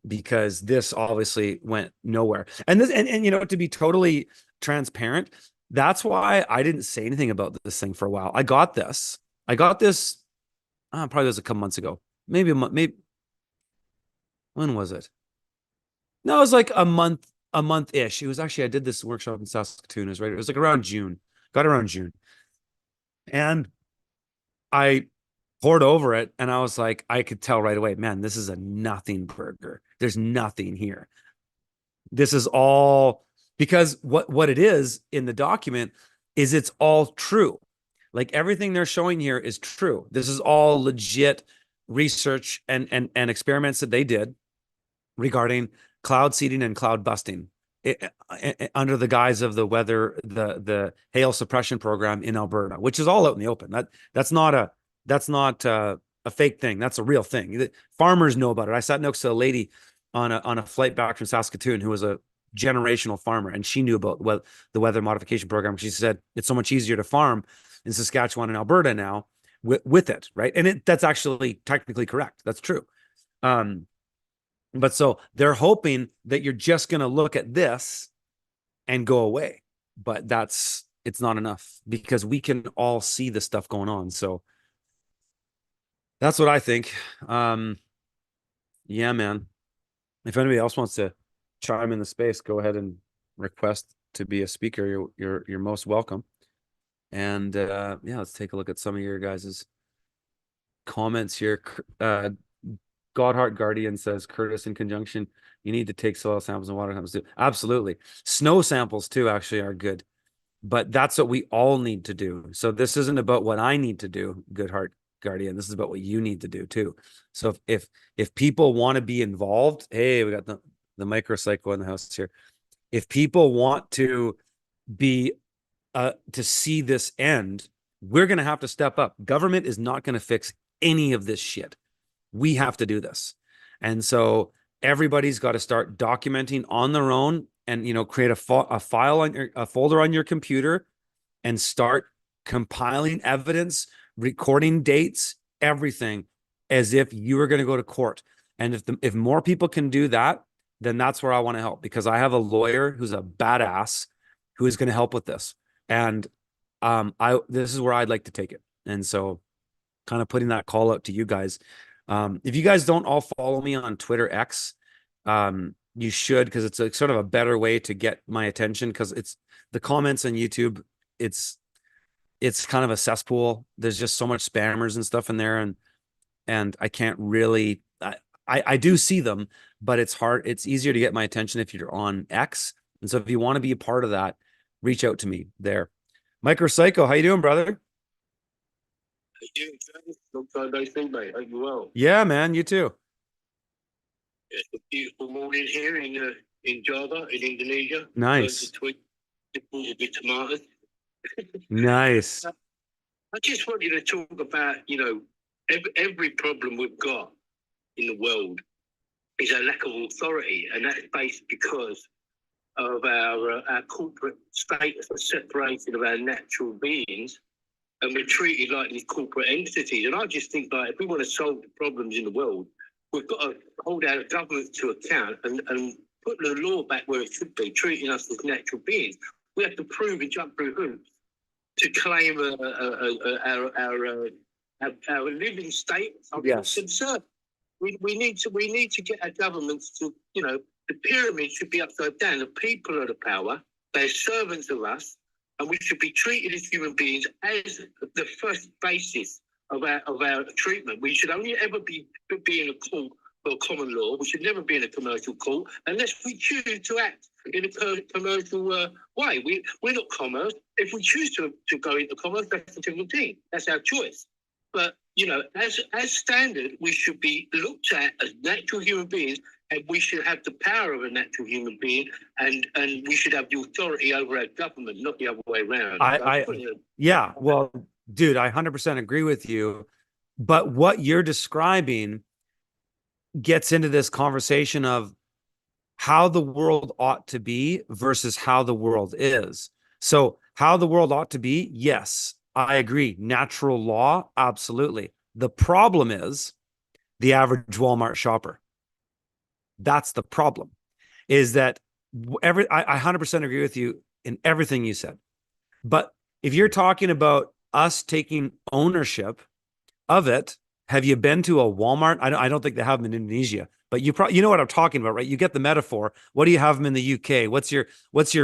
Because this obviously went nowhere. And this, and you know, to be totally transparent, that's why I didn't say anything about this thing for a while. I got this probably was a couple months ago. Maybe when was it? No, it was like a month-ish. It was actually, I did this workshop in Saskatoon. It was right. It was like around June. Got around June. And I poured over it, and I was like, I could tell right away, man, this is a nothing burger. There's nothing here. This is all because what it is in the document is it's all true. Like everything they're showing here is true. This is all legit research and experiments that they did regarding cloud seeding and cloud busting under the guise of the weather, the hail suppression program in Alberta, which is all out in the open. That's not a fake thing. That's a real thing. Farmers know about it. I sat next to a lady on a flight back from Saskatoon who was a generational farmer, and she knew about the weather modification program. She said it's so much easier to farm in Saskatchewan and Alberta now with it, right? And that's actually technically correct. That's true. But so they're hoping that you're just going to look at this and go away. But it's not enough, because we can all see the stuff going on. So that's what I think. Yeah, man. If anybody else wants to chime in the space, go ahead and request to be a speaker. You're most welcome. And yeah, let's take a look at some of your guys's comments here. Godheart Guardian says, Curtis, in conjunction, you need to take soil samples and water samples too. Absolutely. Snow samples too actually are good, but that's what we all need to do. So this isn't about what I need to do, Goodheart Guardian. This is about what you need to do too. So if people want to be involved, hey, we got the microcycle in the house here. If people want to be to see this end, we're going to have to step up. Government is not going to fix any of this shit. We have to do this. And so everybody's got to start documenting on their own, and, you know, create a file on a folder on your computer, and start compiling evidence, recording dates, everything, as if you were going to go to court. And if more people can do that, then that's where I want to help, because I have a lawyer who's a badass who is going to help with this. And this is where I'd like to take it. And so kind of putting that call out to you guys. If you guys don't all follow me on Twitter X, you should, because it's a sort of a better way to get my attention, because it's the comments on YouTube. It's kind of a cesspool. There's just so much spammers and stuff in there. And I can't really, I do see them, but it's hard. It's easier to get my attention if you're on X. And so if you want to be a part of that, reach out to me there. Micropsycho, how you doing, brother? How you doing, Travis? Long time no see, mate. Hope you're well. Yeah, man, you too. It's a beautiful morning here in Java, in Indonesia. Nice. With tomatoes. Nice. I just wanted to talk about, you know, every problem we've got in the world is a lack of authority, and that's based because of our corporate status of separation of our natural beings, and we're treated like these corporate entities. And I just think, like, if we want to solve the problems in the world, we've got to hold our government to account and put the law back where it should be, treating us as natural beings. We have to prove and jump through hoops to claim our living state. Yes. It's absurd. We need to get our governments to, the pyramid should be upside down. The people are the power. They're servants of us, and we should be treated as human beings as the first basis of our treatment. We should only ever be in a court for common law. We should never be in a commercial court unless we choose to act in a commercial way. We're not commerce. If we choose to go into commerce, that's a different thing. That's our choice. But, as standard, we should be looked at as natural human beings, and we should have the power of a natural human being, and we should have the authority over our government, not the other way around. Yeah, well, dude, I 100% agree with you. But what you're describing gets into this conversation of how the world ought to be versus how the world is. So, how the world ought to be, yes, I agree. Natural law, absolutely. The problem is the average Walmart shopper. That's the problem. Is that I 100% agree with you in everything you said. But if you're talking about us taking ownership of it, have you been to a Walmart? I don't think they have them in Indonesia, but you know what I'm talking about, right? You get the metaphor. What do you have them in the UK? What's your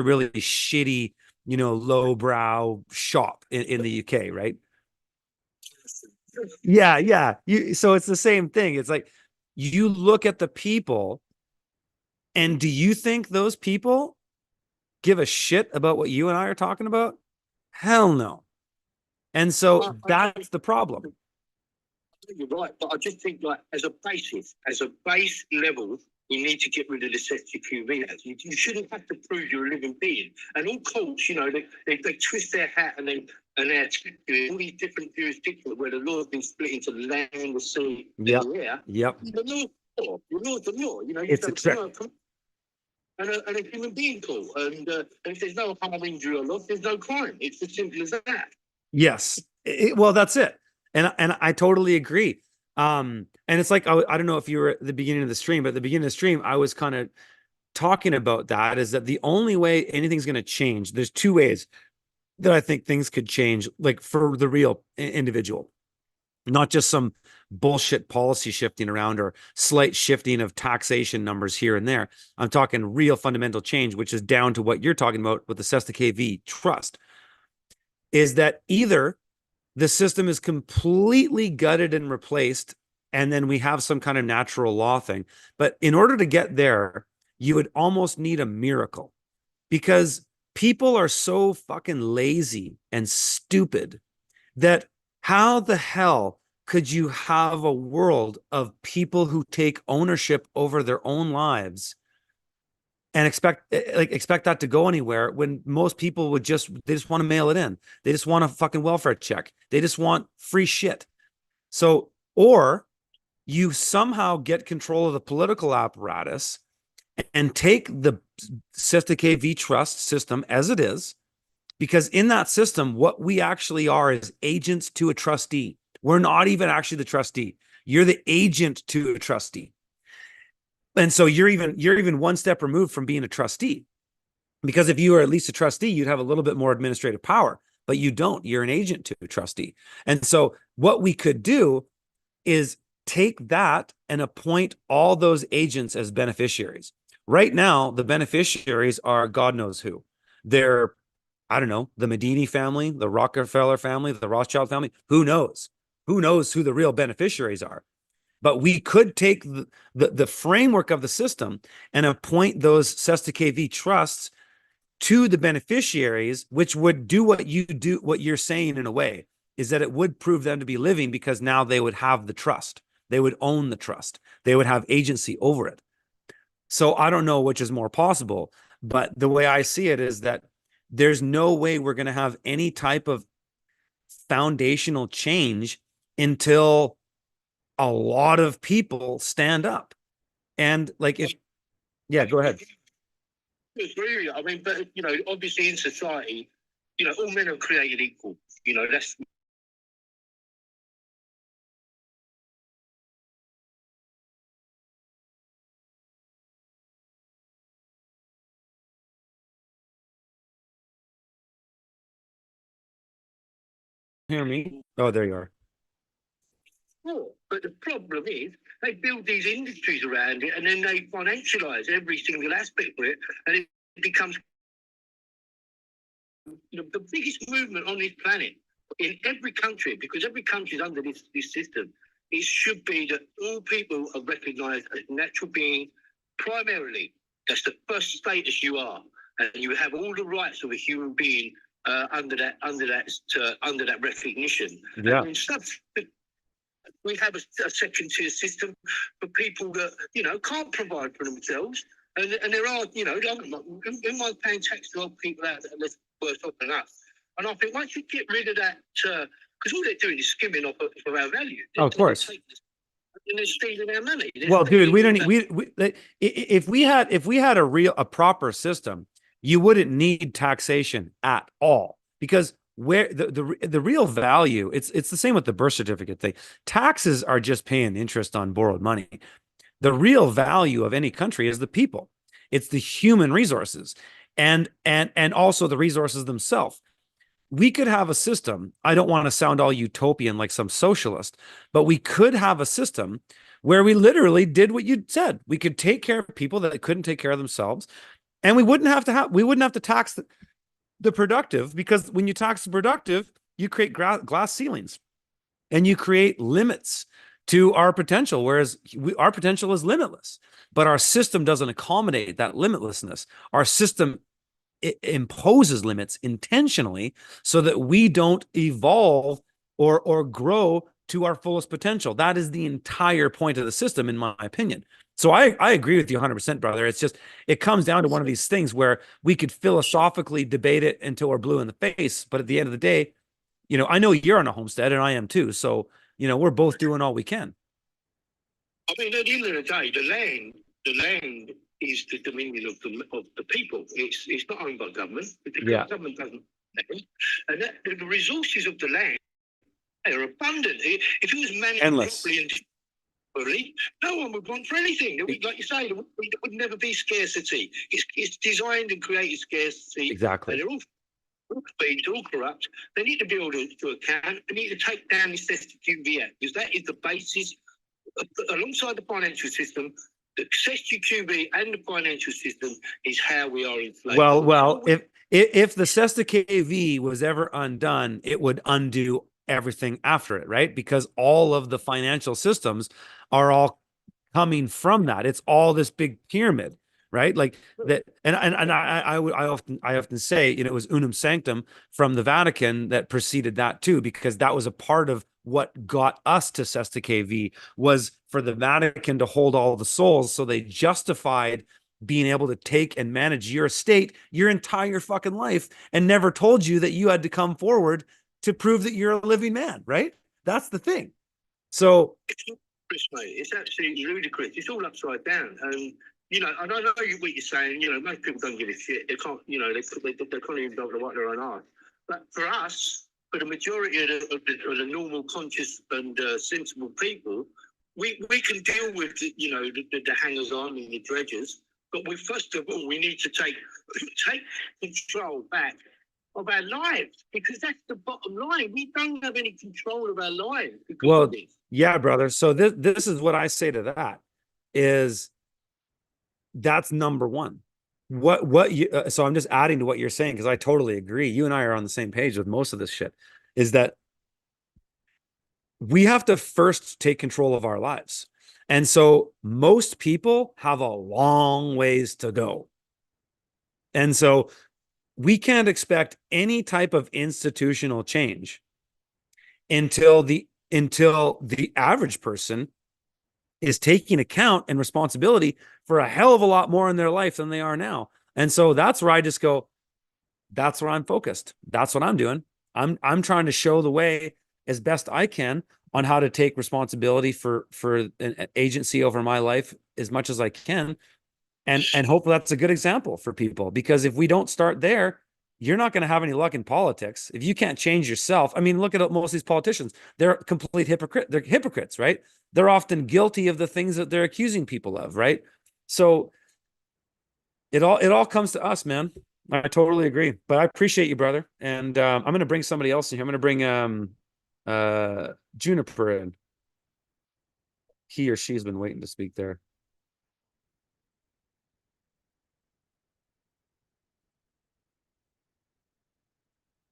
really shitty, lowbrow shop in the UK, right? Yeah. So it's the same thing. It's like you look at the people, and do you think those people give a shit about what you and I are talking about? Hell no. And so that's the problem. You're right, but I just think, as a base level, we need to get rid of the QV. You shouldn't have to prove you're a living being. And all courts, they twist their hat and they're all these different jurisdictions where the law has been split into the land, the sea, Yep. the air. Yep. The law's the law. It's a trick. And a human being court. And if there's no harm, injury, or loss, there's no crime. It's as simple as that. Yes. Well, that's it. And I totally agree. And it's like, I don't know if you were at the beginning of the stream, but at the beginning of the stream, I was kind of talking about that, is that the only way anything's going to change, there's two ways that I think things could change, like for the real individual, not just some bullshit policy shifting around or slight shifting of taxation numbers here and there. I'm talking real fundamental change, which is down to what you're talking about with the Cesta KV trust, is that either the system is completely gutted and replaced, and then we have some kind of natural law thing. But in order to get there, you would almost need a miracle, because people are so fucking lazy and stupid that how the hell could you have a world of people who take ownership over their own lives and expect that to go anywhere, when most people they just want to mail it in. They just want a fucking welfare check. They just want free shit. So, or you somehow get control of the political apparatus and take the Cesta KV trust system as it is, because in that system, what we actually are is agents to a trustee. We're not even actually the trustee. You're the agent to a trustee. And so you're even one step removed from being a trustee, because if you were at least a trustee, you'd have a little bit more administrative power, but you don't. You're an agent to a trustee. And so what we could do is take that and appoint all those agents as beneficiaries. Right now, the beneficiaries are God knows who. They're, I don't know, the Medini family, the Rockefeller family, the Rothschild family. Who knows? Who knows who the real beneficiaries are? But we could take the framework of the system and appoint those Cesta KV trusts to the beneficiaries, which would do what you're saying in a way, is that it would prove them to be living, because now they would have the trust. They would own the trust. They would have agency over it. So I don't know which is more possible, but the way I see it is that there's no way we're going to have any type of foundational change until a lot of people stand up. And yeah, go ahead. I mean, but obviously in society, all men are created equal. That's hear me? Oh, there you are. But the problem is they build these industries around it and then they financialize every single aspect of it, and it becomes the biggest movement on this planet in every country, because every country is under this system. It should be that all people are recognized as natural beings primarily. That's the first status you are, and you have all the rights of a human being under that recognition. Yeah. And stuff. We have a second tier system for people that can't provide for themselves, and there are in my paying tax to people out that are worse off than us. And I think once you get rid of that, because all they're doing is skimming off of our value. Oh, of course. And they're stealing our money. Well, dude, we don't. If we had a proper system, you wouldn't need taxation at all, because where the real value, it's the same with the birth certificate thing. Taxes are just paying interest on borrowed money. The real value of any country is the people. It's the human resources and also the resources themselves. We could have a system. I don't want to sound all utopian like some socialist, but we could have a system where we literally did what you said. We could take care of people that couldn't take care of themselves, and we wouldn't have to tax the productive, because when you tax the productive, you create glass ceilings and you create limits to our potential, whereas our potential is limitless, but our system doesn't accommodate that limitlessness. Our system imposes limits intentionally so that we don't evolve or grow to our fullest potential. That is the entire point of the system, in my opinion. So I agree with you 100%, brother. It's just, it comes down to one of these things where we could philosophically debate it until we're blue in the face. But at the end of the day, I know you're on a homestead and I am too. So, we're both doing all we can. I mean, at the end of the day, the land is the dominion of the people. It's not owned by government. The government doesn't. And the resources of the land are abundant. If it was managed Endless. properly and no one would want for anything. Like you say, there would never be scarcity. It's designed and created scarcity. Exactly. And they're all speed, all corrupt. They need to be able to account. They need to take down this STQV Act, because that is the basis, alongside the financial system. The STQV and the financial system is how we are enslaved. Well, if the Cesta KV was ever undone, it would undo everything after it, right? Because all of the financial systems are all coming from that. It's all this big pyramid, right? Like that. And I often say, it was unum sanctum from the Vatican that preceded that too, because that was a part of what got us to Cesta KV, was for the Vatican to hold all the souls. So they justified being able to take and manage your estate your entire fucking life, and never told you that you had to come forward to prove that you're a living man, right? That's the thing. So it's absolutely ludicrous. It's all upside down. And and I know what you're saying. Most people don't give a shit. They can't. They can't even bother what their own art. But for us, for the majority of the normal, conscious and sensible people, we can deal with the hangers on and the dredgers. But first of all, we need to take control back of our lives, because that's the bottom line. We don't have any control of our lives. Well, yeah, brother. So this is what I say to that is, that's number one. So I'm just adding to what you're saying, because I totally agree. You and I are on the same page with most of this shit, is that we have to first take control of our lives. And so most people have a long ways to go. And so we can't expect any type of institutional change until the average person is taking account and responsibility for a hell of a lot more in their life than they are now. And so that's where I just go, that's where I'm focused. That's what I'm doing. I'm trying to show the way as best I can on how to take responsibility for an agency over my life as much as I can. And hopefully that's a good example for people, because if we don't start there, you're not going to have any luck in politics. If you can't change yourself, I mean, look at most of these politicians. They're complete hypocrite. They're hypocrites, right? They're often guilty of the things that they're accusing people of, right? So it all comes to us, man. I totally agree. But I appreciate you, brother. And I'm going to bring somebody else in here. I'm going to bring Juniper in. He or she's been waiting to speak there.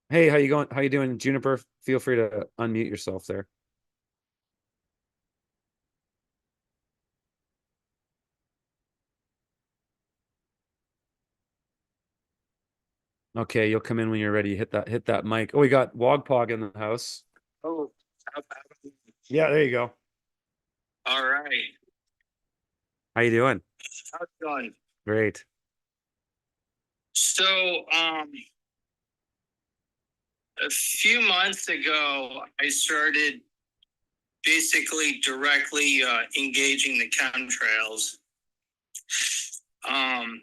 Hey, how you going? How you doing, Juniper? Feel free to unmute yourself there. Okay, you'll come in when you're ready. Hit that mic. Oh, we got Wogpog in the house. Oh, Yeah, there you go. all right. How you doing? How's it going? Great. So, a few months ago, I started basically directly engaging the chemtrails. Um,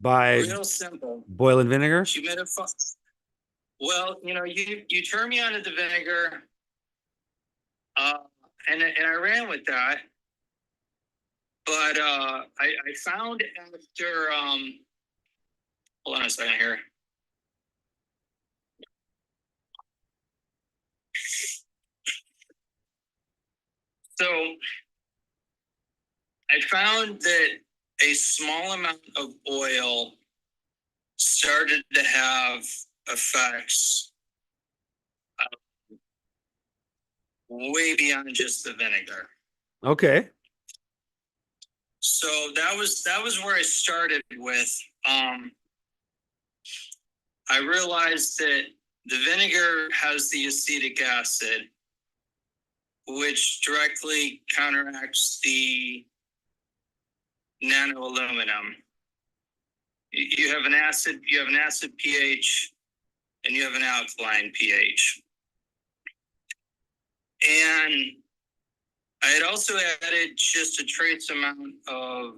By Real simple. boiling vinegar? Well, you turn me on to the vinegar, uh, and I ran with that. But I found after hold on a second here. So I found that a small amount of oil started to have effects way beyond just the vinegar. Okay. So that was where I started with. I realized that the vinegar has the acetic acid, which directly counteracts the nano aluminum. You have an acid pH, and you have an alkaline pH. And I had also added just a trace amount of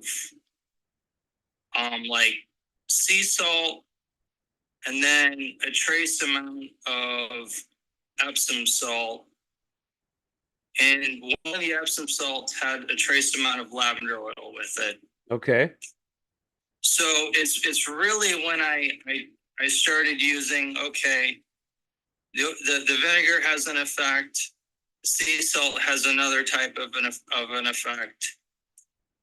like sea salt, and then a trace amount of Epsom salt. And one of the Epsom salts had a trace amount of lavender oil with it. Okay. So it's really when I started using, okay, the vinegar has an effect, sea salt has another type of an effect.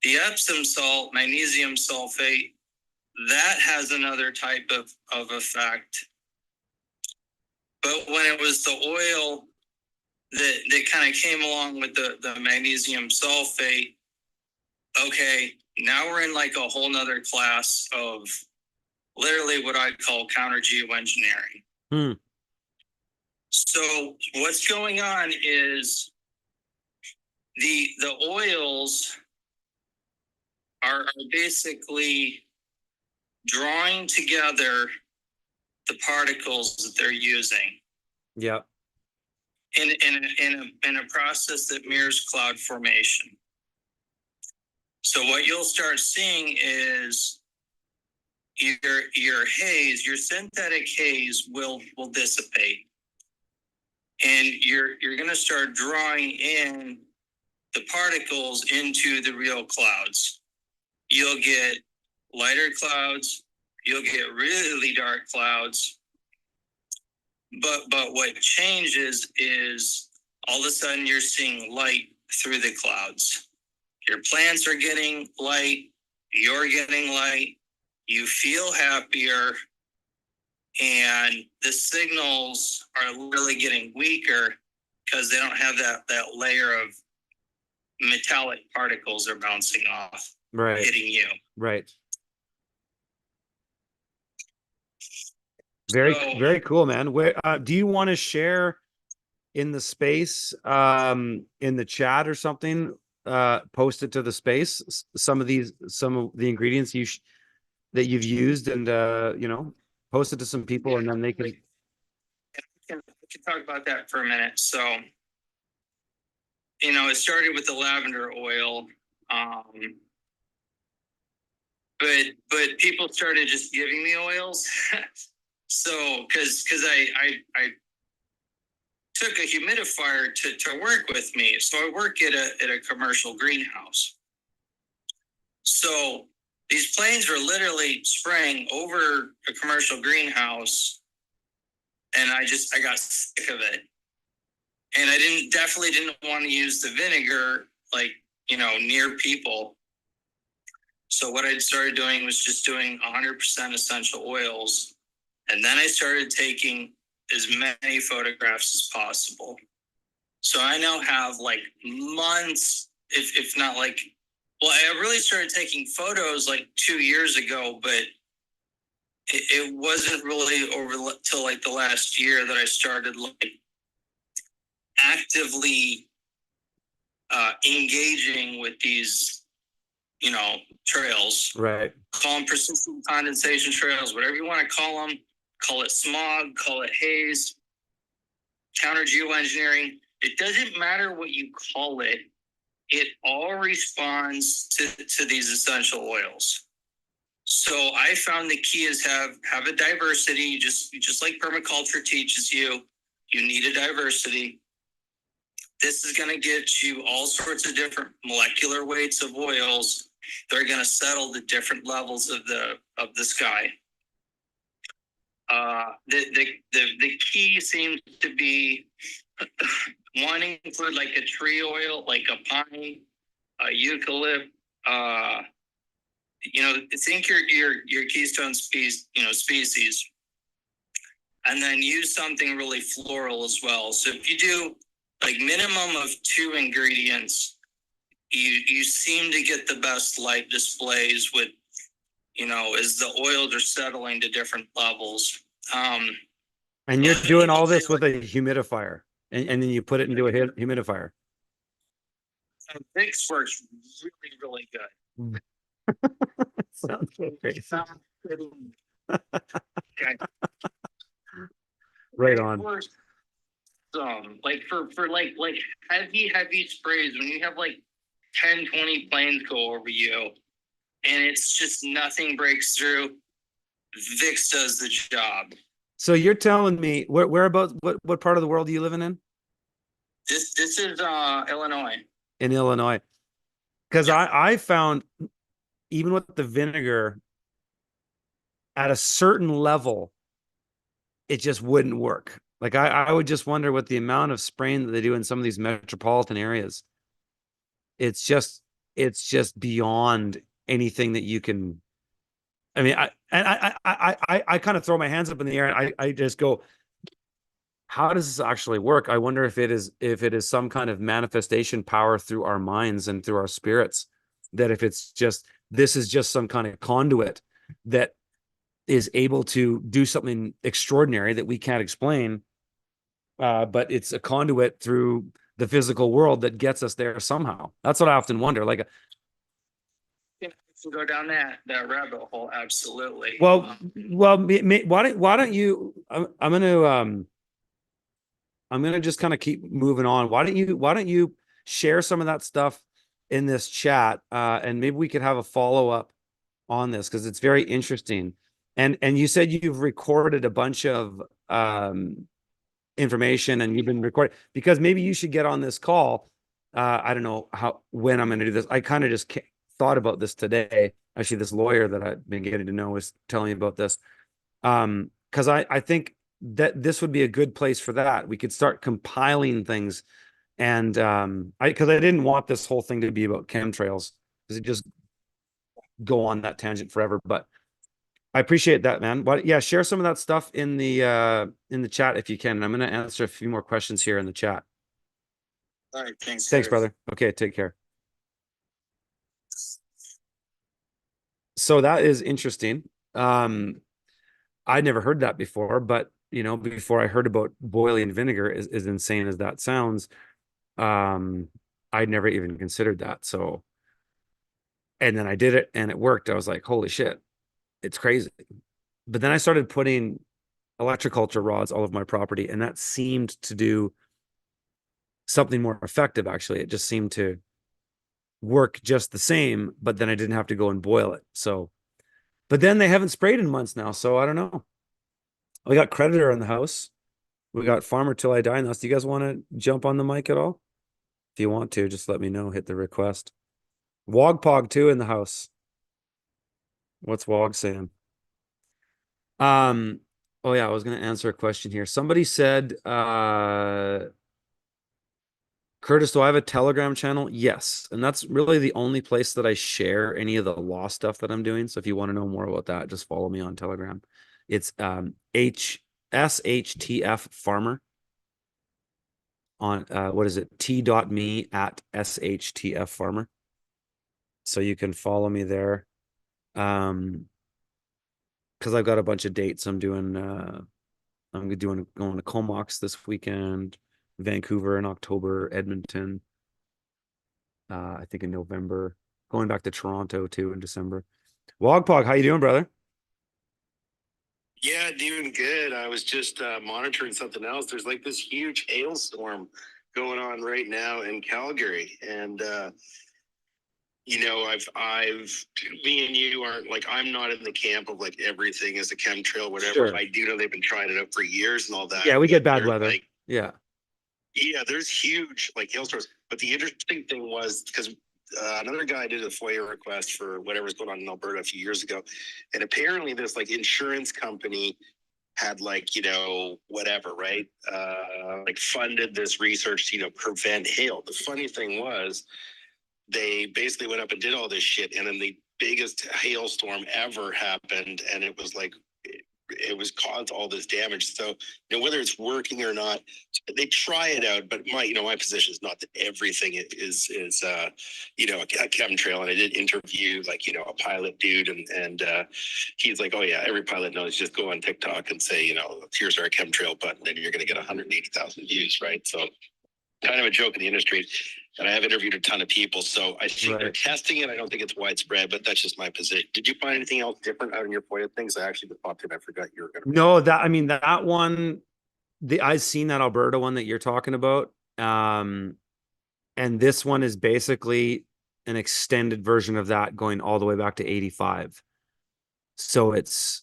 The Epsom salt, magnesium sulfate, that has another type of effect. But when it was the oil that kind of came along with the magnesium sulfate, okay, now we're in like a whole nother class of literally what I'd call counter geoengineering. Hmm. So what's going on is the oils are basically drawing together the particles that they're using. Yeah. In a process that mirrors cloud formation. So what you'll start seeing is your haze, your synthetic haze will dissipate, and you're going to start drawing in the particles into the real clouds. You'll get lighter clouds, you'll get really dark clouds. But what changes is all of a sudden you're seeing light through the clouds. Your plants are getting light, you're getting light, you feel happier, and the signals are really getting weaker because they don't have that layer of metallic particles are bouncing off, Right. hitting you. Right. Very, very cool, man. Where do you want to share in the space, in the chat or something? Post it to the space. Some of the ingredients that you've used, and post it to some people, and then they can. We can talk about that for a minute. So, it started with the lavender oil, but people started just giving me oils. So, because I took a humidifier to work with me. So I work at a commercial greenhouse. So these planes were literally spraying over a commercial greenhouse, and I got sick of it. And I definitely didn't want to use the vinegar, like, near people. So what I started doing was just doing 100% essential oils. And then I started taking as many photographs as possible. So I now have like months, if not like, well, I really started taking photos like 2 years ago, but it wasn't really over till like the last year that I started like actively engaging with these, trails. Right. Call them persistent condensation trails, whatever you want to call them. Call it smog, call it haze, counter geoengineering. It doesn't matter what you call it. It all responds to these essential oils. So I found the key is have a diversity, just like permaculture teaches you. You need a diversity. This is going to get you all sorts of different molecular weights of oils. They're going to settle the different levels of the sky. The key seems to be wanting to include like a tree oil, like a pine, a eucalypt. Think your keystone species, and then use something really floral as well. So if you do like minimum of 2 ingredients, you seem to get the best light displays with, as the oils are settling to different levels. And you're doing all this with a humidifier, and then you put it into a humidifier. Vicks works really, really good. Sounds so crazy. Okay. Right on. Like for like heavy sprays, when you have like 10, 20 planes go over you and it's just nothing breaks through, Vicks does the job. So you're telling me whereabouts, what part of the world are you living in? This is Illinois. In Illinois. Because Yeah. I found even with the vinegar at a certain level, it just wouldn't work. Like I would just wonder what the amount of spraying that they do in some of these metropolitan areas. It's just beyond anything that you can. I mean, I kind of throw my hands up in the air and I just go, how does this actually work? I wonder if it is some kind of manifestation power through our minds and through our spirits, that if it's just, this is just some kind of conduit that is able to do something extraordinary that we can't explain. But it's a conduit through the physical world that gets us there somehow. That's what I often wonder. Like, go down that rabbit hole, absolutely. Well, why don't you? I'm gonna just kind of keep moving on. Why don't you share some of that stuff in this chat, and maybe we could have a follow up on this because it's very interesting. And you said you've recorded a bunch of information and you've been recording, because maybe you should get on this call. I don't know when I'm going to do this. I kind of just thought about this today. Actually, this lawyer that I've been getting to know was telling me about this. Because I think that this would be a good place for that. We could start compiling things. And because I didn't want this whole thing to be about chemtrails, because it just go on that tangent forever. But I appreciate that, man. But yeah, share some of that stuff in the chat if you can. And I'm going to answer a few more questions here in the chat. All right, thanks. Thanks, brother. Okay, take care. So that is interesting. I'd never heard that before, but before I heard about boiling vinegar, as insane as that sounds, I'd never even considered that. So, and then I did it and it worked. I was like, holy shit, it's crazy. But then I started putting electroculture rods all over my property, and that seemed to do something more effective. Actually, it just seemed to work just the same, but then I didn't have to go and boil it. So, but then they haven't sprayed in months now, so I don't know. We got Creditor in the house. We got Farmer Till I Die in the house. Do you guys want to jump on the mic at all? If you want to, just let me know. Hit the request. Wogpog too in the house. What's Wog saying? Oh yeah, I was gonna answer a question here. Somebody said, Curtis, do I have a Telegram channel? Yes. And that's really the only place that I share any of the law stuff that I'm doing. So if you want to know more about that, just follow me on Telegram. It's SHTF Farmer on what is it? T.me at SHTF Farmer. So you can follow me there. Because I've got a bunch of dates. I'm going to Comox this weekend, Vancouver in October, Edmonton. I think in November, going back to Toronto too in December. Wogpog, how you doing, brother? Yeah, doing good. I was just monitoring something else. There's like this huge hailstorm going on right now in Calgary, and me and you aren't like, I'm not in the camp of like everything is a chemtrail, whatever. Sure. I do know they've been trying it out for years and all that. Yeah, we get bad There's, weather. like, yeah. Yeah, there's huge like hailstorms. But the interesting thing was because another guy did a FOIA request for whatever's going on in Alberta a few years ago, and apparently this like insurance company had like, whatever, right? Like funded this research to, prevent hail. The funny thing was they basically went up and did all this shit, and then the biggest hailstorm ever happened, and it was like it was caused all this damage. So, whether it's working or not, they try it out. But my position is not that everything is a chemtrail. And I did interview like a pilot dude, and he's like, oh yeah, every pilot knows. Just go on TikTok and say, here's our chemtrail button, and you're going to get 180,000 views, right? So, kind of a joke in the industry. And I have interviewed a ton of people, so I think they're testing it. I don't think it's widespread, but that's just my position. Did you find anything else different out in your FOIA things? I actually just popped in. I forgot you were going to. No, that one, I've seen that Alberta one that you're talking about. And this one is basically an extended version of that going all the way back to 85. So it's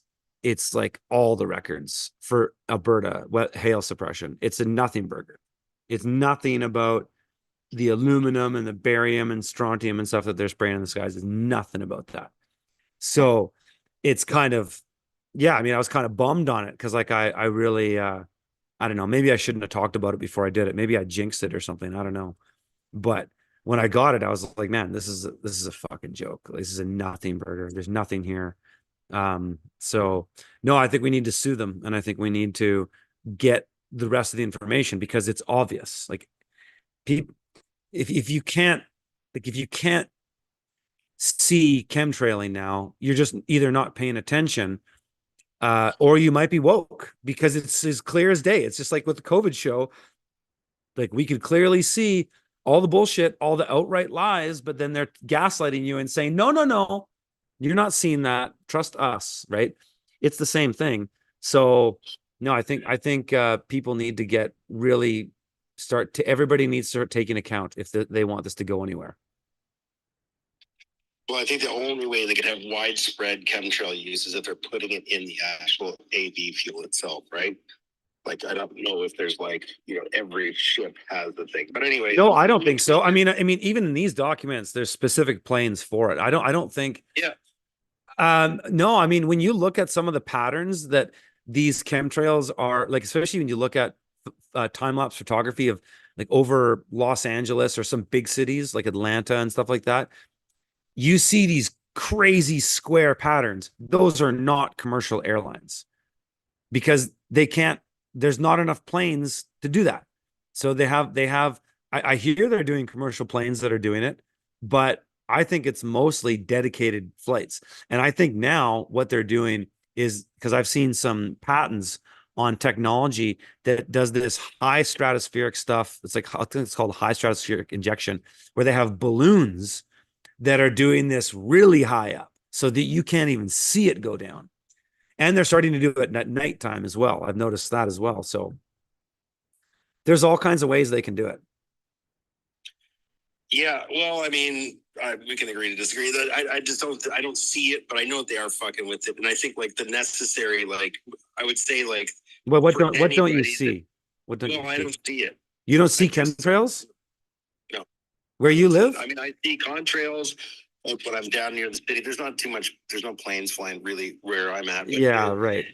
like all the records for Alberta, hail suppression. It's a nothing burger. It's nothing about the aluminum and the barium and strontium and stuff that they're spraying in the skies. Is nothing about that. So it's kind of, yeah, I mean, I was kind of bummed on it because like I really I don't know, maybe I shouldn't have talked about it before I did it. Maybe I jinxed it or something. I don't know. But when I got it, I was like, man, this is a fucking joke. This is a nothing burger. There's nothing here. So no, I think we need to sue them, and I think we need to get the rest of the information because it's obvious. Like people, if you can't see chemtrailing now, you're just either not paying attention, or you might be woke because it's as clear as day. It's just like with the COVID show. Like we could clearly see all the bullshit, all the outright lies, but then they're gaslighting you and saying, no, you're not seeing that. Trust us, right? It's the same thing. So no, I think people need to get really everybody needs to start taking account if they want this to go anywhere. Well, I think the only way they could have widespread chemtrail use is if they're putting it in the actual AV fuel itself, right? Like, I don't know if there's like, every ship has the thing. But anyway. No, I don't think so. I mean, even in these documents, there's specific planes for it. I don't think. Yeah. No, I mean, when you look at some of the patterns that these chemtrails are like, especially when you look at time-lapse photography of like over Los Angeles or some big cities like Atlanta and stuff like that, you see these crazy square patterns. Those are not commercial airlines because there's not enough planes to do that. So I hear they're doing commercial planes that are doing it, but I think it's mostly dedicated flights. And I think now what they're doing is, because I've seen some patents on technology that does this high stratospheric stuff. It's like, I think it's called high stratospheric injection, where they have balloons that are doing this really high up so that you can't even see it go down. And they're starting to do it at nighttime as well. I've noticed that as well. So there's all kinds of ways they can do it. Yeah, well, I mean, we can agree to disagree. I just don't see it, but I know they are fucking with it. And I think like the necessary, like, I would say like. Well, what don't you see? I don't see it. You don't see chemtrails? No. Where you live? I mean, I see contrails. Like when I'm down near the city, there's not too much. There's no planes flying really where I'm at. But, Yeah, right.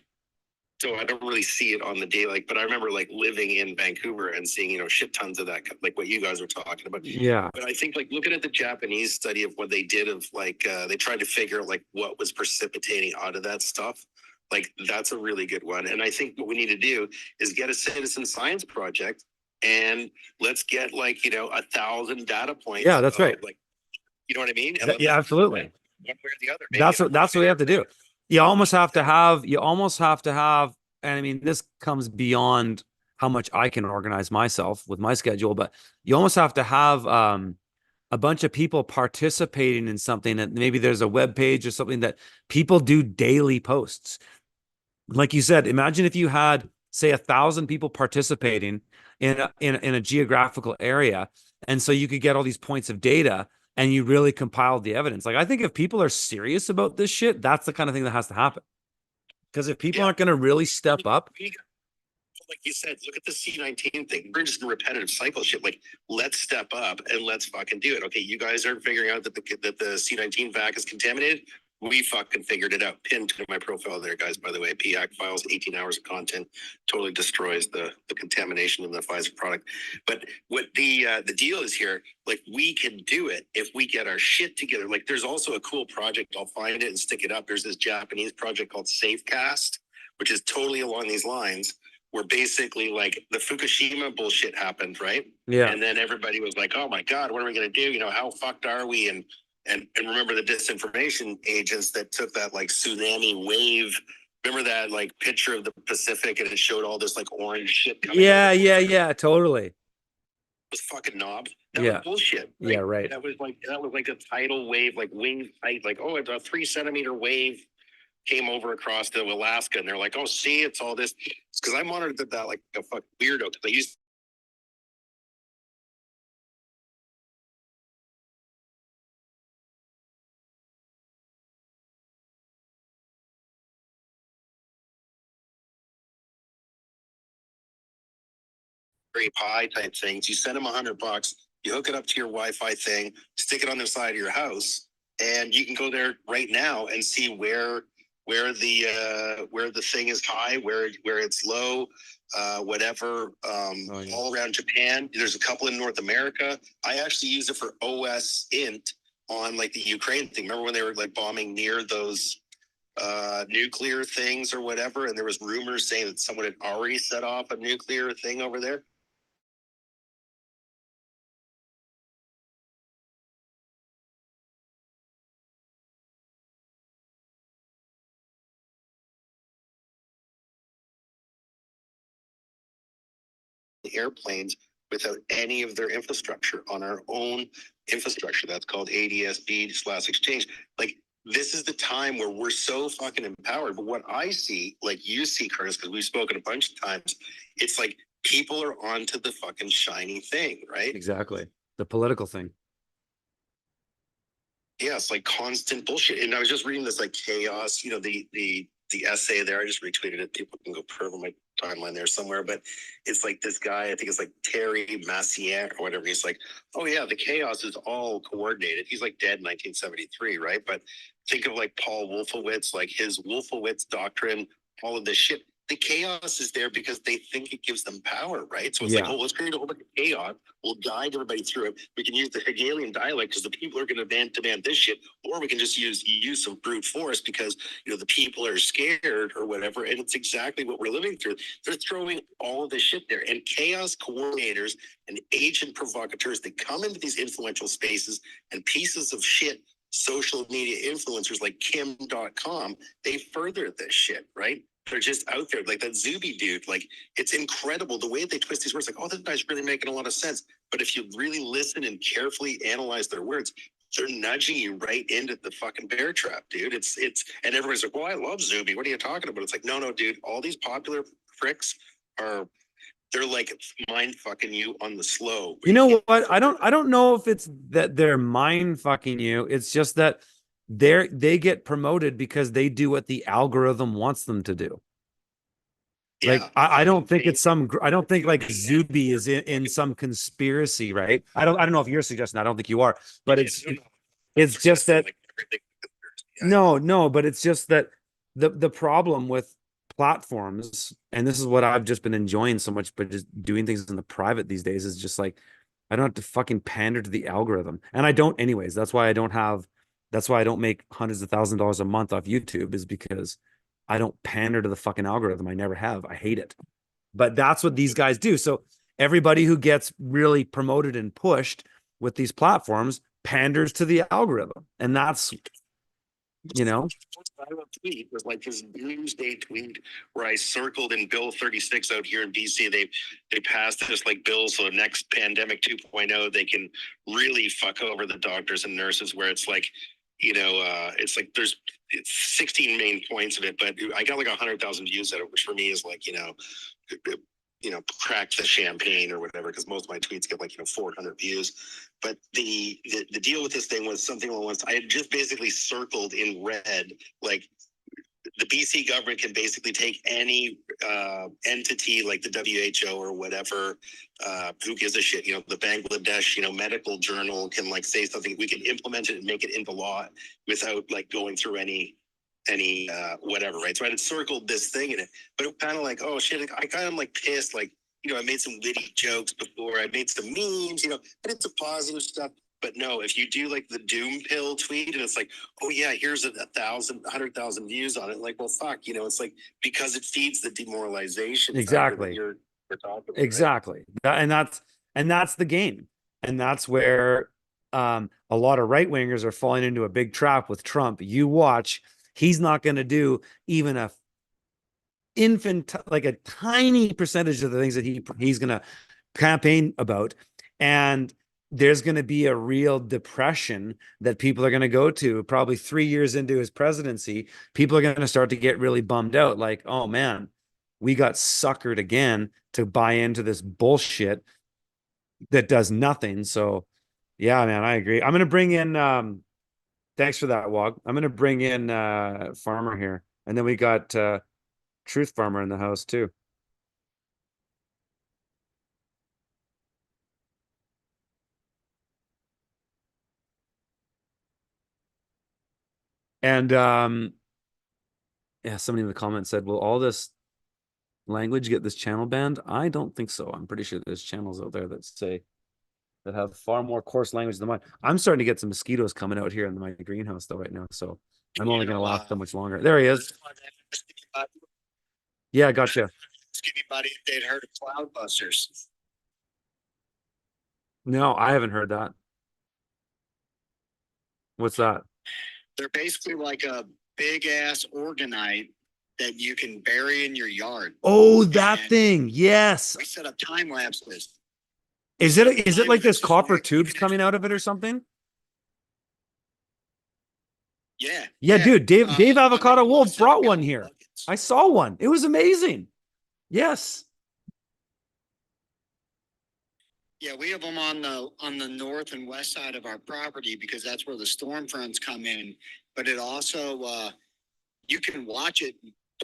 so I don't really see it on the day. Like, but I remember like living in Vancouver and seeing, you know, shit tons of that, like what you guys were talking about. Yeah. But I think like looking at the Japanese study of what they did of like, they tried to figure out like what was precipitating out of that stuff. Like that's a really good one. And I think what we need to do is get a citizen science project and let's get like, you know, 1,000 data points. Yeah, that's right. Like, you know what I mean? And Yeah, absolutely. one way or the other. That's what we have to do. You almost have to have, and I mean, this comes beyond how much I can organize myself with my schedule, but you almost have to have a bunch of people participating in something that maybe there's a web page or something that people do daily posts. Like you said, imagine if you had, say, 1,000 people participating in a geographical area, and so you could get all these points of data and you really compiled the evidence. Like I think if people are serious about this shit, that's the kind of thing that has to happen. Because if people aren't going to really step up, like you said, look at the C19 thing. We're just in repetitive cycle shit. Like, let's step up and let's fucking do it. Okay, you guys aren't figuring out that the C19 vac is contaminated. We fucking figured it out. Pinned to my profile there, guys. By the way, PAC files, 18 hours of content, totally destroys the contamination in the Pfizer product. But what the deal is here, like we can do it if we get our shit together. Like, there's also a cool project. I'll find it and stick it up. There's this Japanese project called SafeCast, which is totally along these lines. Where basically like the Fukushima bullshit happened, right? yeah, And then everybody was like, "Oh my God, what are we going to do? You know, how fucked are we?" And remember the disinformation agents that took that like tsunami wave. Remember that like picture of the Pacific and it showed all this like orange shit coming. yeah, totally. It was fucking knob. That Yeah. was bullshit. Right? Yeah, right. That was like a tidal wave, like wing height, like oh, it's a 3-centimeter wave. Came over across to Alaska and they're like, oh, see, it's all this. It's because I monitored that like a fucking weirdo because I used pie type things. You send them $100, you hook it up to your Wi-Fi thing, stick it on the side of your house, and you can go there right now and see where the thing is high, where it's low, whatever. All around Japan. There's a couple in North America. I actually use it for OS int on like the Ukraine thing. Remember when they were like bombing near those nuclear things or whatever, and there was rumors saying that someone had already set off a nuclear thing over there. Airplanes without any of their infrastructure on our own infrastructure. That's called ADSB/exchange. Like this is the time where we're so fucking empowered. But what I see, like you see, Curtis, because we've spoken a bunch of times, it's like people are onto the fucking shiny thing, right? Exactly. The political thing. Yeah, it's like constant bullshit. And I was just reading this like chaos, you know, the essay there. I just retweeted it. People can go perv on my timeline there somewhere. But it's like this guy, I think it's like Terry Massier or whatever. He's like, oh yeah, the chaos is all coordinated. He's like dead in 1973, right? But think of like Paul Wolfowitz, like his Wolfowitz doctrine, all of this shit. The chaos is there because they think it gives them power, right? So it's like, oh, let's create a whole bunch of chaos. We'll guide everybody through it. We can use the Hegelian dialect because the people are going to demand this shit, or we can just use some brute force because you know the people are scared or whatever. And it's exactly what we're living through. They're throwing all of this shit there, and chaos coordinators and agent provocateurs that come into these influential spaces and pieces of shit. Social media influencers like Kim.com, they further this shit, right? They're just out there like that Zuby dude. Like it's incredible the way they twist these words. Like, oh, this guy's really making a lot of sense. But if you really listen and carefully analyze their words, they're nudging you right into the fucking bear trap, dude. It's and everyone's like, well, I love Zuby. What are you talking about? It's like, no, dude. All these popular pricks they're like mind fucking you on the slow. You know what? I don't know if it's that they're mind fucking you. It's just that they get promoted because they do what the algorithm wants them to do. Like I don't think it's I don't think like Zuby is in some conspiracy, right? I don't know if you're suggesting that. I don't think you are, but it's It's just that like everything. no, but it's just that the problem with platforms, and this is what I've just been enjoying so much, but just doing things in the private these days is just like I don't have to fucking pander to the algorithm. And I don't anyways. That's why I don't make hundreds of $1,000s a month off YouTube, is because I don't pander to the fucking algorithm. I never have. I hate it. But that's what these guys do. So everybody who gets really promoted and pushed with these platforms panders to the algorithm. And that's, you know, Tweet was like this doomsday tweet where I circled in Bill 36 out here in BC. They passed this like bill, so next pandemic 2.0 they can really fuck over the doctors and nurses, where it's like, it's like it's 16 main points of it, but I got like 100,000 views at it, which for me is like, crack the champagne or whatever, because most of my tweets get like 400 views. But the deal with this thing was something along I had just basically circled in red, like the BC government can basically take any entity like the WHO or whatever, who gives a shit, the Bangladesh, medical journal can like say something, we can implement it and make it into law without like going through any whatever, right? So I had circled this thing in it, but it kind of like, oh shit, I kind of like pissed, like, I made some witty jokes before, I made some memes, I did some positive stuff. But no, if you do like the doom pill tweet and it's like, oh yeah, here's 100,000 views on it, like, well, fuck, it's like, because it feeds the demoralization. exactly. You're talking about, exactly. right? And that's the game. And that's where a lot of right wingers are falling into a big trap with Trump. You watch, he's not going to do even a like a tiny percentage of the things that he's going to campaign about. And there's going to be a real depression that people are going to go to probably 3 years into his presidency. People are going to start to get really bummed out. Like, oh man, we got suckered again to buy into this bullshit that does nothing. So yeah, man, I agree. I'm going to bring in, thanks for that, Wog. I'm going to bring in Farmer here. And then we got Truth Farmer in the house too. And yeah, somebody in the comments said, will all this language get this channel banned? I don't think so. I'm pretty sure there's channels out there that have far more coarse language than mine. I'm starting to get some mosquitoes coming out here in my greenhouse though right now. So I'm only going to last so much longer. There he is. Yeah, gotcha. Ask anybody if they'd heard of Cloudbusters. No, I haven't heard that. What's that? They're basically like a big ass orgonite that you can bury in your yard. Oh, that thing. Yes. We set up time lapses. Is it like this copper tubes coming out of it or something? Yeah. Yeah, dude. Dave Avocado Wolf brought one here. Buckets. I saw one. It was amazing. Yes. Yeah, we have them on the north and west side of our property because that's where the storm fronts come in. But it also you can watch it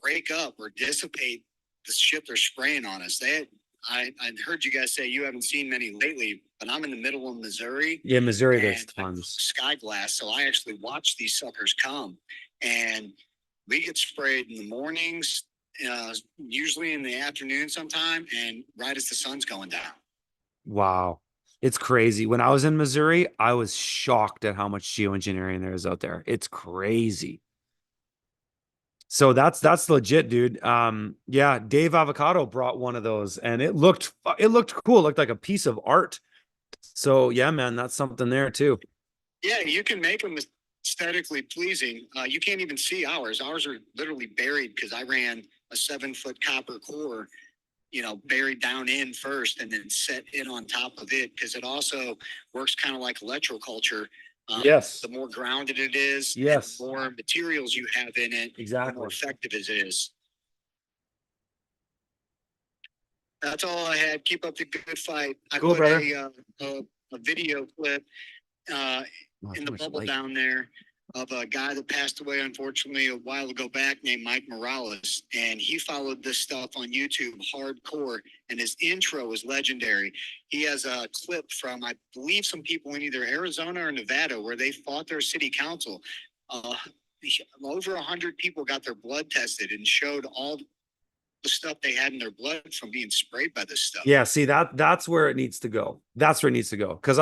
break up or dissipate the shit they're spraying on us. I heard you guys say you haven't seen many lately, but I'm in the middle of Missouri. Yeah, Missouri, there's and tons. Sky glass, so I actually watch these suckers come, and we get sprayed in the mornings, usually in the afternoon sometime, and right as the sun's going down. Wow. It's crazy. When I was in Missouri, I was shocked at how much geoengineering there is out there. It's crazy. So that's legit, dude. Yeah, Dave Avocado brought one of those and it looked cool. It looked like a piece of art. So yeah, man, that's something there too. Yeah, you can make them aesthetically pleasing. You can't even see ours. Ours are literally buried because I ran a 7-foot copper core, buried down in first and then set it on top of it because it also works kind of like electroculture. Yes. The more grounded it is, yes, the more materials you have in it, exactly, the more effective it is. That's all I had. Keep up the good fight. I cool, put brother. a video clip in the bubble light down there of a guy that passed away, unfortunately, a while ago back named Mike Morales. And he followed this stuff on YouTube hardcore. And his intro is legendary. He has a clip from, I believe, some people in either Arizona or Nevada where they fought their city council. Over 100 people got their blood tested and showed all the stuff they had in their blood from being sprayed by this stuff. Yeah, see that's where it needs to go. That's where it needs to go. Because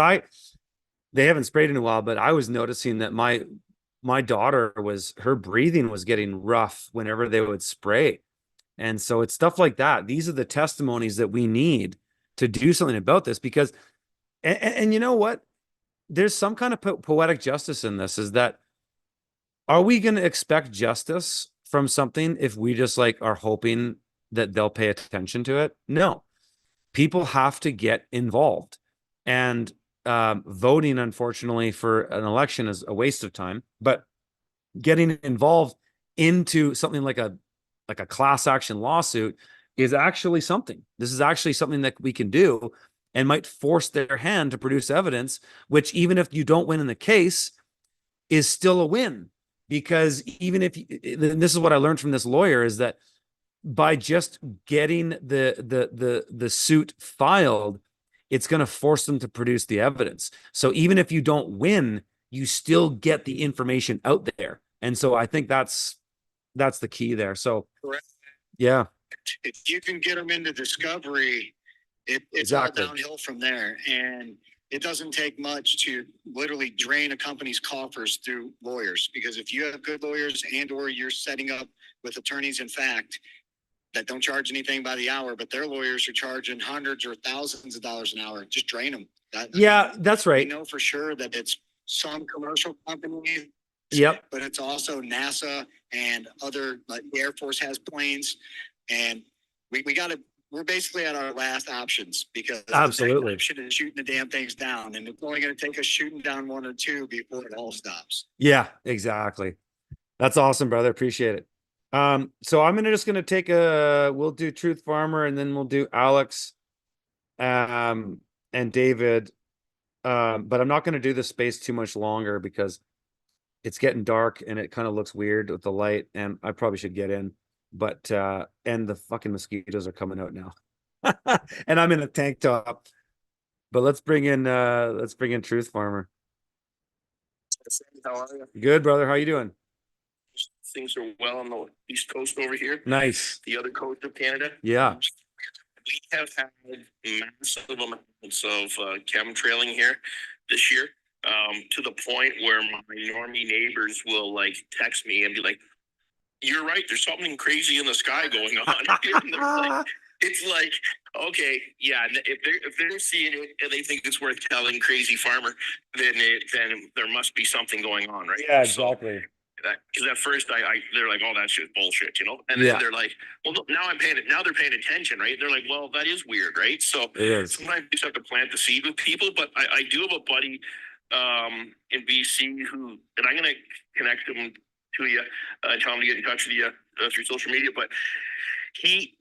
they haven't sprayed in a while, but I was noticing that my daughter her breathing was getting rough whenever they would spray. And so it's stuff like that. These are the testimonies that we need to do something about this because, and you know what? There's some kind of poetic justice in this, is that, are we going to expect justice from something if we just like are hoping that they'll pay attention to it? No, people have to get involved. And voting, unfortunately, for an election is a waste of time, but getting involved into something like a class action lawsuit is actually something. This is actually something that we can do and might force their hand to produce evidence, which, even if you don't win in the case, is still a win. Because even if this is what I learned from this lawyer, is that by just getting the suit filed, it's going to force them to produce the evidence. So even if you don't win, you still get the information out there. And so I think that's the key there. So Correct. Yeah. If you can get them into discovery, it's Exactly. all downhill from there. And it doesn't take much to literally drain a company's coffers through lawyers, because if you have good lawyers and or you're setting up with attorneys, in fact, that don't charge anything by the hour, but their lawyers are charging hundreds or thousands of dollars an hour, just drain them. Yeah, that's right. We know for sure that it's some commercial companies. Yep. But it's also NASA and other, like the Air Force has planes, and we're basically at our last options, because Absolutely. the option is shooting the damn things down, and it's only going to take us shooting down one or two before it all stops. Yeah, exactly. That's awesome, brother. Appreciate it. So I'm just gonna take we'll do Truth Farmer, and then we'll do Alex, and David. But I'm not gonna do the space too much longer because it's getting dark and it kind of looks weird with the light, and I probably should get in. But and the fucking mosquitoes are coming out now. And I'm in a tank top. But let's bring in Truth Farmer. How are you? Good, brother. How you doing? Things are well on the East Coast over here. Nice. The other coast of Canada. Yeah. We have had massive amounts of chemtrailing here this year, to the point where my normie neighbors will like text me and be like, "You're right. There's something crazy in the sky going on." It's like, okay, yeah. If they're seeing it and they think it's worth telling Crazy Farmer, then there must be something going on, right? Yeah, exactly. Because at first they're like, "Oh, that's just bullshit," and Yeah. then they're like, "Well, look, now they're paying attention, right?" They're like, "Well, that is weird, right?" So It is. sometimes you just have to plant the seed with people. But I do have a buddy in BC and I'm gonna connect him to you, tell him to get in touch with you through social media. But he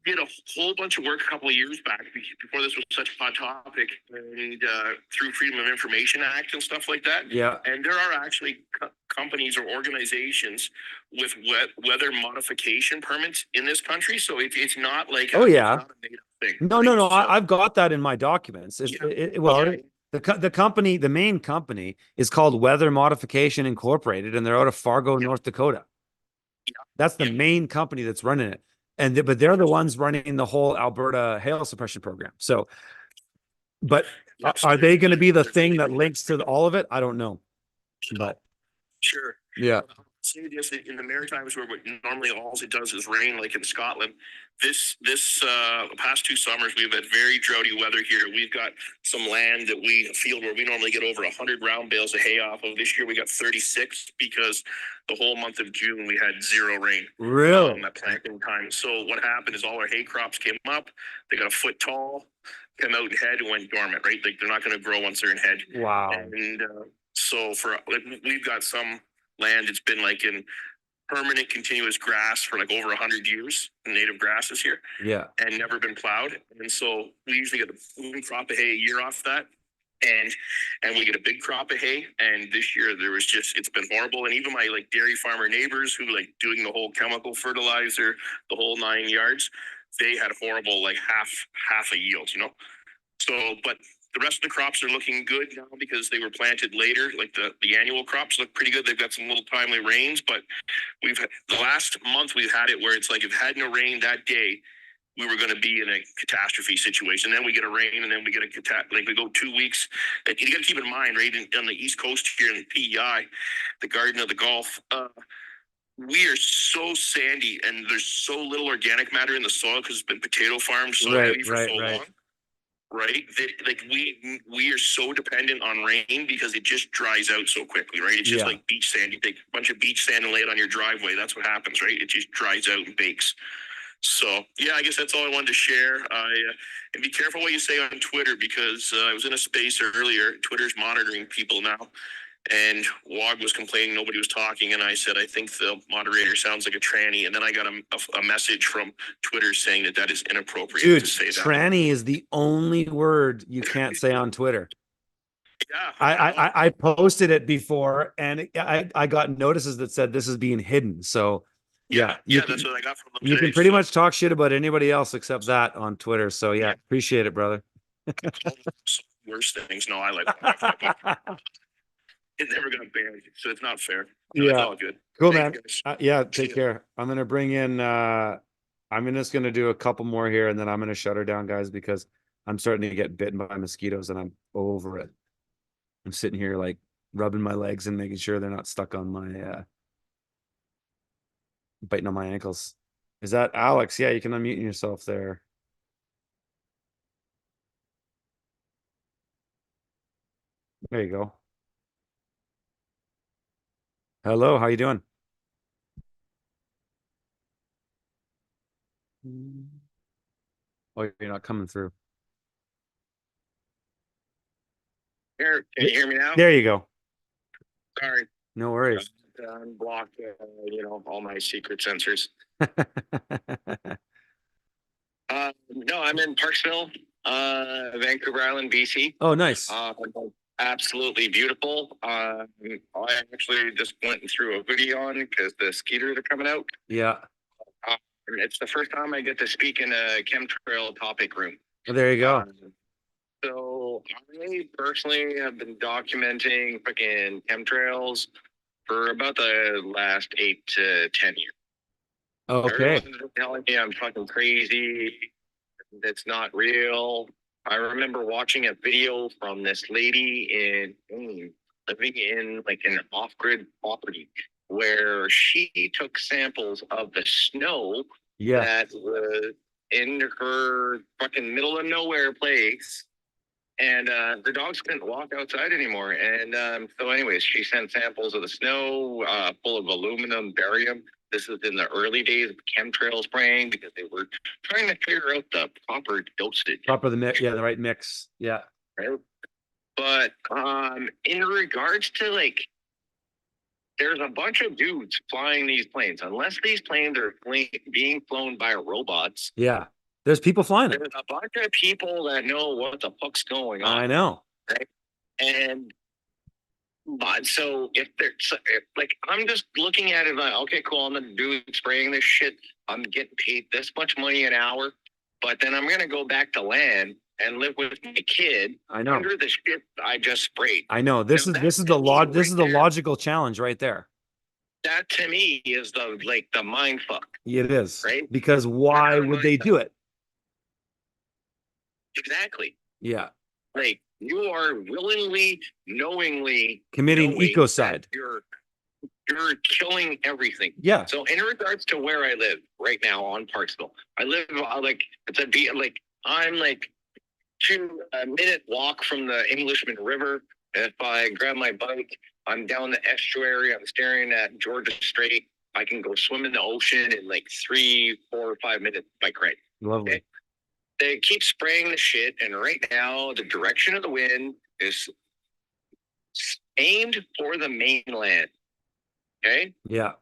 did a whole bunch of work a couple of years back before this was such a hot topic, and through Freedom of Information Act and stuff like that. Yeah. And there are actually companies or organizations with weather modification permits in this country, so it's not like Oh, yeah. it's not a made-up thing. No. So, I've got that in my documents. The main company is called Weather Modification Incorporated, and they're out of Fargo, North Dakota. That's the main company that's running it. But they're the ones running the whole Alberta hail suppression program. So, but are they going to be the thing that links to all of it? I don't know. But sure. Yeah. See this in the Maritimes, where normally all it does is rain, like in Scotland. This past 2 summers, we've had very droughty weather here. We've got some land a field where we normally get over 100 round bales of hay off of. This year we got 36 because the whole month of June we had 0 rain. Really? At planting time. So what happened is all our hay crops came up. They got a foot tall, come out in head, and went dormant. Right, like they're not going to grow once they're in head. Wow. And so we've got some land, it's been like in permanent continuous grass for like over 100 years, native grasses here. Yeah. And never been plowed. And so we usually get one crop of hay a year off that. and we get a big crop of hay. And this year there was just, it's been horrible. And even my like dairy farmer neighbors who like doing the whole chemical fertilizer, the whole 9 yards, they had horrible, like half a yield, you know. So, but the rest of the crops are looking good now because they were planted later. Like the annual crops look pretty good. They've got some little timely rains, but the last month we've had it where it's like if it had no rain that day, we were going to be in a catastrophe situation. Then we get a rain, and then we get a like we go 2 weeks. Like, you got to keep in mind, right, on the East Coast here in PEI, the Garden of the Gulf, we are so sandy, and there's so little organic matter in the soil because it's been potato farms so heavy for so long. Right, like we are so dependent on rain because it just dries out so quickly. Right, it's just like beach sand. You take a bunch of beach sand and lay it on your driveway. That's what happens. Right, it just dries out and bakes. So yeah, I guess that's all I wanted to share. And be careful what you say on Twitter because I was in a space earlier. Twitter's monitoring people now, and Wog was complaining nobody was talking, and I said I think the moderator sounds like a tranny, and then I got a message from Twitter saying that is inappropriate to say that. Tranny is the only word you can't say on Twitter. Yeah, I posted it before, and I got notices that said this is being hidden. So yeah, that's what I got from them you today, can pretty much talk shit about anybody else except that on Twitter. So yeah, appreciate it, brother. Worse things. No, I like it's never gonna ban, so it's not fair. No, Yeah, it's all good. Cool, Thanks, man. guys. Yeah, take care. I'm gonna bring in. I'm just gonna do a couple more here, and then I'm gonna shut her down, guys, because I'm starting to get bitten by mosquitoes, and I'm over it. I'm sitting here like rubbing my legs and making sure they're not stuck on my biting on my ankles. Is that Alex? Yeah, you can unmute yourself there. There you go. Hello, how you doing? Oh, you're not coming through. Here, can you hear me now? There you go. Sorry. No worries. Unblock, all my secret sensors. No, I'm in Parksville, Vancouver Island, BC. Oh, nice. Absolutely beautiful. I actually just went through a hoodie on because the skeeters are coming out. Yeah. It's the first time I get to speak in a chemtrail topic room. Well, there you go. So I personally have been documenting freaking chemtrails for about the last 8 to 10 years. Okay. Everyone's telling me I'm fucking crazy. That's not real. I remember watching a video from this lady in living in like an off-grid property where she took samples of the snow that was in her fucking middle of nowhere place, and her dogs couldn't walk outside anymore. And so anyways, she sent samples of the snow full of aluminum, barium. This is in the early days of chemtrail spraying because they were trying to figure out the proper dosage. The right mix. Yeah. Right. But in regards to like, there's a bunch of dudes flying these planes. Unless these planes are being flown by robots. Yeah. There's people flying them. There's a bunch of people that know what the fuck's going on. I know. Right. And but so if like, I'm just looking at it like, okay, cool, I'm the dude spraying this shit. I'm getting paid this much money an hour, but then I'm gonna go back to land and live with my kid. I know. Under the shit I just sprayed. I know. This is the logical challenge right there. That to me is the mind fuck. It is. Right? Because why would they do it? Exactly. Yeah. Like, you are willingly, knowingly committing ecocide. You're killing everything. Yeah. So in regards to where I live right now on Parksville, I live like I'm like 2 minute walk from the Englishman River. If I grab my bike, I'm down the estuary. I'm staring at Georgia Strait. I can go swim in the ocean in like 3, 4, 5 minutes bike ride. Lovely. Okay? They keep spraying the shit, and right now the direction of the wind is aimed for the mainland. Okay? Yeah.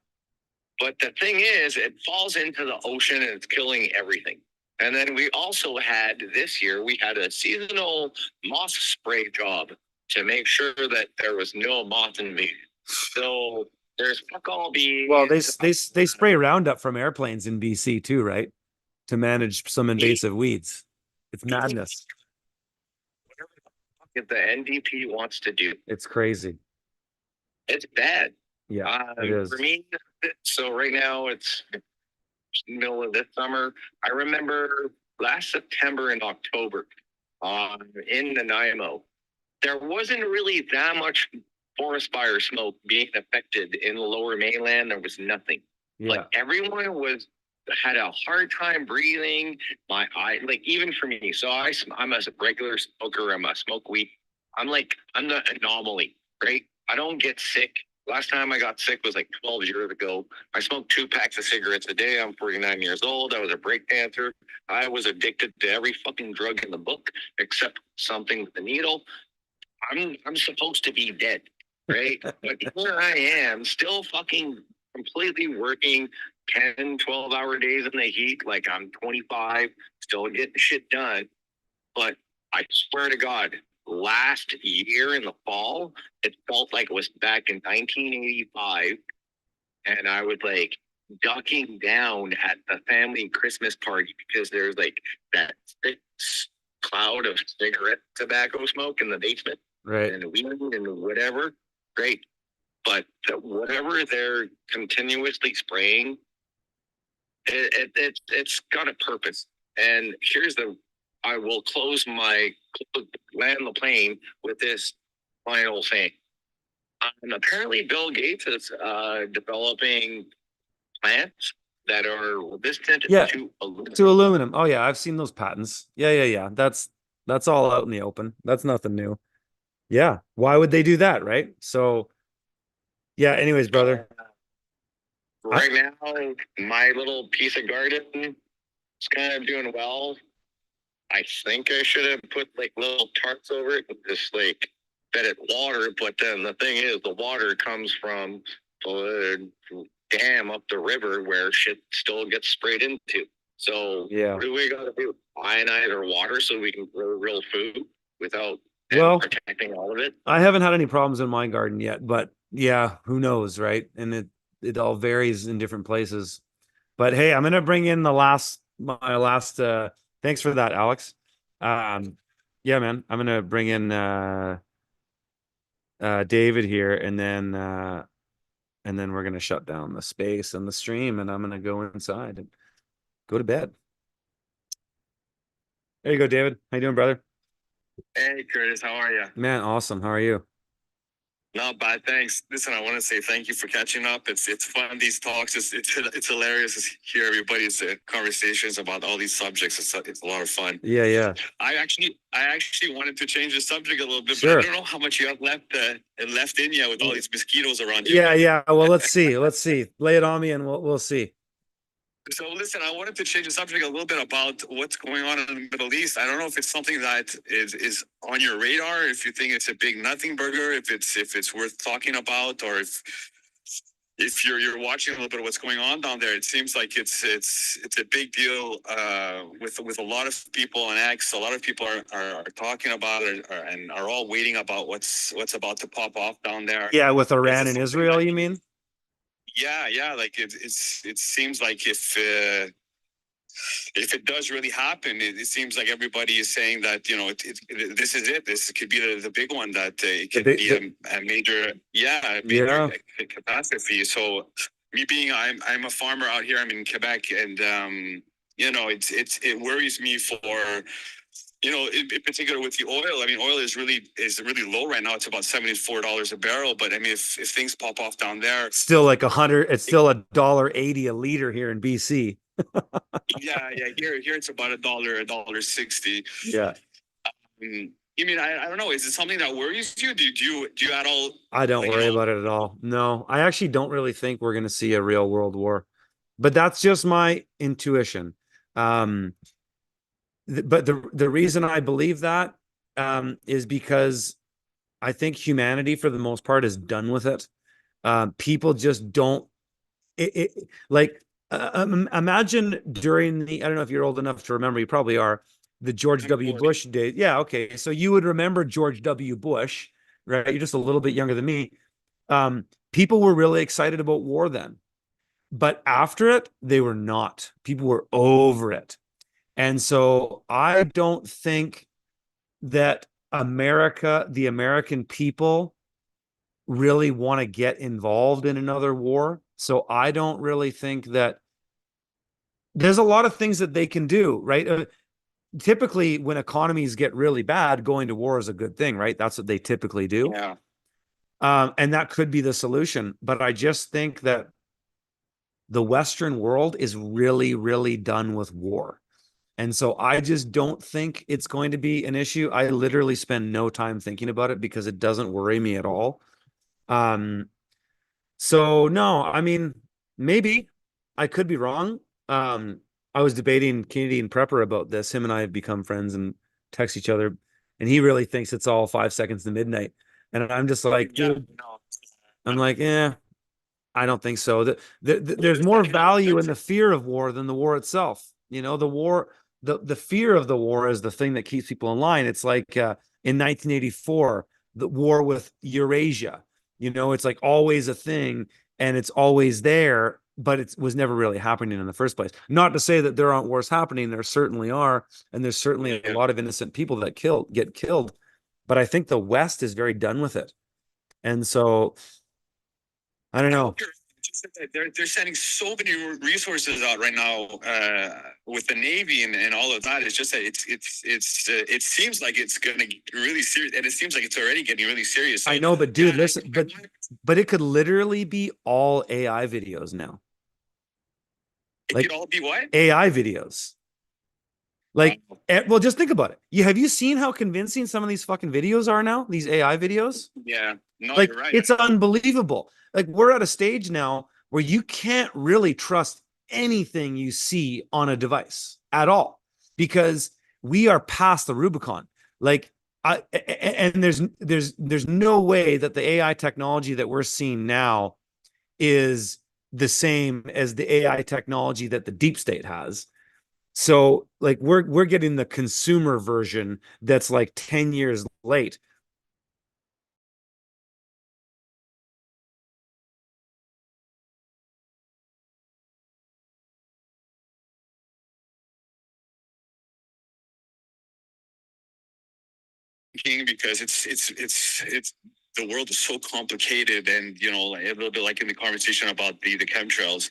But the thing is, it falls into the ocean and it's killing everything. And then we also had this year, we had a seasonal moth spray job to make sure that there was no moth invasion. So there's fuck all bees. Well, they spray Roundup from airplanes in BC too, right? To manage some invasive weeds. It's madness. If the NDP wants to do, It's crazy. it's bad. Yeah, it is. For me, so right now it's middle of this summer. I remember last September and October, in Nanaimo, there wasn't really that much forest fire smoke being affected in the lower mainland. There was nothing. Yeah. Like everyone had a hard time breathing. My eye, like even for me. So I'm a regular smoker. I'm a smoke weed. I'm the anomaly, right? I don't get sick. Last time I got sick was like 12 years ago. I smoked 2 packs of cigarettes a day. I'm 49 years old. I was a break dancer. I was addicted to every fucking drug in the book except something with the needle. I'm supposed to be dead, right? But here I am, still fucking completely working 10, 12-hour days in the heat. Like I'm 25, still getting shit done. But I swear to God, last year in the fall, it felt like it was back in 1985. And I was like ducking down at the family Christmas party because there's like that thick cloud of cigarette tobacco smoke in the basement. Right. And weed and whatever. Great. But whatever they're continuously spraying, it's got a purpose. And I will land the plane with this final thing. And apparently Bill Gates is developing plants that are resistant to aluminum. To aluminum. Oh yeah, I've seen those patents. Yeah. That's all out in the open. That's nothing new. Yeah. Why would they do that, right? So yeah, anyways, brother. Right now, my little piece of garden is kind of doing well. I think I should have put like little tarps over it and just like fed it water. But then the thing is, the water comes from the dam up the river where shit still gets sprayed into. So what do we got to do? Ionize our water so we can grow real food without protecting all of it. I haven't had any problems in my garden yet, but yeah, who knows, right? And it all varies in different places. But hey, I'm gonna bring in my last thanks for that, Alex. Yeah, man, I'm gonna bring in David here, and then we're gonna shut down the space and the stream, and I'm gonna go inside and go to bed. There you go, David. How you doing, brother? Hey, Curtis, how are you? Man, awesome. How are you? Not bad, thanks. Listen, I want to say thank you for catching up. It's fun, these talks. It's hilarious to hear everybody's conversations about all these subjects. It's a lot of fun. Yeah. I actually wanted to change the subject a little bit, sure. But I don't know how much you have left in you with all these mosquitoes around you. Yeah. Well, let's see. Lay it on me, and we'll see. So listen, I wanted to change the subject a little bit about what's going on in the Middle East. I don't know if it's something that is on your radar, if you think it's a big nothing burger, if it's worth talking about, or if you're watching a little bit of what's going on down there. It seems like it's a big deal with a lot of people on X. A lot of people are talking about it and are all waiting about what's about to pop off down there. Yeah, with Iran and Israel, you mean? Yeah. Like it seems like if it does really happen, it seems like everybody is saying that this is it. This could be the big one, that it could be a major catastrophe. So me being I'm a farmer out here. I'm in Quebec, and it worries me for. In particular with the oil. I mean, oil is really low right now. It's about $74 a barrel. But I mean, if things pop off down there, still like 100. It's still $1.80 a liter here in BC. yeah. Here it's about $1.60. Yeah. I don't know. Is it something that worries you? Do you at all? I don't worry about it at all. No, I actually don't really think we're going to see a real world war, but that's just my intuition. But the reason I believe that is because I think humanity, for the most part, is done with it. People just don't like Imagine during the, I don't know if you're old enough to remember, you probably are, the George I'm W. 40. Bush days. Yeah, okay. So you would remember George W. Bush, right? You're just a little bit younger than me. People were really excited about war then, but after it, they were not. People were over it. And so I don't think that America, the American people, really want to get involved in another war. So I don't really think that there's a lot of things that they can do, right? Typically, when economies get really bad, going to war is a good thing, right? That's what they typically do. Yeah. And that could be the solution. But I just think that the Western world is really, really done with war. And so I just don't think it's going to be an issue. I literally spend no time thinking about it because it doesn't worry me at all. Um, so no, I mean, maybe I could be wrong. I was debating Canadian Prepper about this. Him and I have become friends and text each other, and he really thinks it's all 5 seconds to midnight. And I'm just like, dude, No. I'm like, I don't think so. There's more value in the fear of war than the war itself. You know, the war, the fear of the war is the thing that keeps people in line. It's like in 1984, the war with Eurasia. You know, it's like always a thing and it's always there, but it was never really happening in the first place. Not to say that there aren't wars happening. There certainly are, and there's certainly a lot of innocent people that get killed. But I think the West is very done with it, and so I don't know. They're sending so many resources out right now with the Navy and all of that. It's just that it seems like it's going to get really serious, and it seems like it's already getting really serious. So, I know, but dude, listen, but it could literally be all AI videos now. it Like could all be what? AI videos. Like, well, just think about it. Have you seen how convincing some of these fucking videos are now? These AI videos? Yeah, no, Like, you're right. it's unbelievable. Like, we're at a stage now where you can't really trust anything you see on a device at all because we are past the Rubicon. Like, and there's no way that the AI technology that we're seeing now is the same as the AI technology that the deep state has. So like we're getting the consumer version that's like 10 years late. Because it's the world is so complicated, and like, a little bit like in the conversation about the chemtrails,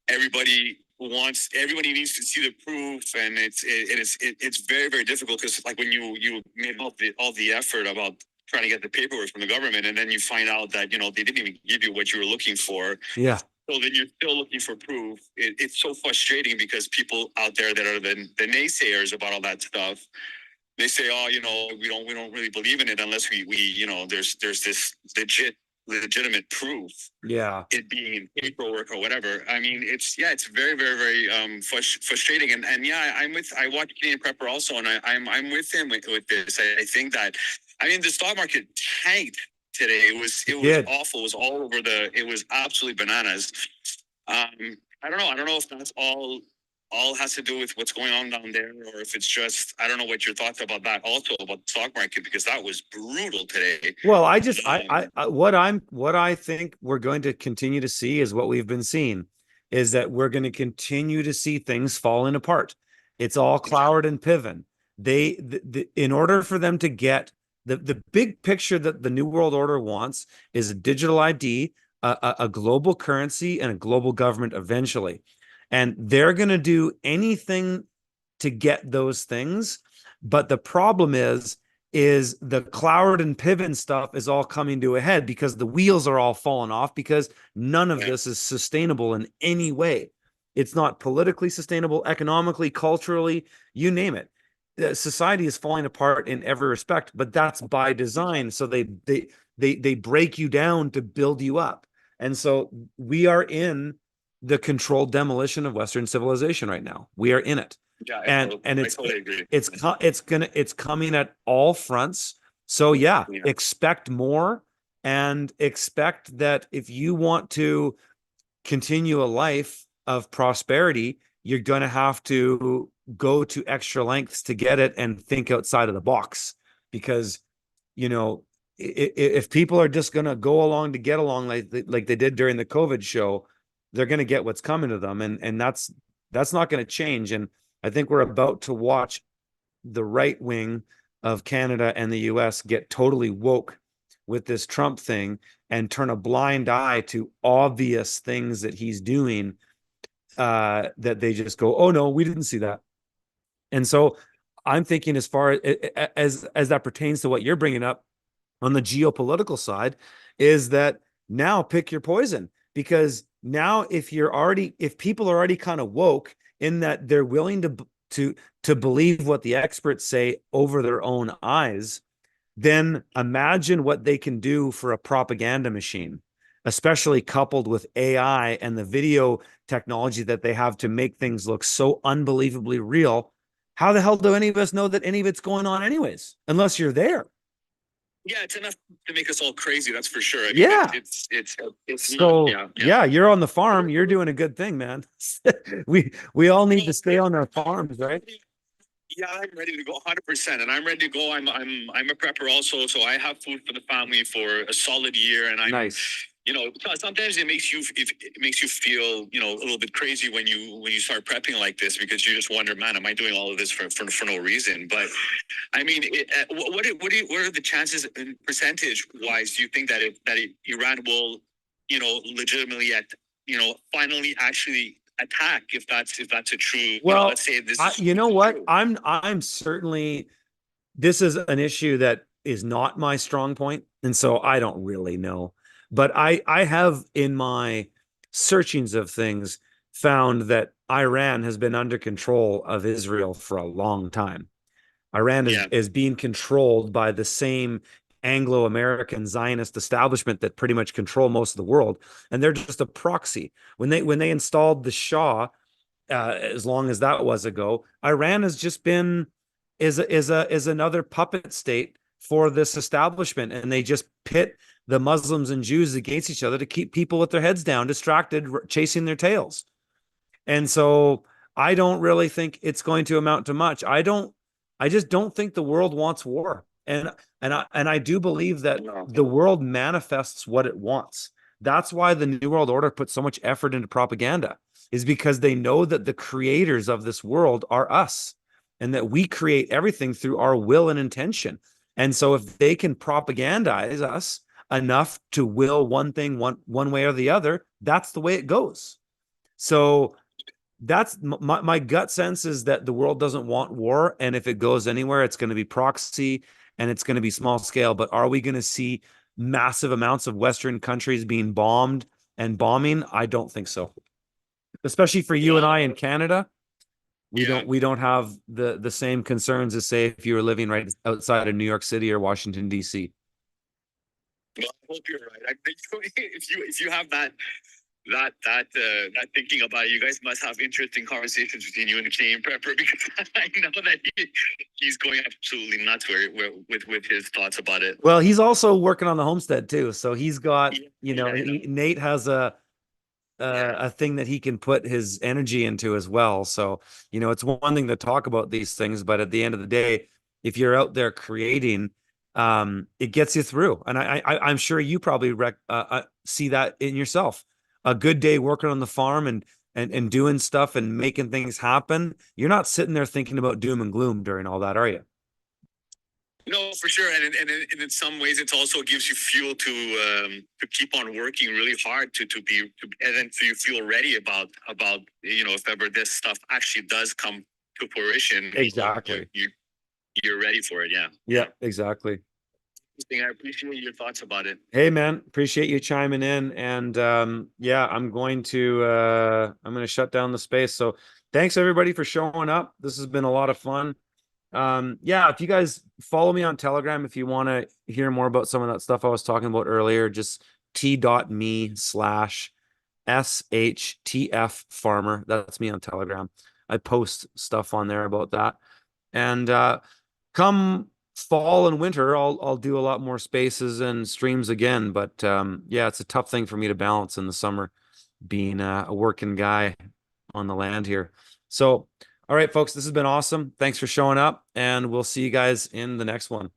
everybody needs to see the proof, and it's very, very difficult because like when you made all the effort about trying to get the paperwork from the government, and then you find out that they didn't even give you what you were looking for. Yeah. So then you're still looking for proof. It's so frustrating because people out there that are the naysayers about all that stuff, they say, oh, we don't really believe in it unless we there's this legitimate proof. Yeah. It being in paperwork or whatever. I mean, it's very, very, very frustrating. And yeah, I watch Canadian Prepper also, and I'm with him with this. I think that, I mean, the stock market tanked today. It was awful. It was all over it was absolutely bananas. I don't know. I don't know if that's all has to do with what's going on down there, or if it's just, I don't know what your thoughts about that also about the stock market, because that was brutal today. Well, what I think we're going to continue to see is what we've been seeing, is that we're going to continue to see things falling apart. It's all Cloward and Piven. In order for them to get the big picture that the New World Order wants is a digital ID, a global currency, and a global government eventually. And they're going to do anything to get those things. But the problem is the Cloward and Piven stuff is all coming to a head because the wheels are all falling off because none of this is sustainable in any way. It's not politically sustainable, economically, culturally, you name it. Society is falling apart in every respect, but that's by design. So they break you down to build you up. And so we are in the controlled demolition of Western civilization right now. We are in it. Yeah, and I totally agree. It's coming at all fronts. So yeah, expect more, and expect that if you want to continue a life of prosperity, you're going to have to go to extra lengths to get it and think outside of the box. Because, you know, if people are just going to go along to get along like they did during the COVID show, they're going to get what's coming to them. And that's not going to change. And I think we're about to watch the right wing of Canada and the US get totally woke with this Trump thing and turn a blind eye to obvious things that he's doing, that they just go, oh no, we didn't see that. And so I'm thinking, as far as that pertains to what you're bringing up on the geopolitical side, is that now pick your poison. Because now if people are already kind of woke in that they're willing to believe what the experts say over their own eyes, then imagine what they can do for a propaganda machine, especially coupled with AI and the video technology that they have to make things look so unbelievably real. How the hell do any of us know that any of it's going on anyways, unless you're there? Yeah, it's enough to make us all crazy. That's for sure. I mean, Yeah. it's So not, yeah, you're on the farm. You're doing a good thing, man. we all need to stay on our farms, right? Yeah, I'm ready to go 100%, and I'm ready to go. I'm a prepper also, so I have food for the family for a solid year, and I'm Nice. You know, sometimes it makes you feel, you know, a little bit crazy when you start prepping like this, because you just wonder, man, am I doing all of this for no reason? But I mean, what are the chances, percentage wise, do you think that Iran will, you know, legitimately finally actually attack, if that's a true, Well, let's say this is you know what? true. I'm certainly, this is an issue that is not my strong point, and so I don't really know. But I have, in my searchings of things, found that Iran has been under control of Israel for a long time. Iran is being controlled by the same Anglo-American Zionist establishment that pretty much control most of the world, and they're just a proxy. When they installed the Shah, as long as that was ago, Iran has just been is another puppet state for this establishment, and they just pit the Muslims and Jews against each other to keep people with their heads down, distracted, chasing their tails. And so I don't really think it's going to amount to much. I just don't think the world wants war. And I do believe that the world manifests what it wants. That's why the New World Order puts so much effort into propaganda, is because they know that the creators of this world are us, and that we create everything through our will and intention. And so if they can propagandize us enough to will one thing one way or the other, that's the way it goes. So that's my gut sense, is that the world doesn't want war, and if it goes anywhere, it's going to be proxy and it's going to be small scale. But are we going to see massive amounts of Western countries being bombed and bombing? I don't think so. Especially for you and I in Canada, we don't have the same concerns as, say, if you were living right outside of New York City or Washington, D.C. Well, I hope you're right. I think if you have that thinking about it, you guys must have interesting conversations between you and the Canadian prepper, because I know that he's going absolutely nuts with his thoughts about it. Well, he's also working on the Homestead too, so he's got, know. Nate has a thing that he can put his energy into as well. So, it's one thing to talk about these things, but at the end of the day, if you're out there creating, it gets you through. And I'm sure you probably see that in yourself. A good day working on the farm and doing stuff and making things happen. You're not sitting there thinking about doom and gloom during all that, are you? No, for sure, and in some ways, it also gives you fuel to keep on working really hard and then so you feel ready about if ever this stuff actually does come to fruition. Exactly. You're ready for it. Yeah, exactly. I appreciate your thoughts about it. Hey man, appreciate you chiming in. And I'm going to shut down the space. So thanks everybody for showing up. This has been a lot of fun. If you guys follow me on Telegram, if you want to hear more about some of that stuff I was talking about earlier, just t.me/SHTF farmer. That's me on Telegram. I post stuff on there about that. And come fall and winter, I'll do a lot more spaces and streams again. But it's a tough thing for me to balance in the summer. being a working guy on the land here. So, all right, folks, this has been awesome. Thanks for showing up, and we'll see you guys in the next one.